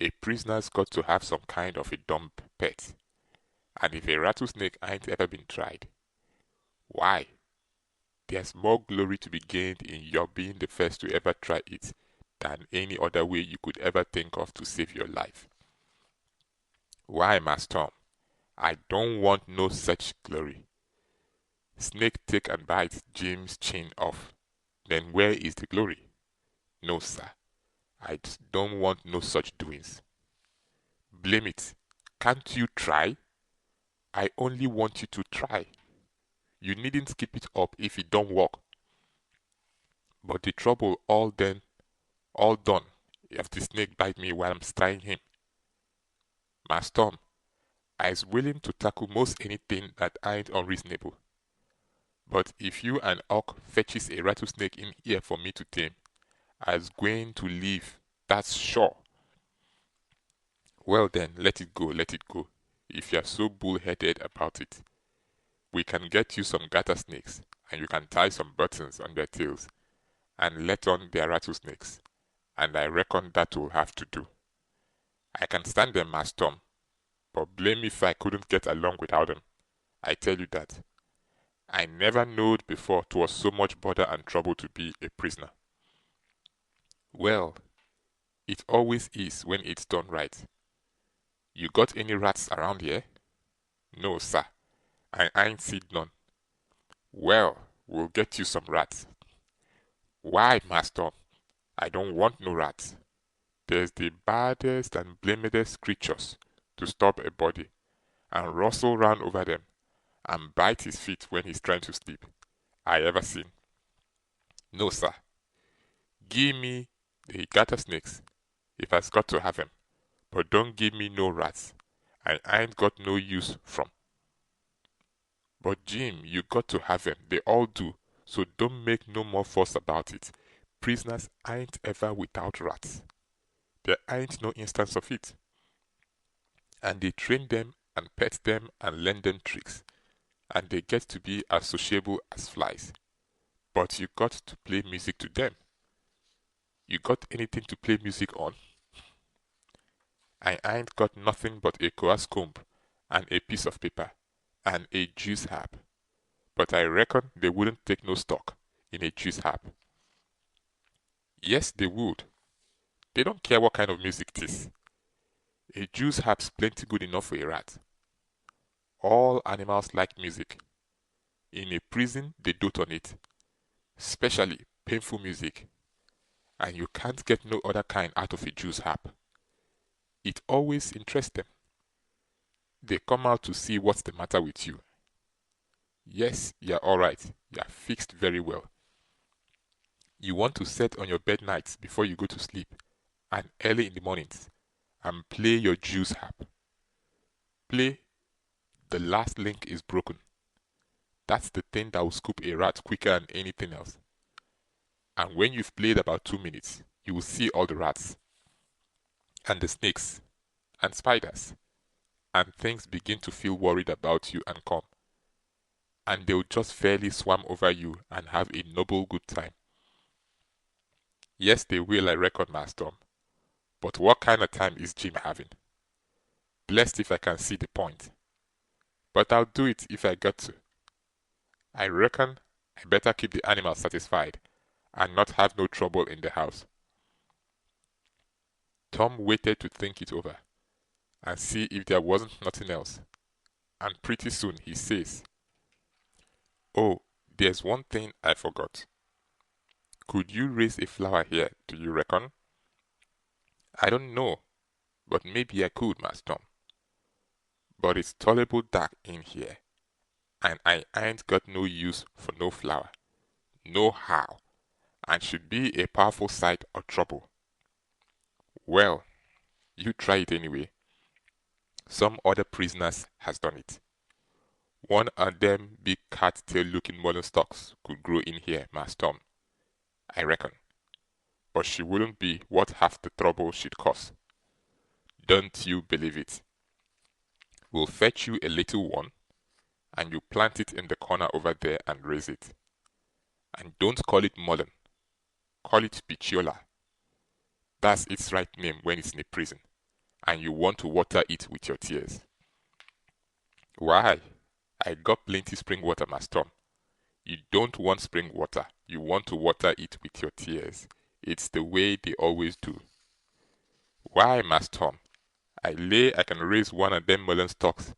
A prisoner's got to have some kind of a dumb pet, and if a rattlesnake ain't ever been tried, why, there's more glory to be gained in your being the first to ever try it than any other way you could ever think of to save your life. Why, Master Tom, I don't want no such glory. Snake take and bite Jim's chain off, then where is the glory? No, sir, I don't want no such doings. Blame it, can't you try? I only want you to try. You needn't keep it up if it don't work. But the trouble all done if the snake bite me while I'm trying him. Master Tom, I's willing to tackle most anything that ain't unreasonable. But if you and Huck fetches a rattlesnake in here for me to tame, I's going to leave, that's sure." "Well then, let it go, if you're so bull-headed about it. We can get you some garter snakes, and you can tie some buttons on their tails, and let on their rattlesnakes, and I reckon that will have to do. I can stand them, Master Tom, but blame me if I couldn't get along without them. I tell you that. I never knowed before 'twas so much bother and trouble to be a prisoner." "Well, It always is when it's done right. You got any rats around here? No, sir. I ain't seen none. Well, we'll get you some rats. Why, master? I don't want no rats. There's the baddest and blamedest creatures to stop a body and rustle round over them and bite his feet when he's trying to sleep I ever seen. No, sir. Give me the garter snakes if I's got to have 'em, but don't give me no rats. I ain't got no use from. But Jim, you got to have 'em. They all do. So don't make no more fuss about it. Prisoners ain't ever without rats. There ain't no instance of it. And they train them and pet them and learn them tricks, and they get to be as sociable as flies. But you got to play music to them. You got anything to play music on? I ain't got nothing but a coarse comb and a piece of paper and a juice harp. But I reckon they wouldn't take no stock in a juice harp. Yes, they would. They don't care what kind of music it is. A juice harp's plenty good enough for a rat. All animals like music. In a prison, they dote on it, especially painful music, and you can't get no other kind out of a juice harp. It always interests them. They come out to see what's the matter with you. Yes, you're all right. You're fixed very well. You want to set on your bed nights before you go to sleep, and early in the mornings, and play your juice harp. Play The Last Link is Broken. That's the thing that will scoop a rat quicker than anything else. And when you've played about 2 minutes, you will see all the rats, and the snakes, and spiders, and things begin to feel worried about you and come. And they'll just fairly swam over you and have a noble good time. Yes, they will, I reckon, Master. But what kind of time is Jim having? Blessed if I can see the point. But I'll do it if I got to. I reckon I better keep the animals satisfied and not have no trouble in the house. Tom waited to think it over and see if there wasn't nothing else, and pretty soon he says, "Oh, there's one thing I forgot. Could you raise a flower here, do you reckon?" "I don't know, but maybe I could, Master Tom. But it's tolerable dark in here, and I ain't got no use for no flower, no how, and should be a powerful sight of trouble." "Well, you try it anyway. Some other prisoners has done it. One of them big cat-tail looking modern stalks could grow in here, Master Tom, I reckon. But she wouldn't be worth half the trouble she'd cause. Don't you believe it. We'll fetch you a little one, and you plant it in the corner over there and raise it. And don't call it mullen. Call it Picciola. That's its right name when it's in a prison, and you want to water it with your tears." "Why, I got plenty spring water, Master Tom. You don't want spring water, you want to water it with your tears. It's the way they always do." "Why, Master Tom, I lay I can raise one of them melon stalks,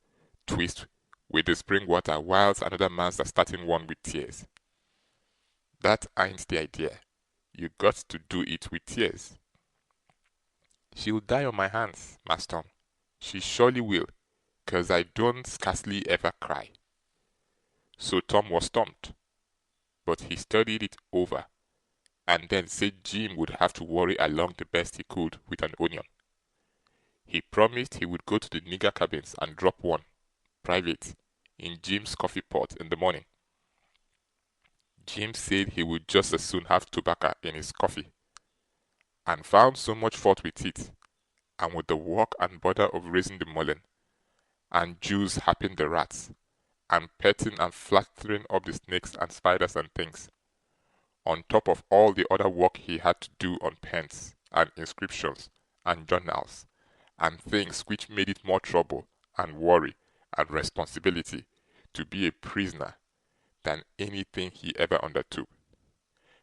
twist with the spring water, whilst another man's a starting one with tears." "That ain't the idea. You got to do it with tears." "She'll die on my hands, Master Tom. She surely will, 'cause I don't scarcely ever cry." So Tom was stumped, but he studied it over, and then said Jim would have to worry along the best he could with an onion. He promised he would go to the nigger cabins and drop one, private, in Jim's coffee pot in the morning. Jim said he would just as soon have tobacco in his coffee, and found so much fault with it, and with the work and bother of raising the mullen, and Juice harping the rats, and petting and flattering up the snakes and spiders and things, on top of all the other work he had to do on pens, and inscriptions, and journals, and things which made it more trouble, and worry, and responsibility to be a prisoner than anything he ever undertook,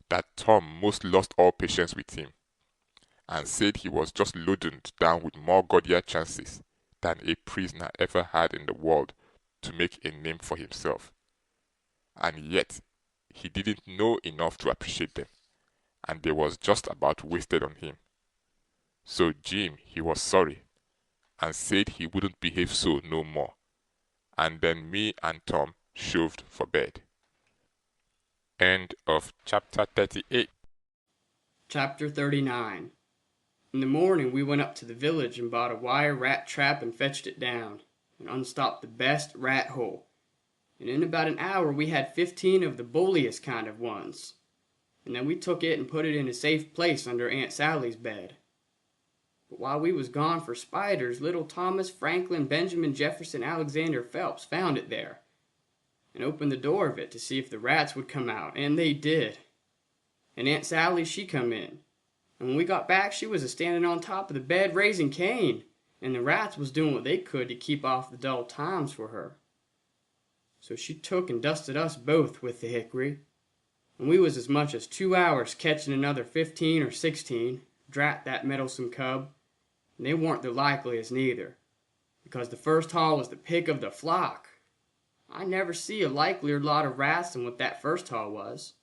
that Tom most lost all patience with him, and said he was just loaded down with more gaudier chances than a prisoner ever had in the world to make a name for himself, and yet he didn't know enough to appreciate them, and they was just about wasted on him. So Jim, he was sorry, and said he wouldn't behave so no more, and then me and Tom shoved for bed. End of chapter 38. Chapter 39. In the morning we went up to the village and bought a wire rat trap and fetched it down, and unstopped the best rat hole. And in about an hour we had 15 of the bulliest kind of ones. And then we took it and put it in a safe place under Aunt Sally's bed. But while we was gone for spiders, little Thomas, Franklin, Benjamin, Jefferson, Alexander, Phelps found it there, and opened the door of it to see if the rats would come out, and they did. And Aunt Sally, she come in, and when we got back she was a-standing on top of the bed raising Cain, and the rats was doing what they could to keep off the dull times for her. So she took and dusted us both with the hickory, and we was as much as 2 hours catching another 15 or 16, drat that meddlesome cub, and they warn't the likeliest neither, because the first haul was the pick of the flock. I never see a likelier lot of rats than what that first haul was.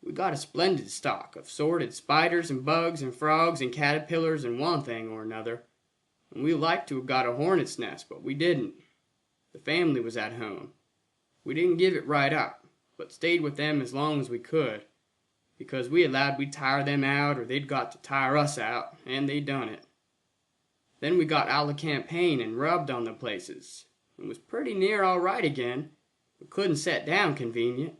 We got a splendid stock of sorted spiders and bugs and frogs and caterpillars and one thing or another, and we liked to have got a hornet's nest, but we didn't. The family was at home. We didn't give it right up, but stayed with them as long as we could, because we allowed we'd tire them out or they'd got to tire us out, and they done it. Then we got out of campaign and rubbed on the places, and was pretty near all right again, but couldn't set down convenient.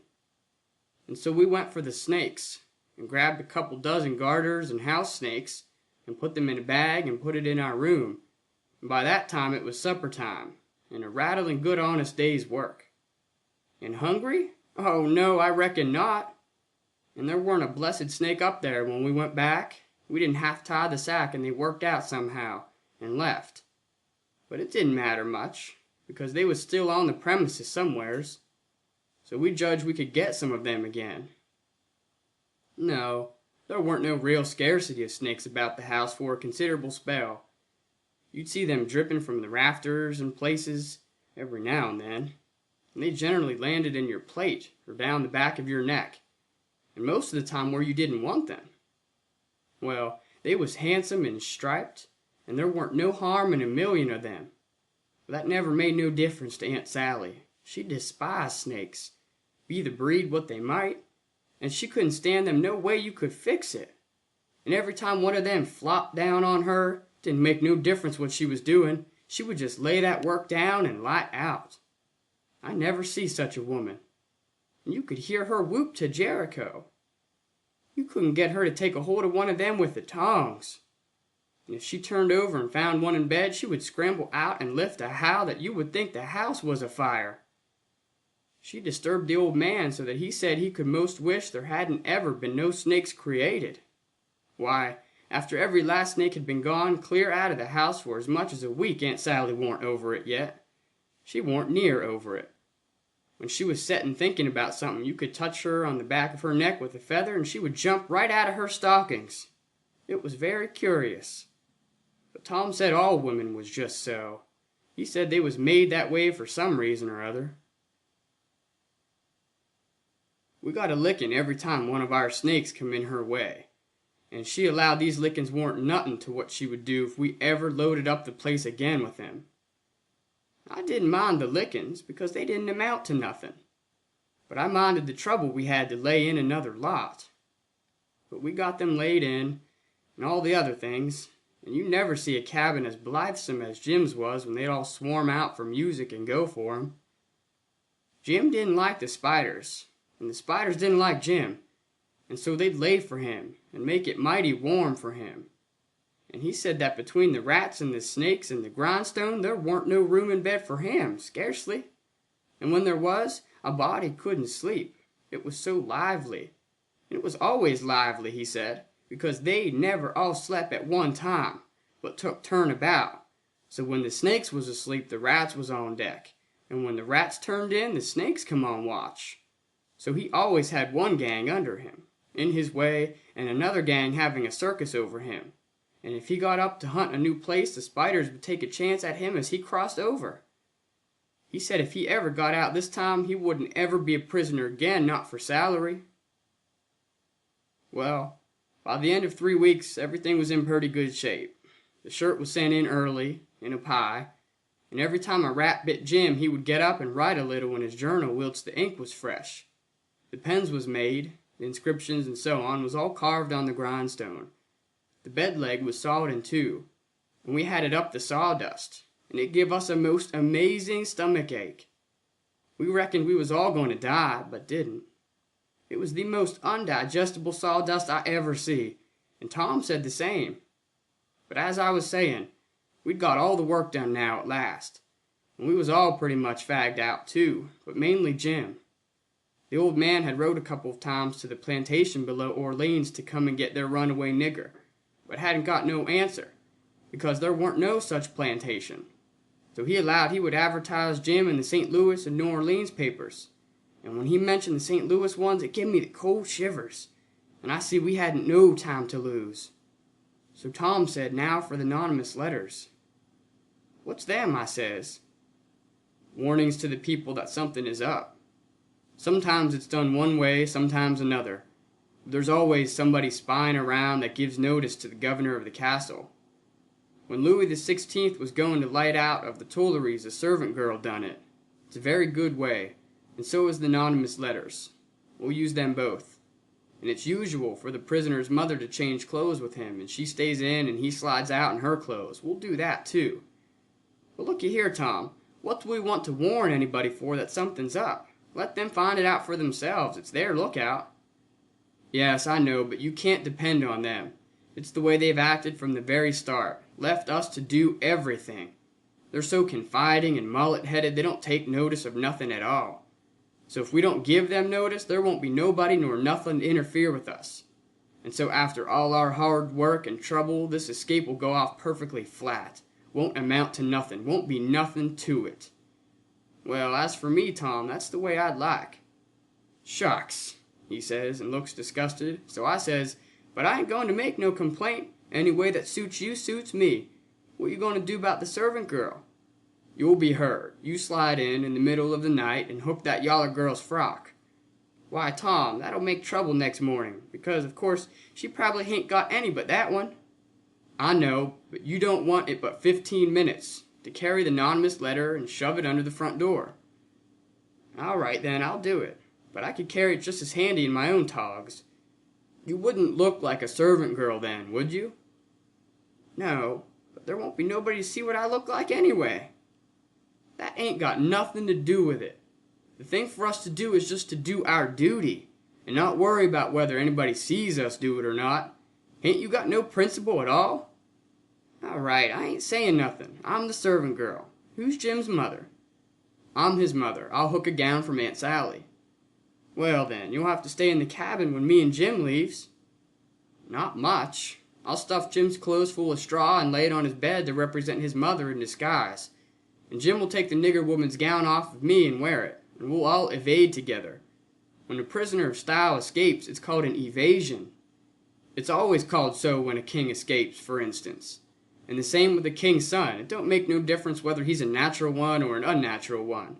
And so we went for the snakes, and grabbed a couple dozen garters and house snakes, and put them in a bag and put it in our room, and by that time it was supper time, and a rattling good honest day's work. And hungry? Oh no, I reckon not. And there weren't a blessed snake up there when we went back. We didn't half tie the sack and they worked out somehow, and left. But it didn't matter much, because they was still on the premises somewheres. So we judged we could get some of them again. No, there weren't no real scarcity of snakes about the house for a considerable spell. You'd see them dripping from the rafters and places every now and then, and they generally landed in your plate or down the back of your neck, and most of the time where you didn't want them. Well, they was handsome and striped, and there weren't no harm in a million of them. But that never made no difference to Aunt Sally. She despised snakes, be the breed what they might, and she couldn't stand them no way you could fix it. And every time one of them flopped down on her, didn't make no difference what she was doing, she would just lay that work down and light out. I never see such a woman. And you could hear her whoop to Jericho. You couldn't get her to take a hold of one of them with the tongs. And if she turned over and found one in bed, she would scramble out and lift a howl that you would think the house was afire. She disturbed the old man so that he said he could most wish there hadn't ever been no snakes created. Why, after every last snake had been gone clear out of the house for as much as a week, Aunt Sally warn't over it yet. She warn't near over it. When she was settin' thinking about something, you could touch her on the back of her neck with a feather and she would jump right out of her stockings. It was very curious. But Tom said all women was just so. He said they was made that way for some reason or other. We got a licking every time one of our snakes come in her way, and she allowed these lickings warn't nothin' to what she would do if we ever loaded up the place again with them. I didn't mind the lickings, because they didn't amount to nothing, but I minded the trouble we had to lay in another lot. But we got them laid in, and all the other things, and you never see a cabin as blithesome as Jim's was when they'd all swarm out for music and go for 'em. Jim didn't like the spiders, and the spiders didn't like Jim, and so they'd lay for him and make it mighty warm for him. And he said that between the rats and the snakes and the grindstone, there weren't no room in bed for him, scarcely. And when there was, a body couldn't sleep. It was so lively. And it was always lively, he said, because they never all slept at one time, but took turn about. So when the snakes was asleep, the rats was on deck, and when the rats turned in, the snakes come on watch. So he always had one gang under him, in his way and another gang having a circus over him. And if he got up to hunt a new place, the spiders would take a chance at him as he crossed over. He said if he ever got out this time, he wouldn't ever be a prisoner again, not for salary. Well, by the end of 3 weeks, everything was in pretty good shape. The shirt was sent in early, in a pie, and every time a rat bit Jim, he would get up and write a little in his journal whilst the ink was fresh. The pens was made, the inscriptions and so on was all carved on the grindstone. The bed leg was sawed in two, and we had it up the sawdust, and it give us a most amazing stomach ache. We reckoned we was all going to die, but didn't. It was the most undigestible sawdust I ever see, and Tom said the same. But as I was saying, we'd got all the work done now at last, and we was all pretty much fagged out too, but mainly Jim. The old man had wrote a couple of times to the plantation below Orleans to come and get their runaway nigger, but hadn't got no answer, because there weren't no such plantation. So he allowed he would advertise Jim in the St. Louis and New Orleans papers, and when he mentioned the St. Louis ones, it gave me the cold shivers, and I see we hadn't no time to lose. So Tom said, now for the anonymous letters. What's them, I says. Warnings to the people that something is up. Sometimes it's done one way, sometimes another. There's always somebody spying around that gives notice to the governor of the castle. When Louis XVI was going to light out of the Tuileries, a servant girl done it. It's a very good way, and so is the anonymous letters. We'll use them both. And it's usual for the prisoner's mother to change clothes with him, and she stays in and he slides out in her clothes. We'll do that too. But looky here, Tom. What do we want to warn anybody for that something's up? Let them find it out for themselves. It's their lookout. Yes, I know, but you can't depend on them. It's the way they've acted from the very start. Left us to do everything. They're so confiding and mullet-headed they don't take notice of nothing at all. So if we don't give them notice, there won't be nobody nor nothing to interfere with us. And so after all our hard work and trouble, this escape will go off perfectly flat. Won't amount to nothing. Won't be nothing to it. Well, as for me, Tom, that's the way I'd like. Shucks, he says, and looks disgusted. So I says, but I ain't going to make no complaint. Any way that suits you suits me. What you going to do about the servant girl? You'll be heard. You slide in the middle of the night and hook that yaller girl's frock. Why, Tom, that'll make trouble next morning, because, of course, she probably hain't got any but that one. I know, but you don't want it but 15 minutes to carry the anonymous letter and shove it under the front door. All right, then, I'll do it, but I could carry it just as handy in my own togs. You wouldn't look like a servant girl then, would you? No, but there won't be nobody to see what I look like anyway. That ain't got nothing to do with it. The thing for us to do is just to do our duty, and not worry about whether anybody sees us do it or not. Ain't you got no principle at all? All right, I ain't saying nothing. I'm the servant girl. Who's Jim's mother? I'm his mother. I'll hook a gown from Aunt Sally. Well then, you'll have to stay in the cabin when me and Jim leaves. Not much. I'll stuff Jim's clothes full of straw and lay it on his bed to represent his mother in disguise. And Jim will take the nigger woman's gown off of me and wear it, and we'll all evade together. When a prisoner of style escapes, it's called an evasion. It's always called so when a king escapes, for instance. And the same with the king's son. It don't make no difference whether he's a natural one or an unnatural one.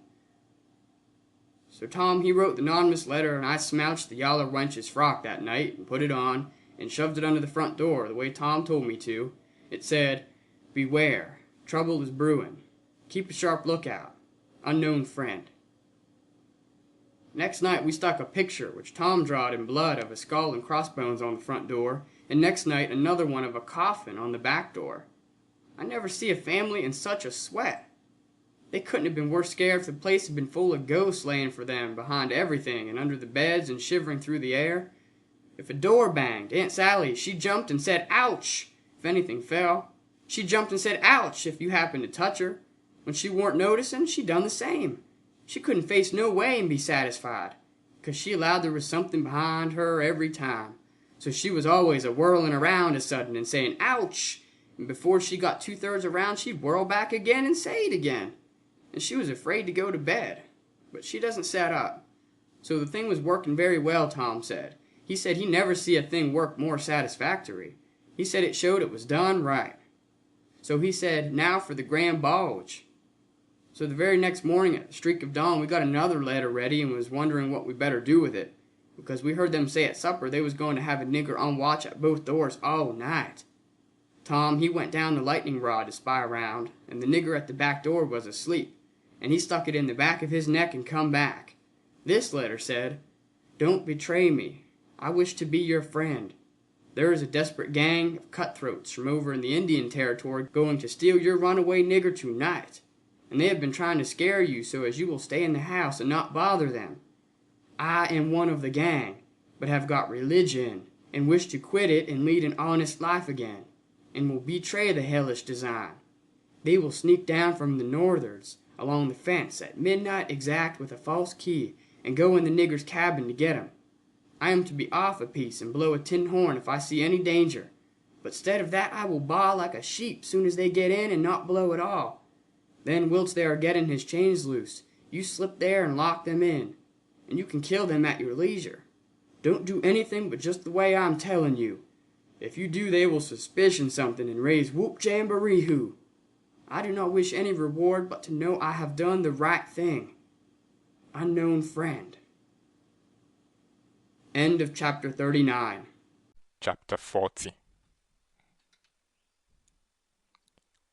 So Tom, he wrote the anonymous letter, and I smouched the yaller wench's frock that night and put it on and shoved it under the front door the way Tom told me to. It said, "Beware, trouble is brewing. Keep a sharp lookout. Unknown friend." Next night we stuck a picture, which Tom drawed in blood, of a skull and crossbones on the front door, and next night another one of a coffin on the back door. I never see a family in such a sweat. They couldn't have been worse scared if the place had been full of ghosts laying for them behind everything and under the beds and shivering through the air. If a door banged, Aunt Sally, she jumped and said, "Ouch!" if anything fell. She jumped and said, "Ouch!" if you happened to touch her. When she weren't noticing, she done the same. She couldn't face no way and be satisfied, 'cause she allowed there was something behind her every time. So she was always a-whirling around a sudden and saying, "Ouch!" and before she got 2/3 around, she'd whirl back again and say it again. And she was afraid to go to bed. But she doesn't set up. So the thing was working very well, Tom said. He said he never see a thing work more satisfactory. He said it showed it was done right. So he said, now for the grand bulge. So the very next morning at the streak of dawn, we got another letter ready and was wondering what we better do with it, because we heard them say at supper they was going to have a nigger on watch at both doors all night. Tom, he went down the lightning rod to spy around, and the nigger at the back door was asleep, and he stuck it in the back of his neck and come back. This letter said, "Don't betray me. I wish to be your friend. There is a desperate gang of cutthroats from over in the Indian Territory going to steal your runaway nigger tonight, and they have been trying to scare you so as you will stay in the house and not bother them. I am one of the gang, but have got religion, and wish to quit it and lead an honest life again, and will betray the hellish design. They will sneak down from the northers along the fence at midnight exact with a false key, and go in the nigger's cabin to get 'em. I am to be off a piece and blow a tin horn if I see any danger, but instead of that I will baa like a sheep soon as they get in and not blow at all. Then whilst they are getting his chains loose, you slip there and lock them in, and you can kill them at your leisure. Don't do anything but just the way I'm telling you. If you do they will suspicion something and raise whoop jamboree-hoo. I do not wish any reward but to know I have done the right thing. Unknown friend." End of chapter 39. Chapter 40.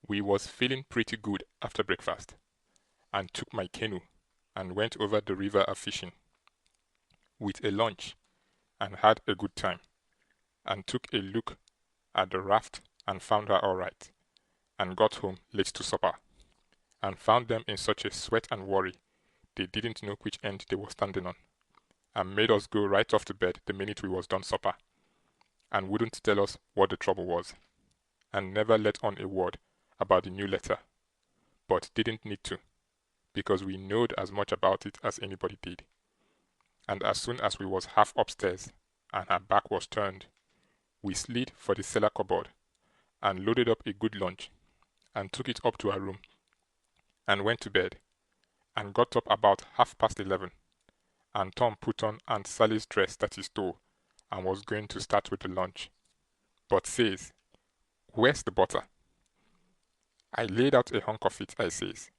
We was feeling pretty good after breakfast, and took my canoe and went over the river a fishing, with a lunch, and had a good time, and took a look at the raft and found her all right, and got home late to supper, and found them in such a sweat and worry they didn't know which end they were standing on, and made us go right off to bed the minute we was done supper, and wouldn't tell us what the trouble was, and never let on a word about the new letter, but didn't need to, because we knowed as much about it as anybody did. And as soon as we was half upstairs, and her back was turned, we slid for the cellar cupboard, and loaded up a good lunch, and took it up to our room, and went to bed, and got up about 11:30, and Tom put on Aunt Sally's dress that he stole, and was going to start with the lunch, but says, "Where's the butter?" I laid out a hunk of it, I says,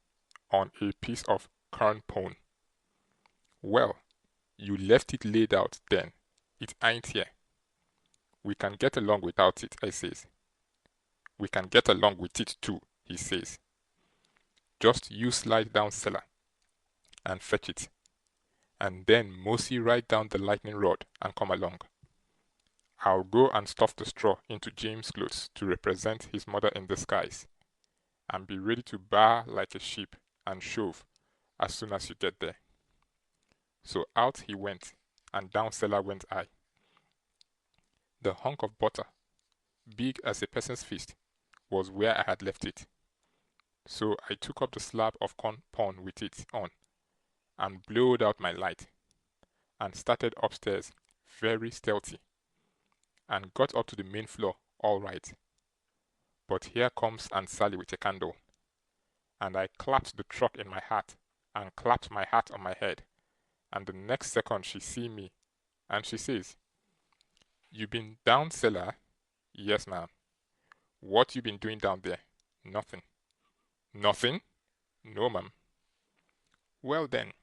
on a piece of corn pone. "Well, you left it laid out then, it ain't here." "We can get along without it," I says. "We can get along with it too," he says. "Just you slide down cellar, and fetch it, and then mosey right down the lightning rod and come along. I'll go and stuff the straw into James' clothes to represent his mother in disguise, and be ready to baa like a sheep and shove as soon as you get there." So out he went, and down cellar went I. The hunk of butter, big as a person's fist, was where I had left it. So I took up the slab of corn pone with it on, and blowed out my light, and started upstairs very stealthy, and got up to the main floor all right. But here comes Aunt Sally with a candle, and I clapped the truck in my hat, and clapped my hat on my head, and the next second she see me, and she says, "You been down cellar?" "Yes, ma'am." "What you been doing down there?" "Nothing." "Nothing?" "No, ma'am." "Well then,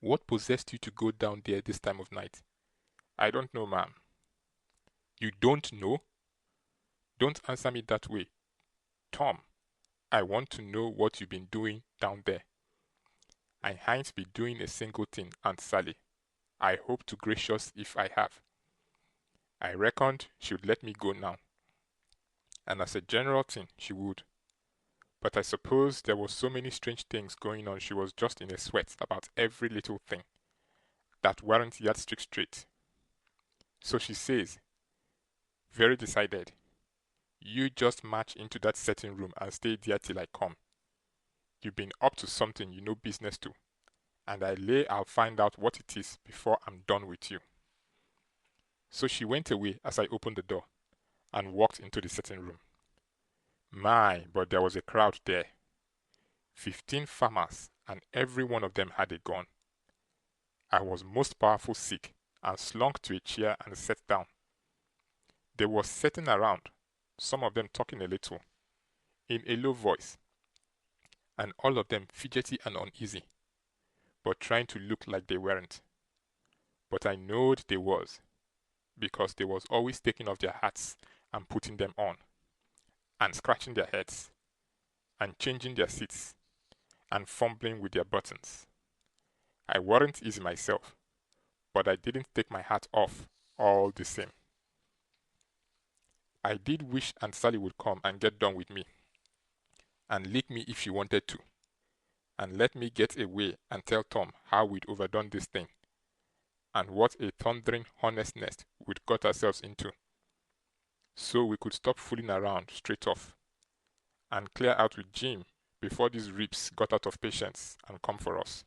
what possessed you to go down there this time of night?" "I don't know, ma'am." "You don't know? Don't answer me that way, Tom. I want to know what you been doing down there." "I hain't been doing a single thing, Aunt Sally. I hope to gracious if I have." I reckoned she'd let me go now, and as a general thing she would, but I suppose there was so many strange things going on she was just in a sweat about every little thing that weren't yardstick straight. So she says, very decided, "You just march into that setting room and stay there till I come. You've been up to something you know business to, and I lay I'll find out what it is before I'm done with you." So she went away as I opened the door, and walked into the sitting room. My, but there was a crowd there. 15 farmers, and every one of them had a gun. I was most powerful sick, and slunk to a chair and sat down. They were sitting around, some of them talking a little, in a low voice, and all of them fidgety and uneasy, but trying to look like they weren't. But I knowed they was, because they was always taking off their hats and putting them on, and scratching their heads, and changing their seats, and fumbling with their buttons. I weren't easy myself, but I didn't take my hat off all the same. I did wish Aunt Sally would come and get done with me, and lick me if she wanted to, and let me get away and tell Tom how we'd overdone this thing, and what a thundering hornet's nest we'd got ourselves into, so we could stop fooling around straight off, and clear out with Jim before these ribs got out of patience and come for us.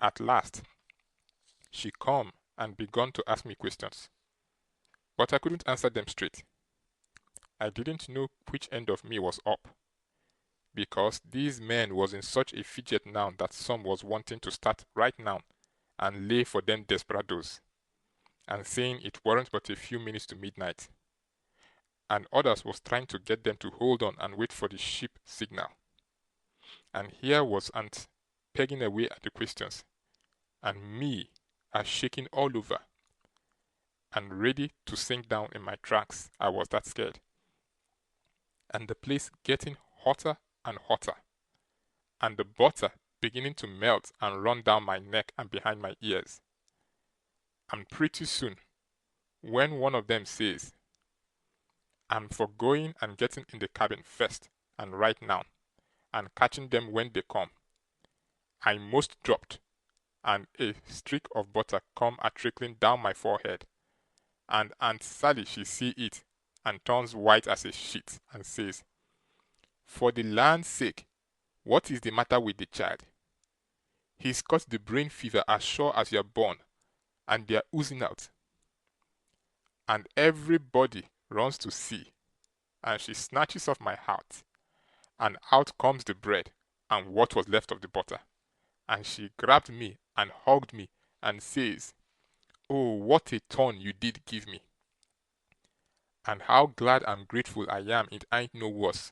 At last, she come and begun to ask me questions, but I couldn't answer them straight. I didn't know which end of me was up, because these men was in such a fidget now that some was wanting to start right now and lay for them desperados, and saying it weren't but a few minutes to midnight, and others was trying to get them to hold on and wait for the ship signal. And here was Aunt pegging away at the questions, and me a shaking all over, and ready to sink down in my tracks. I was that scared. And the place getting hotter and hotter, and the butter beginning to melt and run down my neck and behind my ears. And pretty soon, when one of them says, "I'm for going and getting in the cabin first and right now, and catching them when they come," I most dropped, and a streak of butter come a trickling down my forehead, and Aunt Sally she see it, and turns white as a sheet, and says, "For the land's sake, what is the matter with the child? He's got the brain fever as sure as you're born, and they're oozing out." And everybody runs to see, and she snatches off my hat, and out comes the bread and what was left of the butter, and she grabbed me and hugged me and says, "Oh, what a turn you did give me, and how glad and grateful I am it ain't no worse,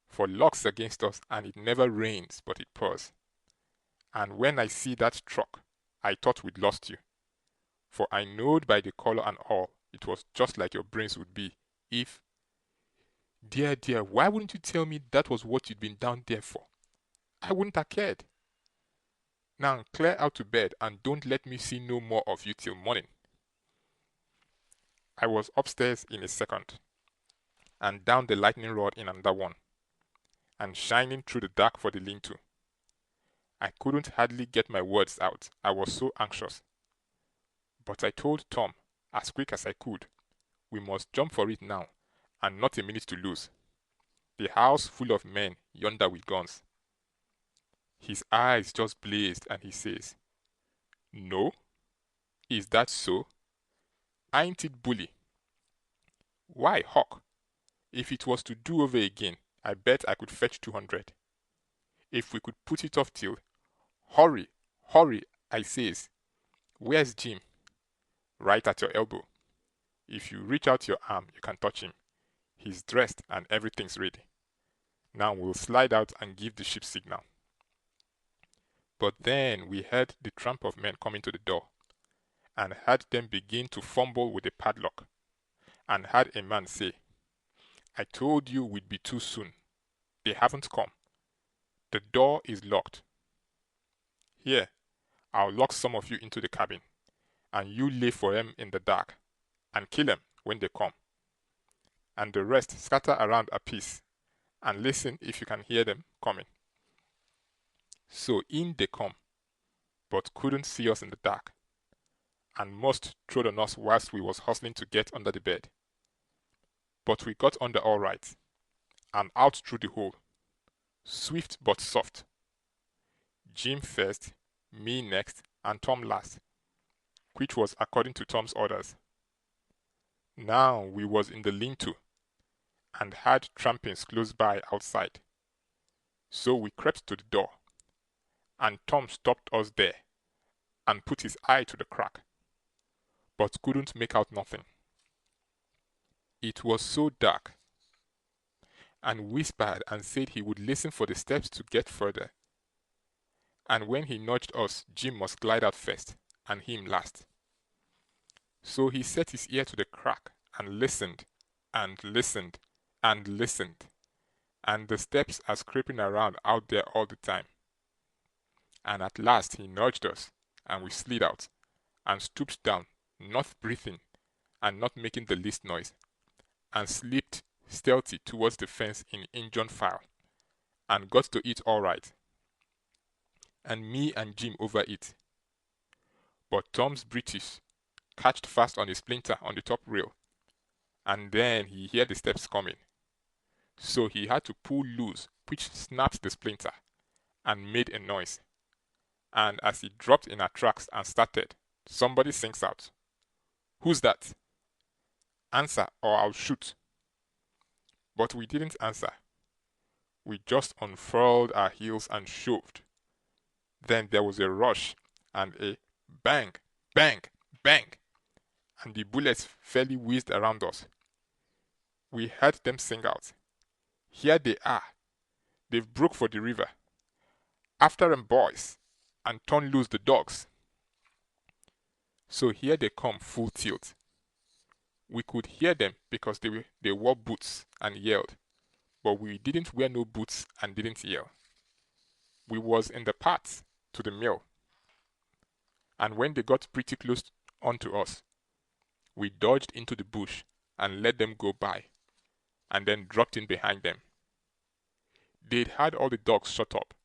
for luck's against us and it never rains but it pours. And when I see that truck, I thought we'd lost you, for I knowed by the color and all it was just like your brains would be if... Dear, dear, why wouldn't you tell me that was what you'd been down there for? I wouldn't have cared. Now clear out to bed and don't let me see no more of you till morning." I was upstairs in a second, and down the lightning rod in another one, and shining through the dark for the lean-to. I couldn't hardly get my words out, I was so anxious. But I told Tom, as quick as I could, we must jump for it now, and not a minute to lose. The house full of men yonder with guns. His eyes just blazed, and he says, "No? Is that so? Ain't it bully? Why, Huck, if it was to do over again, I bet I could fetch 200. If we could put it off till... Hurry, hurry, I says. Where's Jim? Right at your elbow. If you reach out your arm, you can touch him. He's dressed and everything's ready. Now we'll slide out and give the ship signal." But then we heard the tramp of men coming to the door, and heard them begin to fumble with the padlock, and heard a man say, "I told you we'd be too soon. They haven't come. The door is locked. Here, I'll lock some of you into the cabin, and you lay for 'em in the dark, and kill 'em when they come, and the rest scatter around a piece, and listen if you can hear them coming." So in they come, but couldn't see us in the dark, and most trod on us whilst we was hustling to get under the bed. But we got under all right, and out through the hole, swift but soft. Jim first, me next, and Tom last, which was according to Tom's orders. Now we was in the lean-to, and had trampings close by outside. So we crept to the door, and Tom stopped us there, and put his eye to the crack, but couldn't make out nothing. It was so dark, and whispered and said he would listen for the steps to get further. And when he nudged us, Jim must glide out first, and him last. So he set his ear to the crack and listened, and listened, and listened, and the steps are scraping around out there all the time. And at last he nudged us, and we slid out, and stooped down, not breathing, and not making the least noise, and slipped stealthy towards the fence in engine file, and got to it all right, and me and Jim over it. But Tom's breeches catched fast on a splinter on the top rail, and then he heard the steps coming. So he had to pull loose, which snapped the splinter, and made a noise. And as he dropped in our tracks and started, somebody sings out, "Who's that? Answer or I'll shoot." But we didn't answer. We just unfurled our heels and shoved. Then there was a rush and a bang, bang, bang, and the bullets fairly whizzed around us. We heard them sing out, "Here they are. They've broke for the river. After 'em, boys, and turn loose the dogs." So here they come full tilt. We could hear them because they wore boots and yelled, but we didn't wear no boots and didn't yell. We was in the path to the mill, and when they got pretty close onto us, we dodged into the bush and let them go by, and then dropped in behind them. They'd had all the dogs shut up,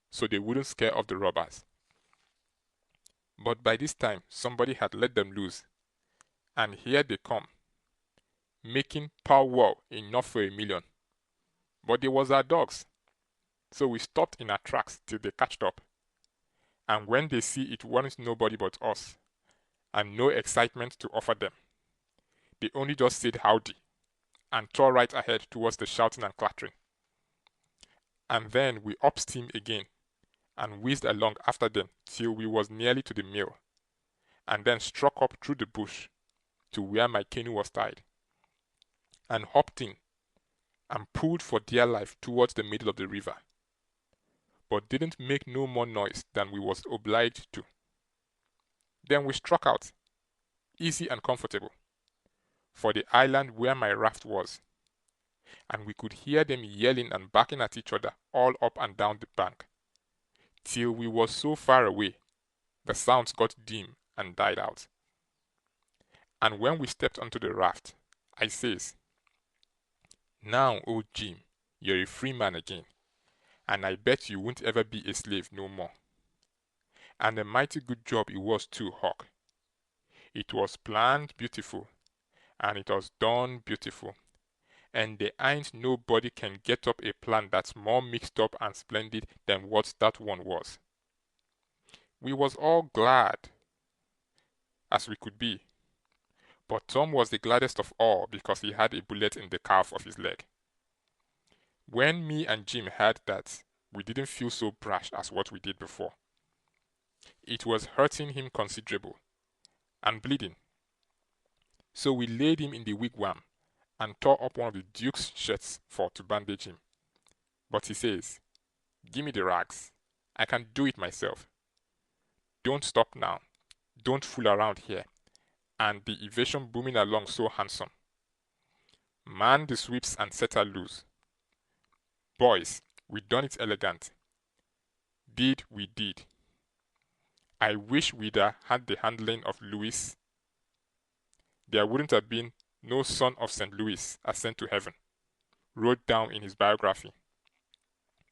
so they wouldn't scare off the robbers. But by this time somebody had let them loose, and here they come, making pow-wow enough for a million. But they was our dogs, so we stopped in our tracks till they catched up. And when they see it wasn't nobody but us, and no excitement to offer them, they only just said howdy, and tore right ahead towards the shouting and clattering. And then we up steam again, and whizzed along after them till we was nearly to the mill, and then struck up through the bush to where my canoe was tied, and hopped in, and pulled for dear life towards the middle of the river, but didn't make no more noise than we was obliged to. Then we struck out, easy and comfortable, for the island where my raft was, and we could hear them yelling and barking at each other all up and down the bank, till we was so far away, the sounds got dim and died out. And when we stepped onto the raft, I says, "Now, old Jim, you're a free man again, and I bet you won't ever be a slave no more." And a mighty good job it was too, Huck. It was planned beautiful, and it was done beautiful, and there ain't nobody can get up a plan that's more mixed up and splendid than what that one was. We was all glad as we could be, but Tom was the gladdest of all because he had a bullet in the calf of his leg. When me and Jim heard that, we didn't feel so brash as what we did before. It was hurting him considerable, and bleeding. So we laid him in the wigwam, and tore up one of the Duke's shirts to bandage him. But he says, "Gimme the rags. I can do it myself. Don't stop now. Don't fool around here." And the evasion booming along so handsome. Man the sweeps and set her loose. Boys, we done it elegant. Did we did. I wish we'd had the handling of Louis. There wouldn't have been no son of St. Louis ascend to heaven, wrote down in his biography.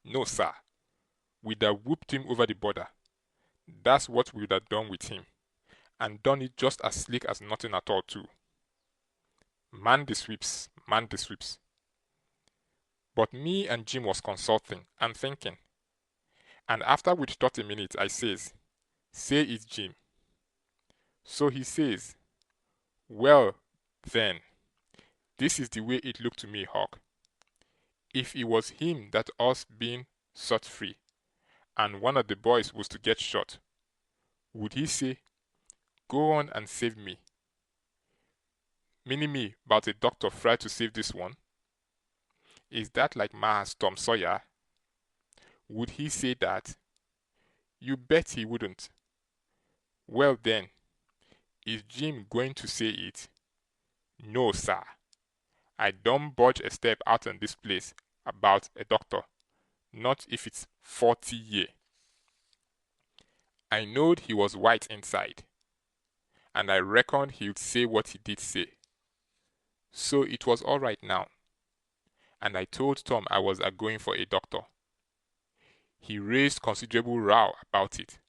No, sir. We'd have whooped him over the border. That's what we'd have done with him, and done it just as slick as nothing at all, too. Man the sweeps, man the sweeps. But me and Jim was consulting and thinking, and after we'd thought a minute, I says, "Say it, Jim." So he says, "Well, then, this is the way it looked to me, Huck. If it was him that us being set free, and one of the boys was to get shot, would he say, 'Go on and save me, meaning me, about a doctor tried to save this one? Is that like Ma's Tom Sawyer? Would he say that? You bet he wouldn't. Well then, is Jim going to say it? No, sir. I don't budge a step out in this place about a doctor, not if it's 40 year. I knowed he was white inside, and I reckoned he'd say what he did say. So it was all right now, and I told Tom I was a-going for a doctor. He raised considerable row about it,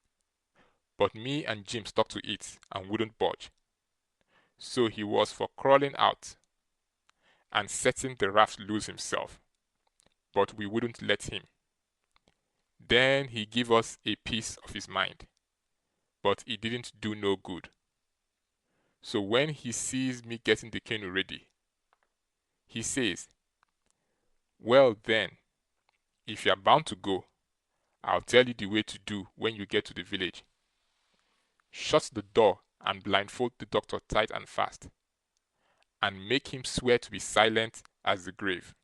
but me and Jim stuck to it and wouldn't budge. So he was for crawling out and setting the raft loose himself, but we wouldn't let him. Then he gave us a piece of his mind, but it didn't do no good. So when he sees me getting the canoe ready, he says, well then, if you're bound to go, I'll tell you the way to do when you get to the village. Shut the door and blindfold the doctor tight and fast, and make him swear to be silent as the grave,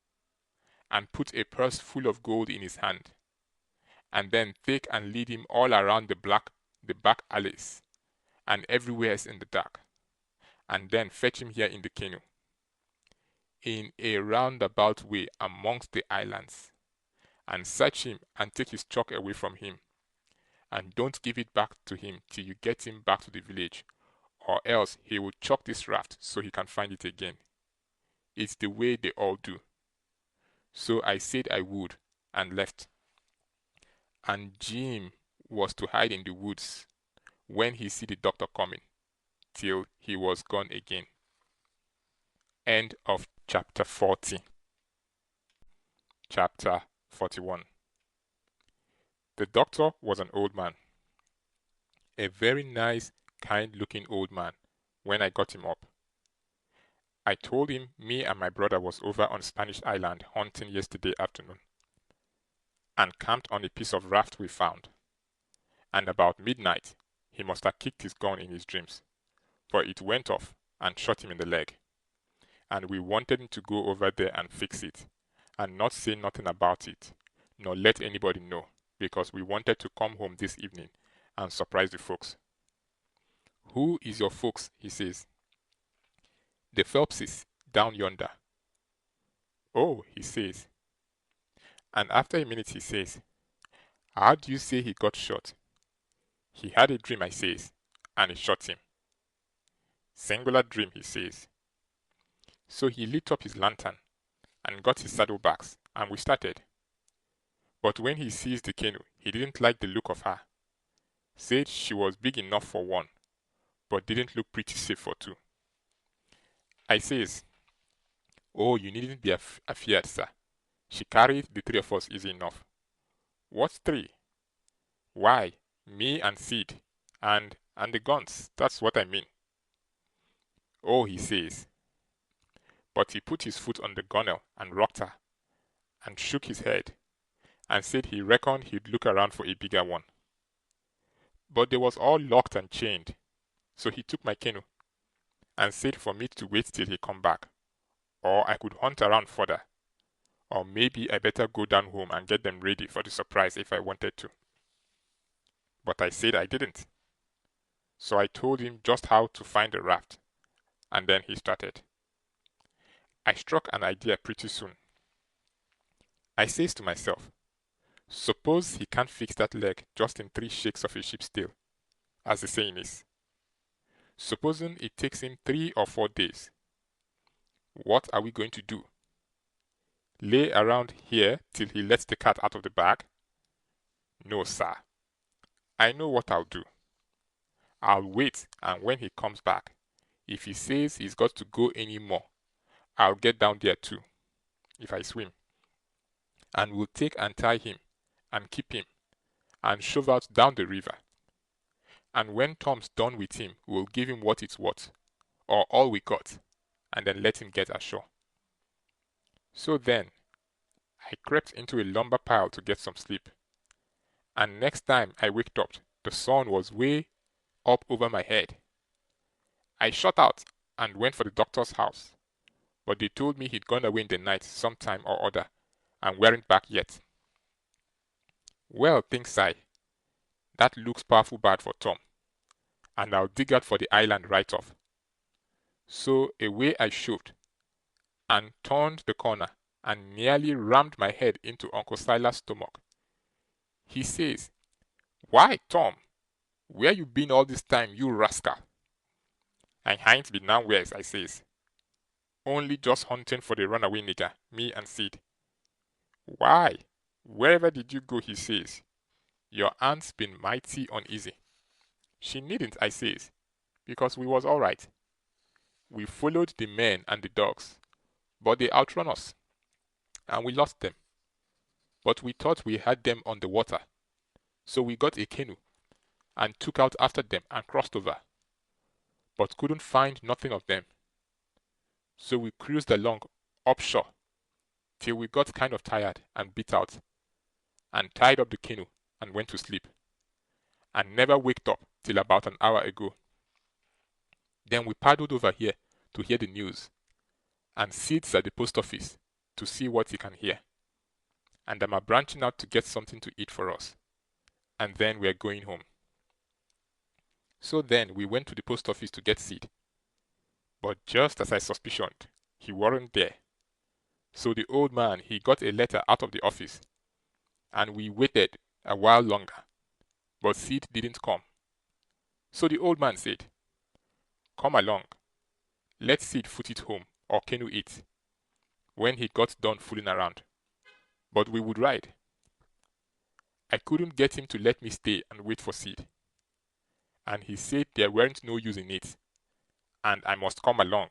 and put a purse full of gold in his hand, and then take and lead him all around the back alleys, and everywhere in the dark, and then fetch him here in the canoe, in a roundabout way amongst the islands, and search him and take his chalk away from him, and don't give it back to him till you get him back to the village, or else he will chalk this raft so he can find it again. It's the way they all do. So I said I would, and left. And Jim was to hide in the woods when he see the doctor coming, till he was gone again. End of chapter 40. Chapter 41. The doctor was an old man, a very nice, kind-looking old man, when I got him up. I told him me and my brother was over on Spanish Island hunting yesterday afternoon, and camped on a piece of raft we found, and about midnight he must have kicked his gun in his dreams, for it went off and shot him in the leg, and we wanted him to go over there and fix it, and not say nothing about it, nor let anybody know, because we wanted to come home this evening and surprise the folks. Who is your folks? He says. The Phelpses, down yonder. Oh, he says. And after a minute he says, how do you say he got shot? He had a dream, I says, and it shot him. Singular dream, he says. So he lit up his lantern and got his saddlebags, and we started. But when he sees the canoe, he didn't like the look of her. Said she was big enough for one, but didn't look pretty safe for two. I says, oh, you needn't be afeard, sir. She carried the three of us easy enough. What's three? Why, me and Sid, and the guns, that's what I mean. Oh, he says. But he put his foot on the gunwale and rocked her, and shook his head, and said he reckoned he'd look around for a bigger one. But they was all locked and chained, so he took my canoe, and said for me to wait till he come back, or I could hunt around further, or maybe I better go down home and get them ready for the surprise if I wanted to. But I said I didn't. So I told him just how to find the raft, and then he started. I struck an idea pretty soon. I says to myself, suppose he can't fix that leg just in 3 shakes of a sheep's tail, as the saying is. Supposing it takes him 3 or 4 days. What are we going to do? Lay around here till he lets the cat out of the bag? No, sir. I know what I'll do. I'll wait, and when he comes back, if he says he's got to go any more, I'll get down there too, if I swim, and we'll take and tie him, and keep him, and shove out down the river. And when Tom's done with him, we'll give him what it's worth, or all we got, and then let him get ashore. So then, I crept into a lumber pile to get some sleep, and next time I waked up, the sun was way up over my head. I shot out and went for the doctor's house, but they told me he'd gone away in the night sometime or other, and weren't back yet. Well, thinks I, that looks powerful bad for Tom, and I'll dig out for the island right off. So away I shoved, and turned the corner, and nearly rammed my head into Uncle Silas' stomach. He says, "Why, Tom, where you been all this time, you rascal?" "I hain't been nowheres," I says. "Only just hunting for the runaway nigger, me and Sid." "Why, wherever did you go?" he says. "Your aunt's been mighty uneasy." "She needn't," I says, "because we was all right. We followed the men and the dogs, but they outrun us, and we lost them. But we thought we had them on the water, so we got a canoe, and took out after them and crossed over, but couldn't find nothing of them. So we cruised along upshore till we got kind of tired and beat out, and tied up the canoe and went to sleep, and never waked up till about an hour ago. Then we paddled over here to hear the news, and Sid's at the post office to see what he can hear, and I'm branching out to get something to eat for us, and then we're going home." So then we went to the post office to get Sid, but just as I suspicioned, he weren't there. So the old man, he got a letter out of the office, and we waited a while longer, but Sid didn't come. So the old man said, "Come along, let Sid foot it home, or canoe it, when he got done fooling around, but we would ride." I couldn't get him to let me stay and wait for Sid, and he said there weren't no use in it, and I must come along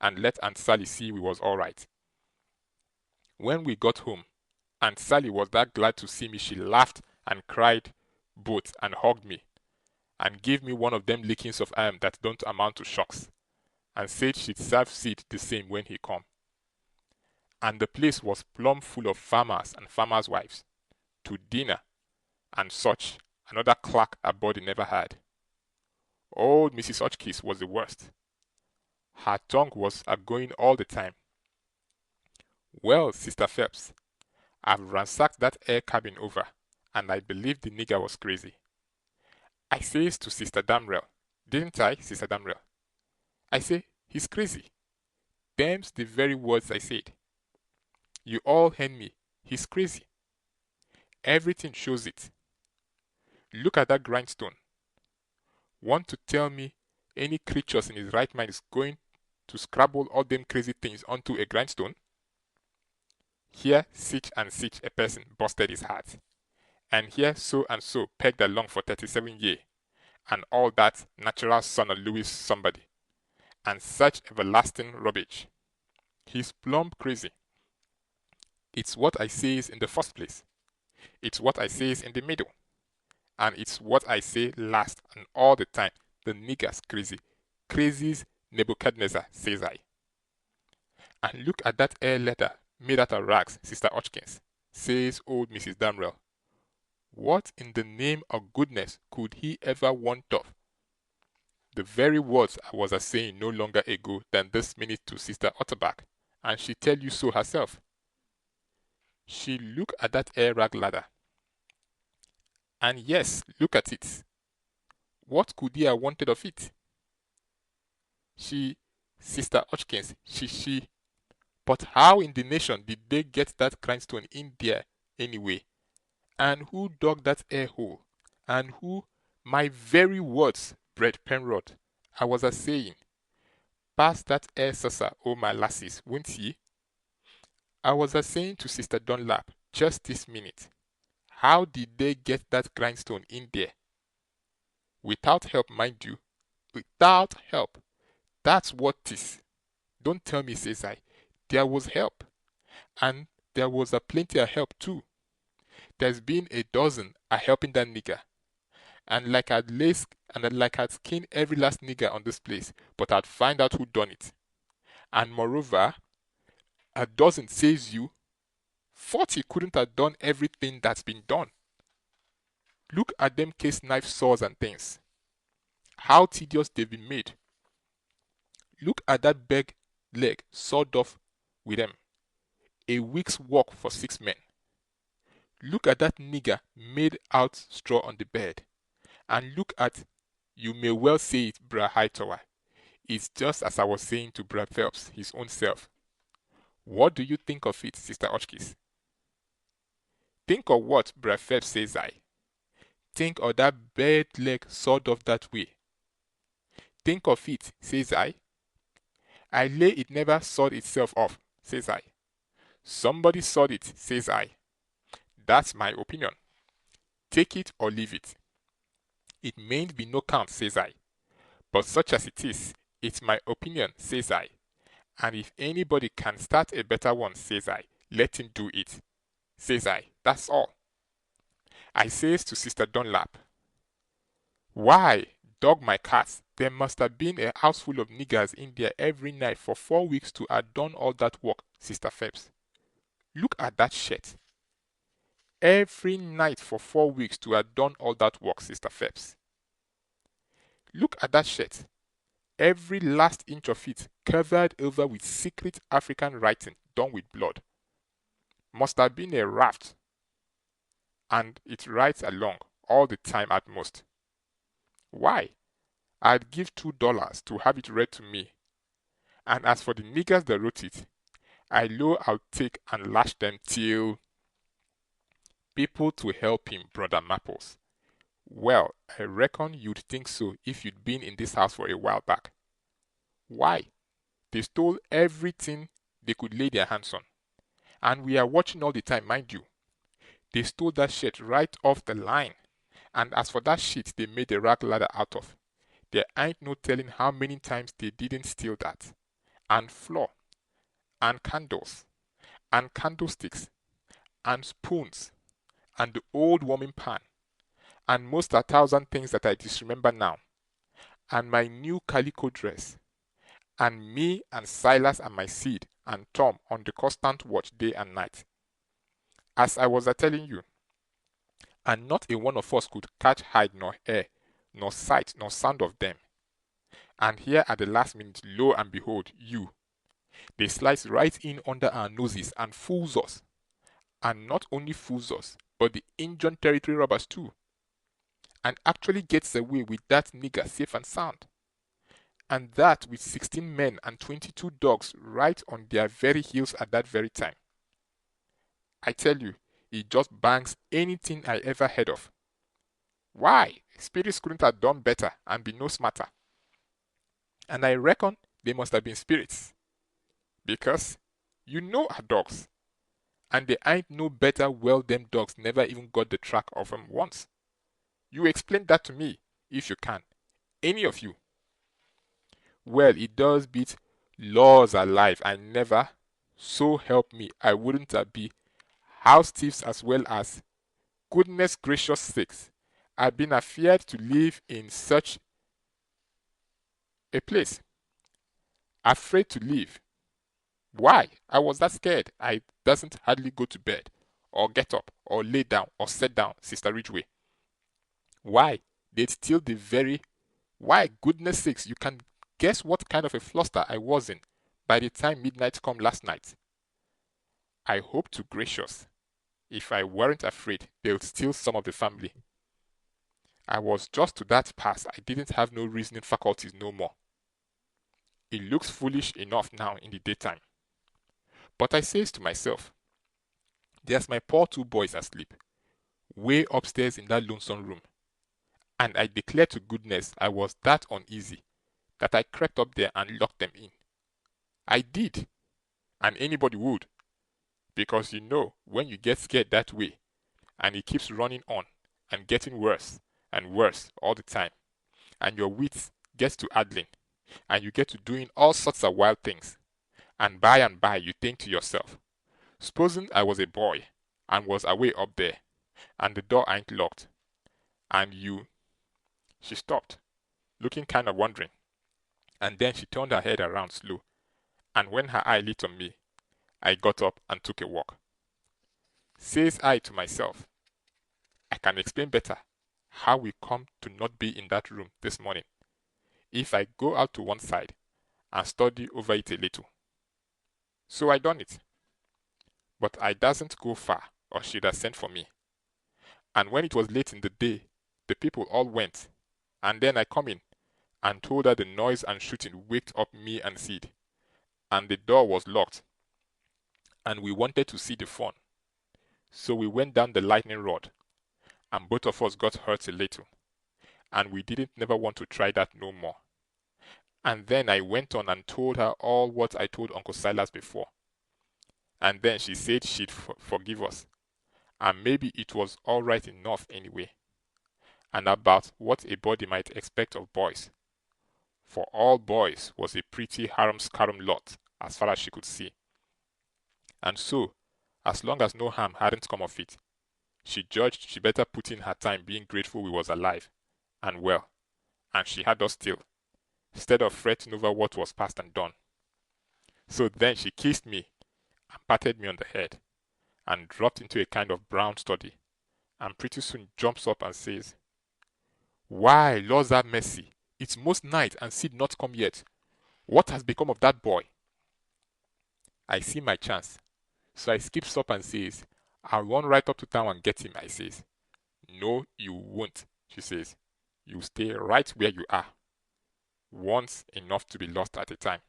and let Aunt Sally see we was all right. When we got home, Aunt Sally was that glad to see me she laughed and cried both, and hugged me, and gave me one of them lickings of arm that don't amount to shocks, and said she'd serve Sid the same when he come. And the place was plumb full of farmers and farmers' wives, to dinner, and such another clack a body never had. Old Mrs. Hotchkiss was the worst. Her tongue was a-going all the time. "Well, Sister Phelps, I've ransacked that air cabin over, and I believe the nigger was crazy." I says to Sister Damrell, "Didn't I, Sister Damrell?" I say, "He's crazy." Them's the very words I said. You all heard me. He's crazy. Everything shows it. Look at that grindstone. Want to tell me any creatures in his right mind is going to scrabble all them crazy things onto a grindstone? Here sich and sich a person busted his heart, and here so and so pegged along for 37 years, and all that natural son of Louis somebody, and such everlasting rubbish. He's plumb crazy. It's what I says in the first place, it's what I says in the middle, and it's what I say last, and all the time. The nigger's crazy. Crazy's Nebuchadnezzar, says I. And look at that air letter made out of rags, Sister Hotchkins, says old Mrs. Damrell. What in the name of goodness could he ever want of? The very words I was a-saying no longer ago than this minute to Sister Otterback, and she tell you so herself. She look at that air rag ladder. And yes, look at it. What could he have wanted of it? Sister Hotchkins, but how in the nation did they get that grindstone in there anyway? And who dug that air hole? And who, my very words, Brett Penrod, I was a-saying, pass that air saucer, oh my lasses, won't ye? I was a-saying to Sister Dunlap just this minute, how did they get that grindstone in there? Without help, mind you. Without help. That's what 'tis. Don't tell me, says I. There was help. And there was a plenty of help too. There's been a dozen a helping that nigger. And like I'd skin every last nigger on this place, but I'd find out who done it. And moreover, a dozen, says you, 40 couldn't have done everything that's been done. Look at them case knife saws and things. How tedious they've been made. Look at that big leg sawed off with them. A week's work for 6 men. Look at that nigger made out straw on the bed. And look at, you may well say it, Bra Hightower. It's just as I was saying to Bra Phelps, his own self. What do you think of it, Sister Hotchkiss? Think of what Bra Phelps says I. Think of that bed leg sawed off that way. Think of it, says I. I lay it never sawed itself off, says I. Somebody sawed it, says I. That's my opinion. Take it or leave it. It mayn't be no count, says I. But such as it is, it's my opinion, says I. And if anybody can start a better one, says I, let him do it, says I. That's all. I says to Sister Dunlap, why, dog my cats, there must have been a house full of niggers in there every night for 4 weeks to have done all that work, Sister Phelps. Look at that shirt. Every night for 4 weeks to have done all that work, Sister Phelps. Look at that shirt. Every last inch of it covered over with secret African writing done with blood. Must have been a raft, and it writes along all the time at most. Why? I'd give $2 to have it read to me. And as for the niggers that wrote it, I know I'll take and lash them till people to help him, Brother Maples. Well, I reckon you'd think so if you'd been in this house for a while back. Why? They stole everything they could lay their hands on. And we are watching all the time, mind you. They stole that shirt right off the line. And as for that sheet they made a rag ladder out of, there ain't no telling how many times they didn't steal that. And flour, and candles, and candlesticks, and spoons, and the old warming pan, and most 1,000 things that I disremember now, and my new calico dress, and me and Silas and my seed and Tom on the constant watch day and night. As I was telling you, and not a one of us could catch hide nor hair, nor sight nor sound of them. And here at the last minute, lo and behold, you. They slice right in under our noses and fools us. And not only fools us, but the Indian Territory robbers too. And actually gets away with that nigger safe and sound. And that with 16 men and 22 dogs right on their very heels at that very time. I tell you, it just bangs anything I ever heard of. Why? Spirits couldn't have done better and be no smarter. And I reckon they must have been spirits. Because you know our dogs. And they ain't no better well them dogs never even got the track of them once. You explain that to me, if you can. Any of you. Well, it does beat laws alive. I never, so help me, I wouldn't have be house thieves as well as, goodness gracious sakes, I've been afeared to live in such a place. Afraid to live. Why? I was that scared. I doesn't hardly go to bed, or get up, or lay down, or sit down, Sister Ridgway. Why? They'd steal the very... Why, goodness sakes, you can guess what kind of a fluster I was in by the time midnight come last night. I hope to gracious, if I weren't afraid, they'll steal some of the family. I was just to that pass I didn't have no reasoning faculties no more. It looks foolish enough now in the daytime. But I says to myself, there's my poor 2 boys asleep, way upstairs in that lonesome room. And I declare to goodness I was that uneasy that I crept up there and locked them in. I did, and anybody would, because you know when you get scared that way, and it keeps running on and getting worse and worse all the time, and your wits gets to addling, and you get to doing all sorts of wild things, and by you think to yourself, supposing I was a boy and was away up there, and the door ain't locked, and you... She stopped, looking kind of wondering, and then she turned her head around slow, and when her eye lit on me, I got up and took a walk. Says I to myself, I can explain better how we come to not be in that room this morning. If I go out to one side and study over it a little. So I done it. But I dasn't go far, or she'd have sent for me. And when it was late in the day, the people all went, and then I come in, and told her the noise and shooting waked up me and Sid, and the door was locked, and we wanted to see the fun. So we went down the lightning rod, and both of us got hurt a little, and we didn't never want to try that no more. And then I went on and told her all what I told Uncle Silas before. And then she said she'd forgive us, and maybe it was all right enough anyway, and about what a body might expect of boys, for all boys was a pretty harum-scarum lot as far as she could see. And so, as long as no harm hadn't come of it, she judged she better put in her time being grateful we was alive and well, and she had us still, instead of fretting over what was past and done. So then she kissed me and patted me on the head, and dropped into a kind of brown study, and pretty soon jumps up and says, "Why, Lord have mercy, it's most night and Sid not come yet. What has become of that boy?" I see my chance, so I skips up and says, "I'll run right up to town and get him," I says. "No, you won't," she says. "You stay right where you are. Once enough to be lost at a time.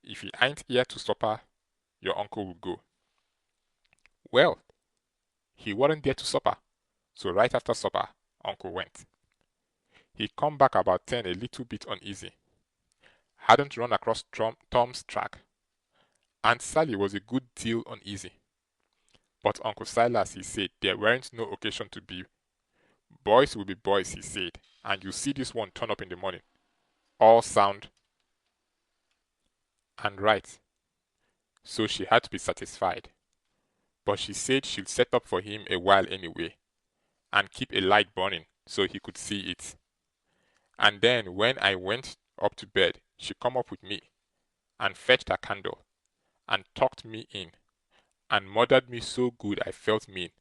If he ain't here to supper, your uncle will go." Well, he wasn't there to supper, so right after supper, uncle went. He come back about 10 a little bit uneasy. Hadn't run across Tom's track. Aunt Sally was a good deal uneasy. But Uncle Silas, he said, there weren't no occasion to be. Boys will be boys, he said, and you see this one turn up in the morning, all sound and right. So she had to be satisfied. But she said she'd set up for him a while anyway, and keep a light burning so he could see it. And then when I went up to bed, she come up with me, and fetched a candle, and tucked me in, and murdered me so good I felt mean,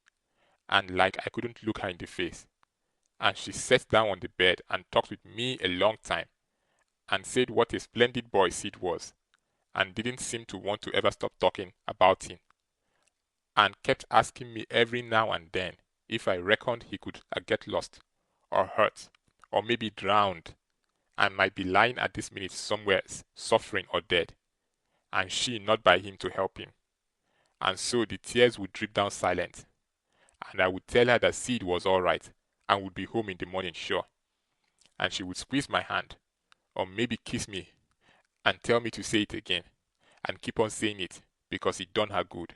and like I couldn't look her in the face. And she sat down on the bed and talked with me a long time, and said what a splendid boy Sid was, and didn't seem to want to ever stop talking about him, and kept asking me every now and then if I reckoned he could get lost, or hurt, or maybe drowned, and might be lying at this minute somewhere suffering or dead, and she not by him to help him. And so the tears would drip down silent, and I would tell her that Sid was all right, and would be home in the morning sure, and she would squeeze my hand, or maybe kiss me, and tell me to say it again, and keep on saying it, because it done her good,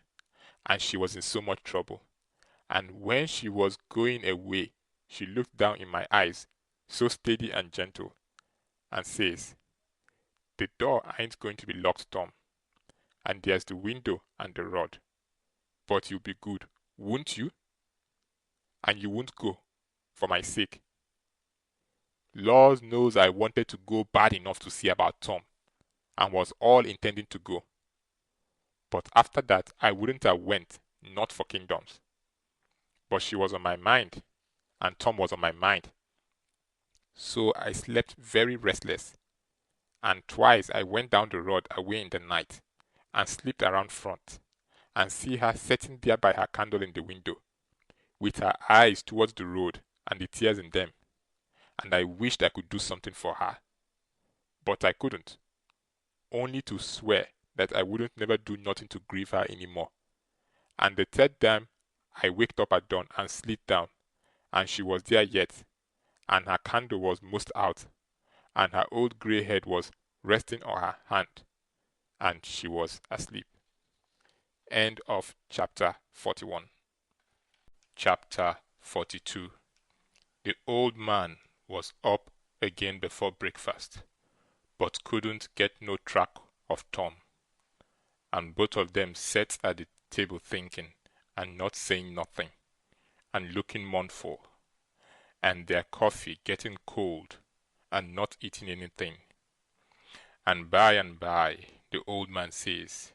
and she was in so much trouble. And when she was going away, she looked down in my eyes, so steady and gentle, and says, "The door ain't going to be locked, Tom, and there's the window and the rod, but you'll be good, won't you? And you won't go, for my sake." Lord knows I wanted to go bad enough to see about Tom, and was all intending to go. But after that I wouldn't have went, not for kingdoms. But she was on my mind, and Tom was on my mind. So I slept very restless, and twice I went down the road away in the night, and slipped around front, and see her sitting there by her candle in the window, with her eyes towards the road, and the tears in them, and I wished I could do something for her. But I couldn't, only to swear that I wouldn't never do nothing to grieve her any more. And the third time I waked up at dawn and slid down, and she was there yet, and her candle was most out, and her old grey head was resting on her hand, and she was asleep. End of chapter 41. Chapter 42. The old man was up again before breakfast, but couldn't get no track of Tom, and both of them sat at the table thinking, and not saying nothing, and looking mournful, and their coffee getting cold, and not eating anything. And by, the old man says,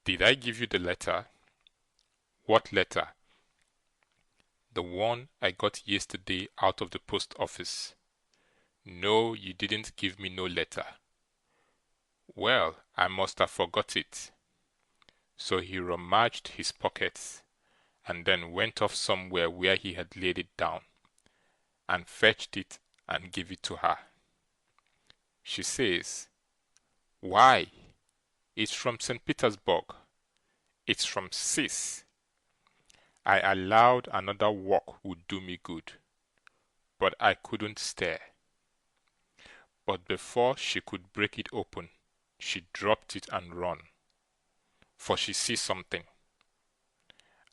"Did I give you the letter?" "What letter?" "The one I got yesterday out of the post office." "No, you didn't give me no letter." Well, I must have forgot it. So he rummaged his pockets, and then went off somewhere where he had laid it down, and fetched it and gave it to her. She says, "Why, it's from St. Petersburg. It's from Sis." I allowed another walk would do me good, but I couldn't stir. But before she could break it open, she dropped it and run, for she sees something,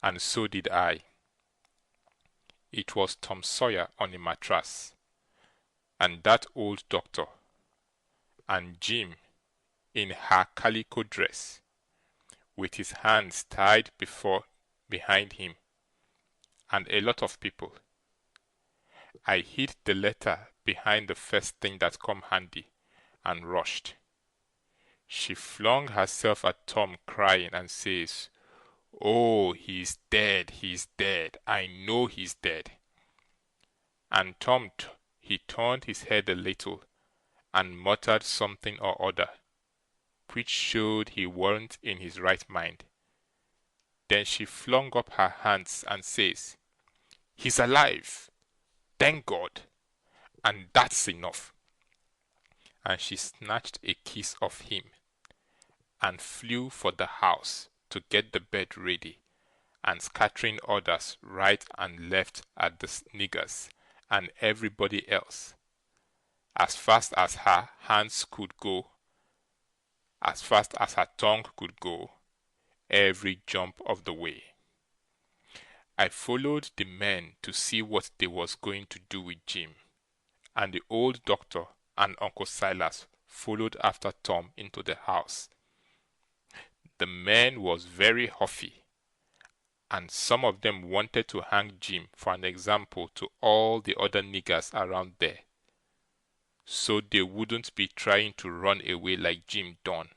and so did I. It was Tom Sawyer on a mattress, and that old doctor, and Jim in her calico dress, with his hands tied behind him, and a lot of people. I hid the letter behind the first thing that come handy, and rushed. She flung herself at Tom, crying, and says, "Oh, he's dead, he's dead. I know he's dead." And Tom, he turned his head a little, and muttered something or other, which showed he weren't in his right mind. Then she flung up her hands and says, "He's alive! Thank God! And that's enough." And she snatched a kiss of him, and flew for the house to get the bed ready, and scattering orders right and left at the niggers and everybody else, as fast as her hands could go, as fast as her tongue could go, every jump of the way. I followed the men to see what they was going to do with Jim, and the old doctor and Uncle Silas followed after Tom into the house. The men was very huffy, and some of them wanted to hang Jim for an example to all the other niggers around there, so they wouldn't be trying to run away like Jim done,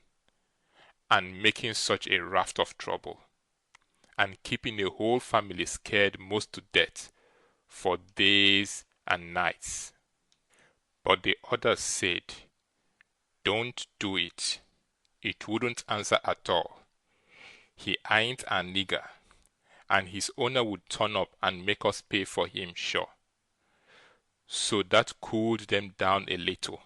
and making such a raft of trouble, and keeping a whole family scared most to death for days and nights. But the others said, "Don't do it. It wouldn't answer at all. He ain't a nigger, and his owner would turn up and make us pay for him, sure." So that cooled them down a little,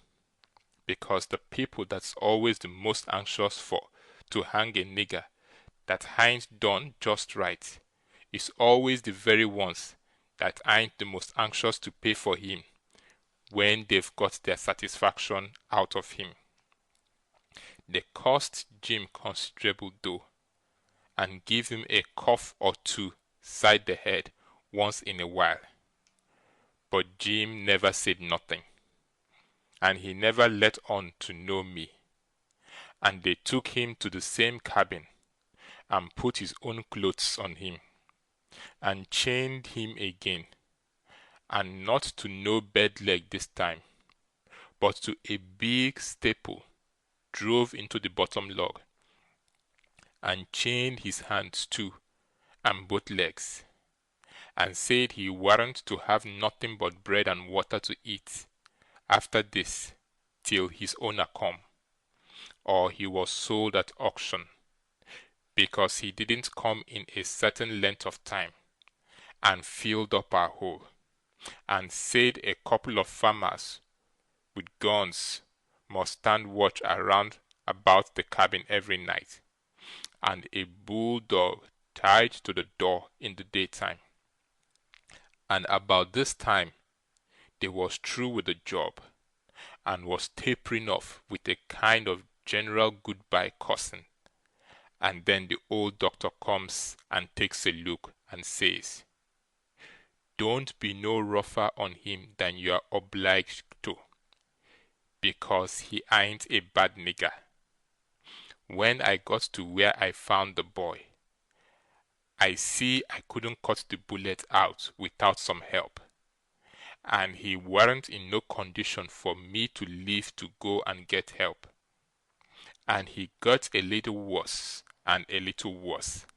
because the people that's always the most anxious for to hang a nigger that ain't done just right is always the very ones that ain't the most anxious to pay for him when they've got their satisfaction out of him. They cost Jim considerable dough, and give him a cuff or two side the head once in a while. But Jim never said nothing, and he never let on to know me, and they took him to the same cabin, and put his own clothes on him, and chained him again, and not to no bed leg this time, but to a big staple drove into the bottom log, and chained his hands too, and both legs, and said he warn't to have nothing but bread and water to eat after this till his owner come, or he was sold at auction, because he didn't come in a certain length of time, and filled up our hole, and said a couple of farmers with guns must stand watch around about the cabin every night, and a bulldog tied to the door in the daytime. And about this time they was through with the job, and was tapering off with a kind of general goodbye cussing, and then the old doctor comes and takes a look and says, "Don't be no rougher on him than you are obliged to, because he ain't a bad nigger." When I got to where I found the boy, I see I couldn't cut the bullet out without some help, and he weren't in no condition for me to leave to go and get help, and he got a little worse and a little worse,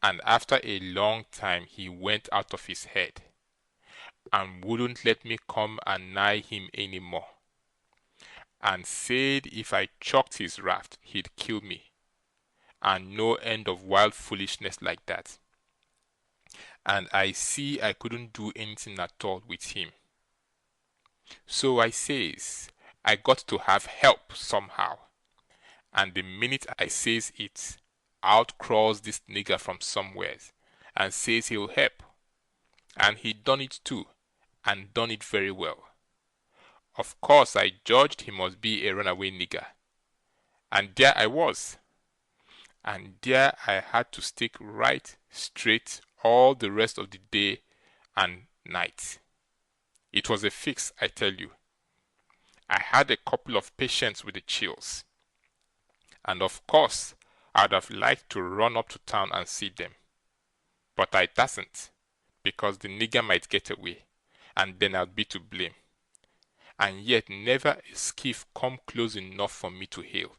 and after a long time he went out of his head, and wouldn't let me come and nigh him any more. and said if I chucked his raft, he'd kill me, and no end of wild foolishness like that. And I see I couldn't do anything at all with him. So I says, I got to have help somehow. And the minute I says it, out crawls this nigger from somewheres, and says he'll help. And he done it too, and done it very well. Of course I judged he must be a runaway nigger. And there I was. And there I had to stick right straight all the rest of the day and night. It was a fix, I tell you. I had a couple of patients with the chills. And of course, I'd have liked to run up to town and see them. But I dasn't, because the nigger might get away, and then I'd be to blame. And yet never a skiff come close enough for me to hail.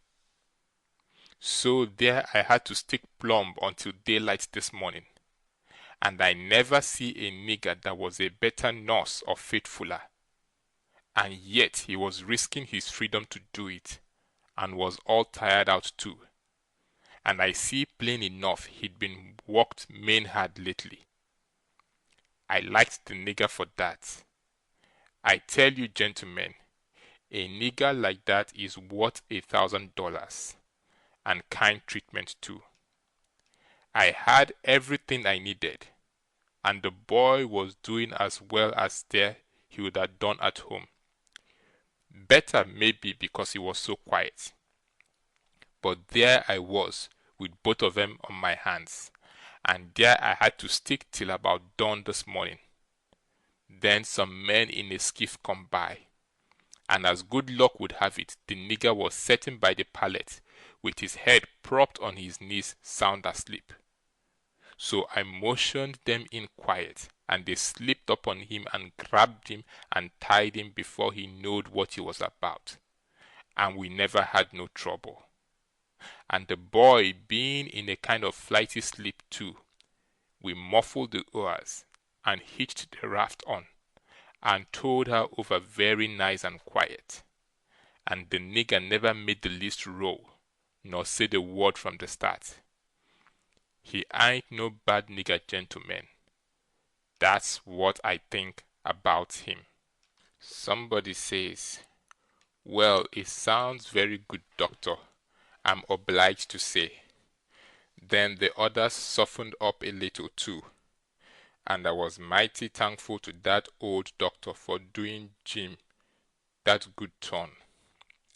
So there I had to stick plumb until daylight this morning, and I never see a nigger that was a better nurse or faithfuler. And yet he was risking his freedom to do it, and was all tired out too. And I see plain enough he'd been worked main hard lately. I liked the nigger for that. I tell you, gentlemen, a nigger like that is worth $1,000, and kind treatment too. I had everything I needed, and the boy was doing as well as there he would have done at home. Better maybe because he was so quiet. But there I was, with both of them on my hands, and there I had to stick till about dawn this morning. Then some men in a skiff come by, and as good luck would have it, the nigger was sitting by the pallet, with his head propped on his knees, sound asleep. So I motioned them in quiet, and they slipped up on him and grabbed him and tied him before he knowed what he was about, and we never had no trouble. And the boy being in a kind of flighty sleep too, we muffled the oars, and hitched the raft on, and towed her over very nice and quiet, and the nigger never made the least row, nor said a word from the start. He ain't no bad nigger, gentlemen. That's what I think about him. Somebody says, well, it sounds very good, doctor, I'm obliged to say. Then the others softened up a little too, and I was mighty thankful to that old doctor for doing Jim that good turn,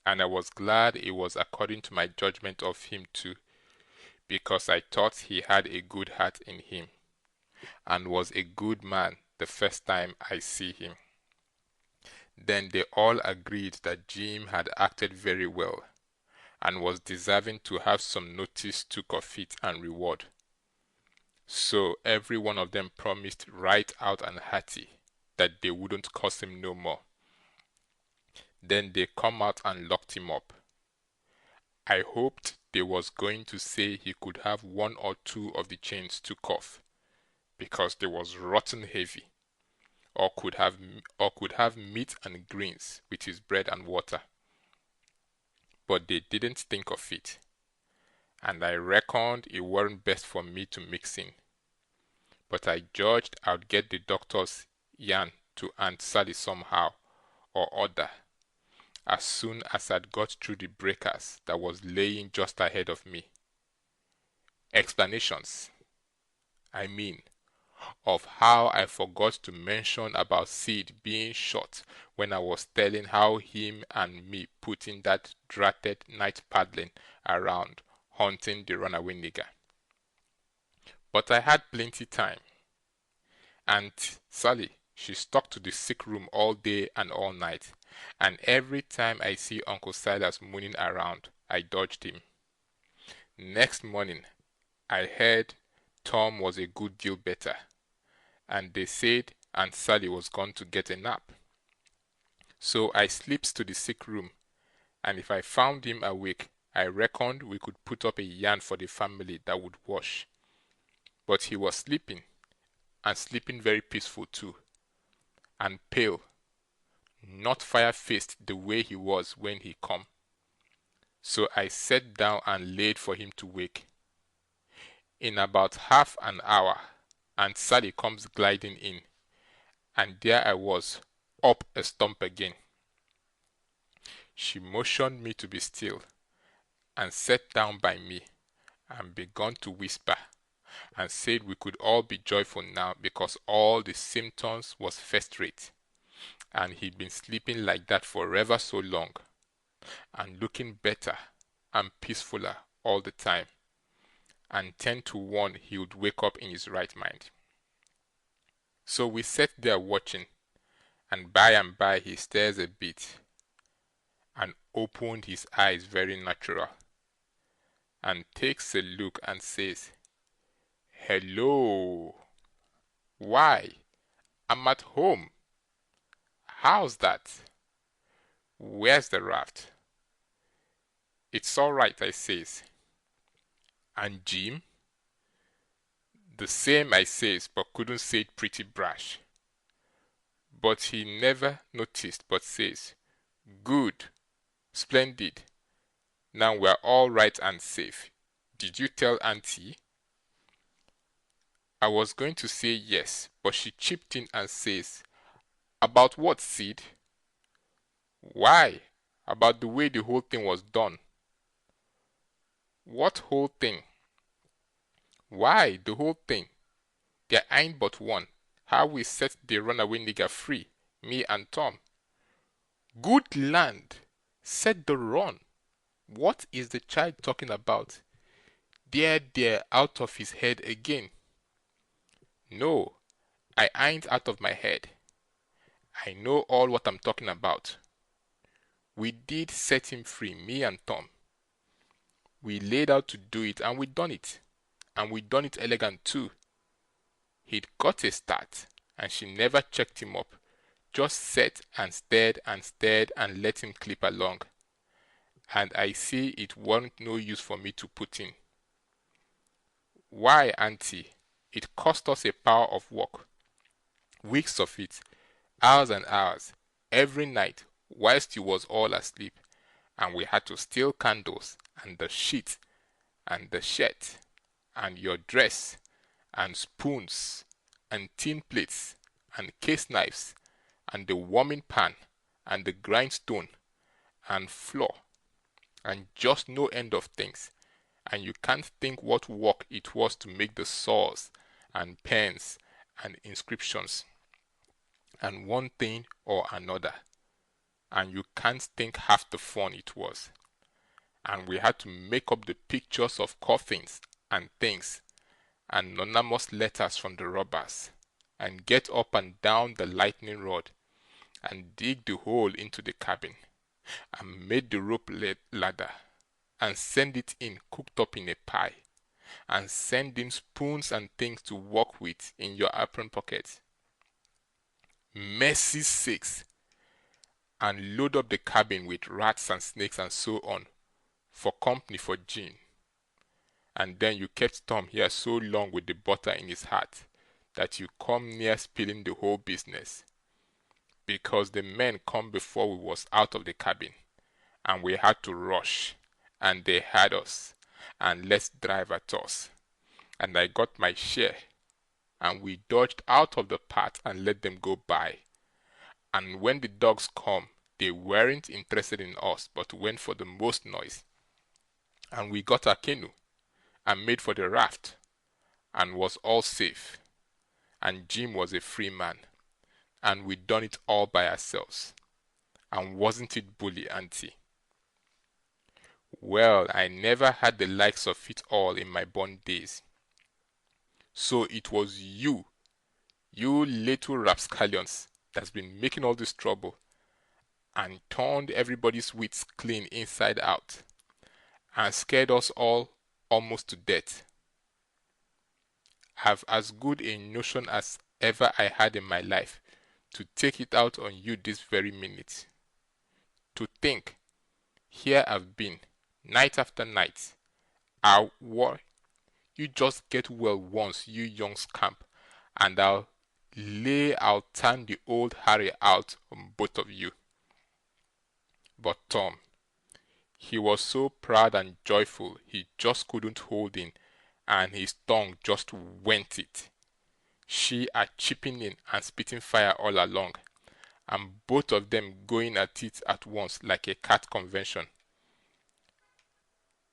and I was glad it was according to my judgment of him too, because I thought he had a good heart in him, and was a good man the first time I see him. Then they all agreed that Jim had acted very well, and was deserving to have some notice took of it and reward. So every one of them promised right out and hearty that they wouldn't curse him no more. Then they come out and locked him up. I hoped they was going to say he could have one or two of the chains took off, because they was rotten heavy, or could have meat and greens with his bread and water. But they didn't think of it, and I reckoned it weren't best for me to mix in. But I judged I'd get the doctor's yarn to Aunt Sally somehow or other, as soon as I'd got through the breakers that was laying just ahead of me. Explanations, I mean, of how I forgot to mention about Sid being shot when I was telling how him and me put in that dratted night paddling around hunting the runaway nigger. But I had plenty time. Aunt Sally, she stuck to the sick room all day and all night, and every time I see Uncle Silas mooning around, I dodged him. Next morning, I heard Tom was a good deal better, and they said Aunt Sally was gone to get a nap. So I slips to the sick room, and if I found him awake, I reckoned we could put up a yarn for the family that would wash. But he was sleeping, and sleeping very peaceful too, and pale, not fire-faced the way he was when he come. So I sat down and laid for him to wake. In about half an hour, Aunt Sally comes gliding in, and there I was, up a stump again. She motioned me to be still, and sat down by me, and began to whisper, and said we could all be joyful now because all the symptoms was first rate, and he'd been sleeping like that for ever so long, and looking better and peacefuler all the time, and 10 to 1 he would wake up in his right mind. So we sat there watching, and by he stares a bit, and opened his eyes very natural, and takes a look and says, "Hello! Why, I'm at home. How's that? Where's the raft?" "It's all right," I says. "And Jim?" "The same," I says, but couldn't say it pretty brash. But he never noticed, but says, "Good, splendid. Now we're all right and safe. Did you tell Auntie?" I was going to say yes, but she chipped in and says, "About what, Sid?" "Why, about the way the whole thing was done." "What whole thing?" "Why, the whole thing. There ain't but one. How we set the runaway nigger free, me and Tom." "Good land! Set the run! What is the child talking about? There, out of his head again." "No, I ain't out of my head. I know all what I'm talking about. We did set him free, me and Tom. We laid out to do it, and we done it. And we done it elegant too. He'd got a start, and she never checked him up, just sat and stared and let him clip along. And I see it warn't no use for me to put in. Why, Auntie, it cost us a power of work. Weeks of it, hours and hours, every night, whilst you was all asleep, and we had to steal candles, and the sheet, and the shirt, and your dress, and spoons, and tin plates, and case knives, and the warming pan, and the grindstone, and floor, and just no end of things, and you can't think what work it was to make the saws, and pens, and inscriptions, and one thing or another, and you can't think half the fun it was. And we had to make up the pictures of coffins and things, and anonymous letters from the robbers, and get up and down the lightning rod, and dig the hole into the cabin, and made the rope ladder, and send it in cooked up in a pie, and send in spoons and things to work with in your apron pocket. Mercy sakes! And load up the cabin with rats and snakes and so on, for company for Jean. And then you kept Tom here so long with the butter in his heart that you come near spilling the whole business, because the men come before we was out of the cabin, and we had to rush, and they had us, and let's drive at us, and I got my share, and we dodged out of the path and let them go by. And when the dogs come, they weren't interested in us, but went for the most noise. And we got our canoe, and made for the raft, and was all safe. And Jim was a free man, and we done it all by ourselves. And wasn't it bully, Auntie? Well, I never had the likes of it all in my born days. So it was you little rapscallions, that's been making all this trouble, and turned everybody's wits clean inside out, and scared us all almost to death. I've as good a notion as ever I had in my life to take it out on you this very minute. To think, here I've been, night after night. You just get well once, you young scamp, and I'll Lay, I'll turn the old Harry out on both of you." But Tom, he was so proud and joyful he just couldn't hold in, and his tongue just went it. She a chipping in and spitting fire all along, and both of them going at it at once like a cat convention.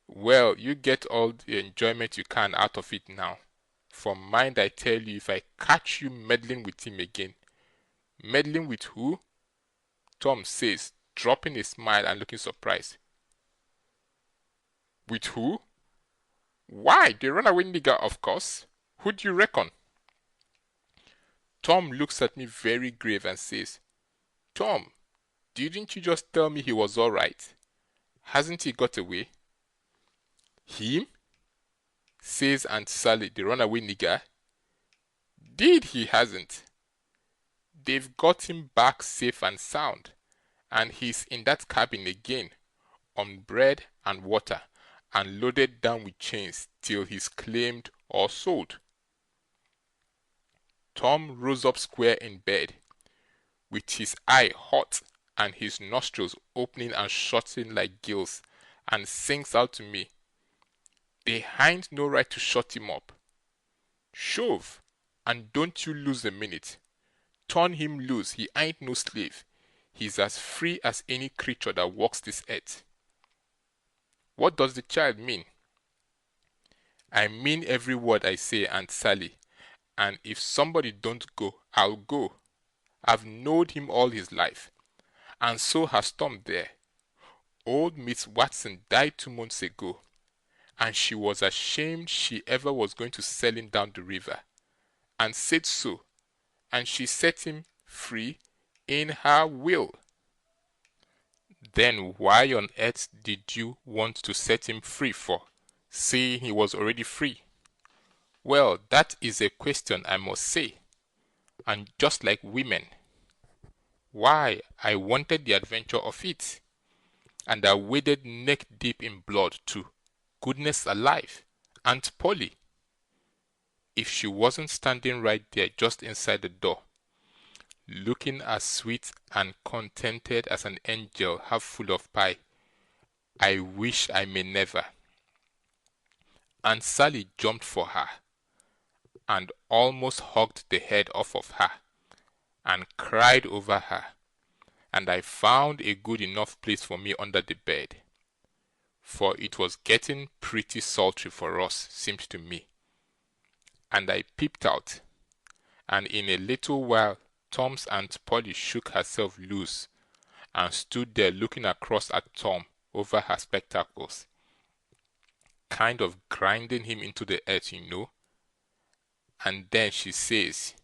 Well, you get all the enjoyment you can out of it now. For mind, I tell you, if I catch you meddling with him again." "Meddling with who?" Tom says, dropping a smile and looking surprised. "With who? Why, the runaway nigger, of course. Who do you reckon?" Tom looks at me very grave and says, "Tom, didn't you just tell me he was all right? Hasn't he got away?" "Him?" says Aunt Sally, "the runaway nigger? Deed he hasn't. They've got him back safe and sound, and he's in that cabin again, on bread and water, and loaded down with chains till he's claimed or sold." Tom rose up square in bed, with his eye hot and his nostrils opening and shutting like gills, and sings out to me, "They hain't no right to shut him up. Shove, and don't you lose a minute. Turn him loose, he ain't no slave. He's as free as any creature that walks this earth." "What does the child mean?" "I mean every word I say, Aunt Sally, and if somebody don't go, I'll go. I've knowed him all his life, and so has Tom there. Old Miss Watson died 2 months ago, and she was ashamed she ever was going to sell him down the river, and said so, and she set him free in her will." "Then why on earth did you want to set him free for, seeing he was already free?" "Well, that is a question, I must say, and just like women. Why, I wanted the adventure of it, and I waded neck deep in blood too. Goodness alive, Aunt Polly, if she wasn't standing right there just inside the door, looking as sweet and contented as an angel half full of pie, I wish I may never." Aunt Sally jumped for her, and almost hugged the head off of her, and cried over her, and I found a good enough place for me under the bed, for it was getting pretty sultry for us, seemed to me, and I peeped out, and in a little while Tom's Aunt Polly shook herself loose, and stood there looking across at Tom over her spectacles, kind of grinding him into the earth, you know, and then she says,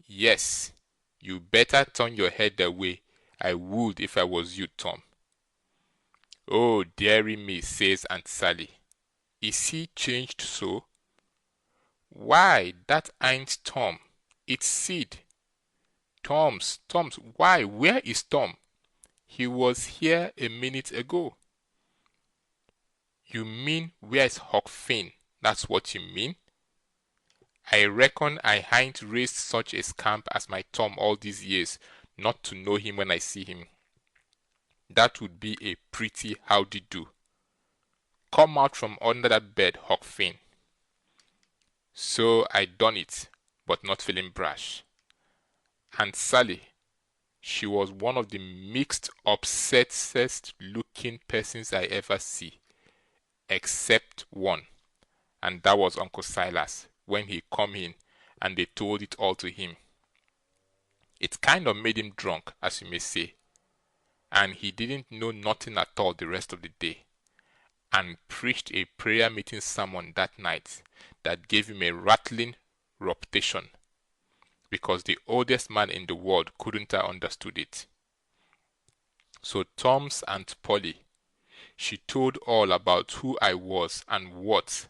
"Yes, you better turn your head that way. I would if I was you, Tom." "Oh, dearie me," says Aunt Sally, "is he changed so?" "Why, that ain't Tom, it's Sid." Tom's, why, where is Tom? He was here a minute ago." "You mean, where's Huck Finn? That's what you mean? I reckon I hain't raised such a scamp as my Tom all these years not to know him when I see him. That would be a pretty howdy-do. Come out from under that bed, Huck Finn." So I done it, but not feeling brash. And Sally, she was one of the mixed, upsetest looking persons I ever see, except one, and that was Uncle Silas, when he come in and they told it all to him. It kind of made him drunk, as you may say, and he didn't know nothing at all the rest of the day, and preached a prayer meeting sermon that night that gave him a rattling reputation, because the oldest man in the world couldn't have understood it. So Tom's Aunt Polly, she told all about who I was and what,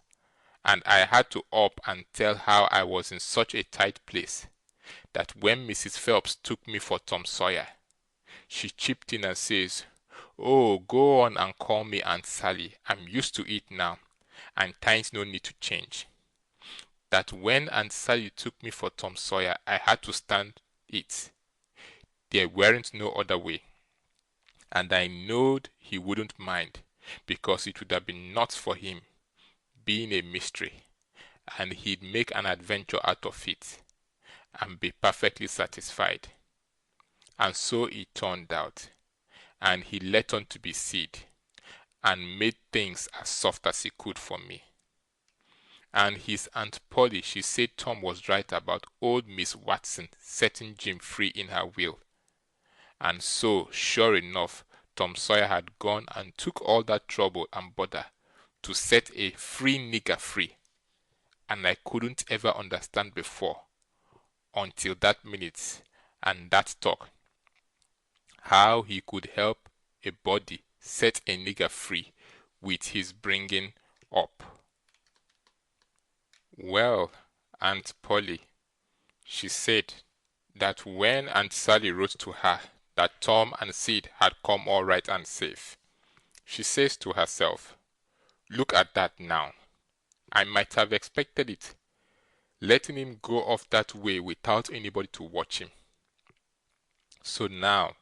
and I had to up and tell how I was in such a tight place that when Mrs. Phelps took me for Tom Sawyer, she chipped in and says, "Oh, go on and call me Aunt Sally. I'm used to it now, and times no need to change." that when Aunt Sally took me for Tom Sawyer, I had to stand it. There weren't no other way, and I knowed he wouldn't mind, because it would have been nuts for him, being a mystery, and he'd make an adventure out of it, and be perfectly satisfied. And so it turned out, and he let on to be Sid, and made things as soft as he could for me. And his Aunt Polly, she said Tom was right about old Miss Watson setting Jim free in her will. And so, sure enough, Tom Sawyer had gone and took all that trouble and bother to set a free nigger free, and I couldn't ever understand before, until that minute and that talk, how he could help a body set a nigger free with his bringing up. Well, Aunt Polly, she said that when Aunt Sally wrote to her that Tom and Sid had come all right and safe, she says to herself, "Look at that now. I might have expected it, letting him go off that way without anybody to watch him. So now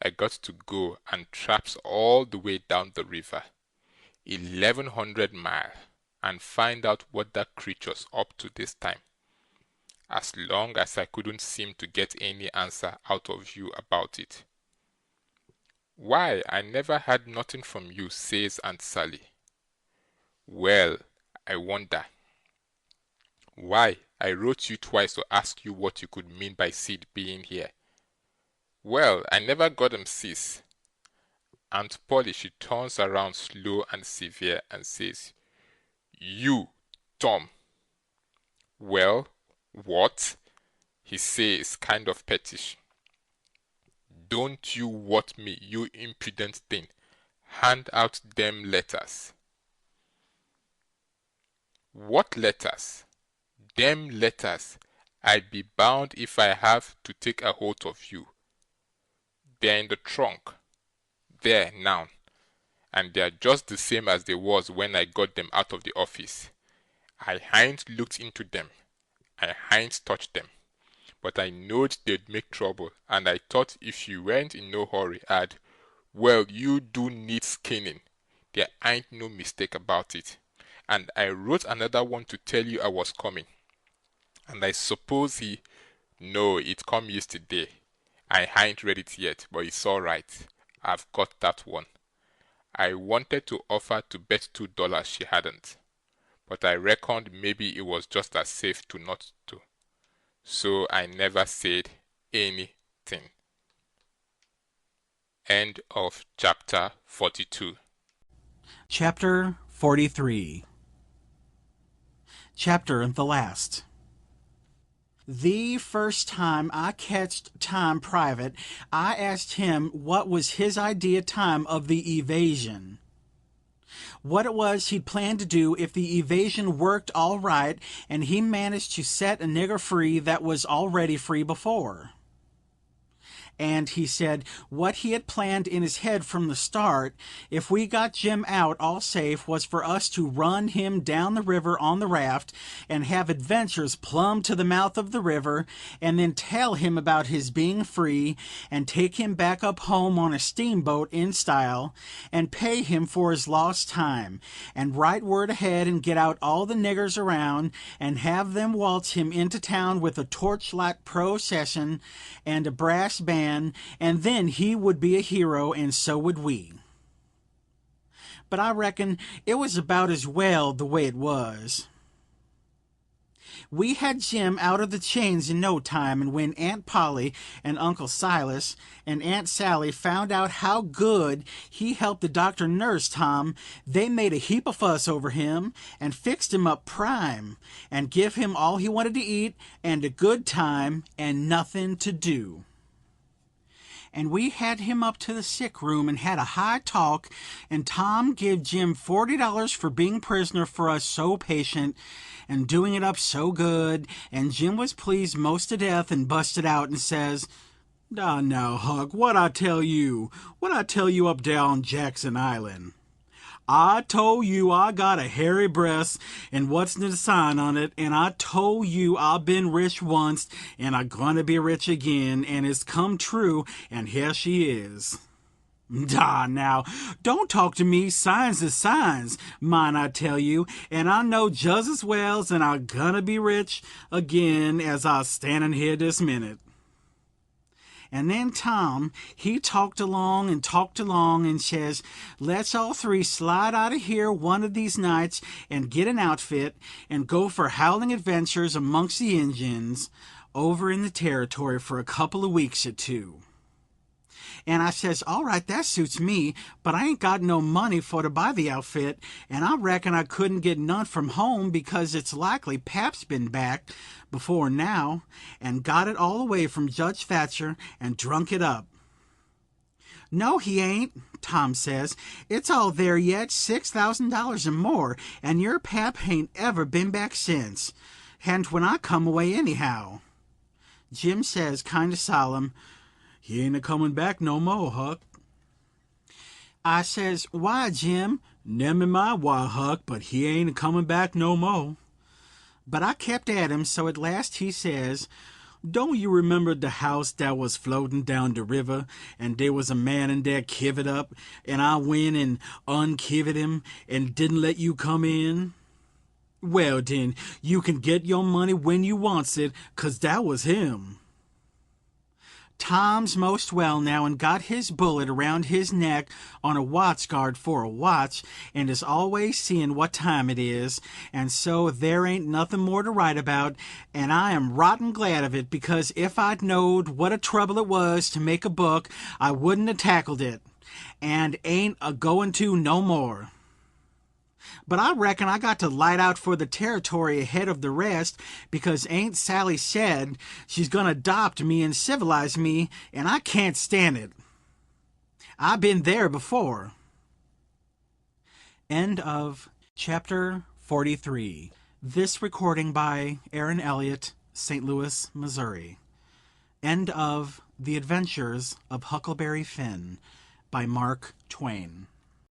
I got to go and traps all the way down the river, 1100 mile, and find out what that creature's up to this time, as long as I couldn't seem to get any answer out of you about it." "Why, I never had nothing from you," says Aunt Sally. "Well, I wonder. Why, I wrote you twice to ask you what you could mean by Sid being here." "Well, I never got 'em, sis." Aunt Polly, she turns around slow and severe and says, "You, Tom." "Well, what?" he says, kind of pettish. "Don't you what me, you impudent thing, hand out them letters." "What letters?" "Them letters. I'd be bound if I have to take a hold of you. They're in the trunk, there now, and they're just the same as they was when I got them out of the office. I hain't looked into them, I hain't touched them, but I knowed they'd make trouble, and I thought if you weren't in no hurry, well, you do need skinning, there ain't no mistake about it, and I wrote another one to tell you I was coming, and I suppose no, it come yesterday. I hain't read it yet, but it's all right. I've got that one. I wanted to offer to bet $2 she hadn't, but I reckoned maybe it was just as safe to not to, so I never said anything. End of chapter 42. Chapter 43. Chapter the last. The first time I catched Tom private, I asked him what was his idea time of the evasion. What it was he'd planned to do if the evasion worked all right and he managed to set a nigger free that was already free before. And he said what he had planned in his head from the start, if we got Jim out all safe, was for us to run him down the river on the raft and have adventures plumb to the mouth of the river, and then tell him about his being free, and take him back up home on a steamboat in style, and pay him for his lost time, and write word ahead and get out all the niggers around, and have them waltz him into town with a torchlight procession and a brass band, and then he would be a hero, and so would we. But I reckon it was about as well the way it was. We had Jim out of the chains in no time, and when Aunt Polly and Uncle Silas and Aunt Sally found out how good he helped the doctor nurse Tom, they made a heap of fuss over him and fixed him up prime, and give him all he wanted to eat and a good time and nothing to do. And we had him up to the sick room and had a high talk, and Tom give Jim $40 for being prisoner for us so patient and doing it up so good, and Jim was pleased most to death and busted out and says, now, Huck, what I tell you up down Jackson Island? I told you I got a hairy breast, and what's the sign on it? And I told you I've been rich once, and I'm gonna be rich again, and it's come true, and here she is. Now, don't talk to me. Signs is signs, mind I tell you, and I know just as well as I'm gonna be rich again as I'm standing here this minute. And then Tom, he talked along and says, let's all three slide out of here one of these nights and get an outfit and go for howling adventures amongst the Indians over in the territory for a couple of weeks or two. And I says, all right, that suits me, but I ain't got no money for to buy the outfit, and I reckon I couldn't get none from home because it's likely Pap's been back before now and got it all away from Judge Thatcher and drunk it up. No, he ain't, Tom says. It's all there yet, $6,000 and more, and your Pap ain't ever been back since. Hadn't when I come away anyhow. Jim says, kind of solemn, he ain't a-coming back no more, Huck. I says, why, Jim? Never mind why, Huck, but he ain't a-coming back no more. But I kept at him, so at last he says, don't you remember the house that was floating down the river, and there was a man in there kivered up, and I went and unkivered him, and didn't let you come in? Well, then, you can get your money when you wants it, 'cause that was him. Tom's most well now and got his bullet around his neck on a watch guard for a watch and is always seeing what time it is, and so there ain't nothing more to write about, and I am rotten glad of it, because if I'd knowed what a trouble it was to make a book, I wouldn't have tackled it, and ain't a-going to no more. But I reckon I got to light out for the territory ahead of the rest, because Aunt Sally said she's going to adopt me and civilize me, and I can't stand it. I've been there before. End of chapter 43. This recording by Aaron Elliott, St. Louis, Missouri. End of The Adventures of Huckleberry Finn by Mark Twain.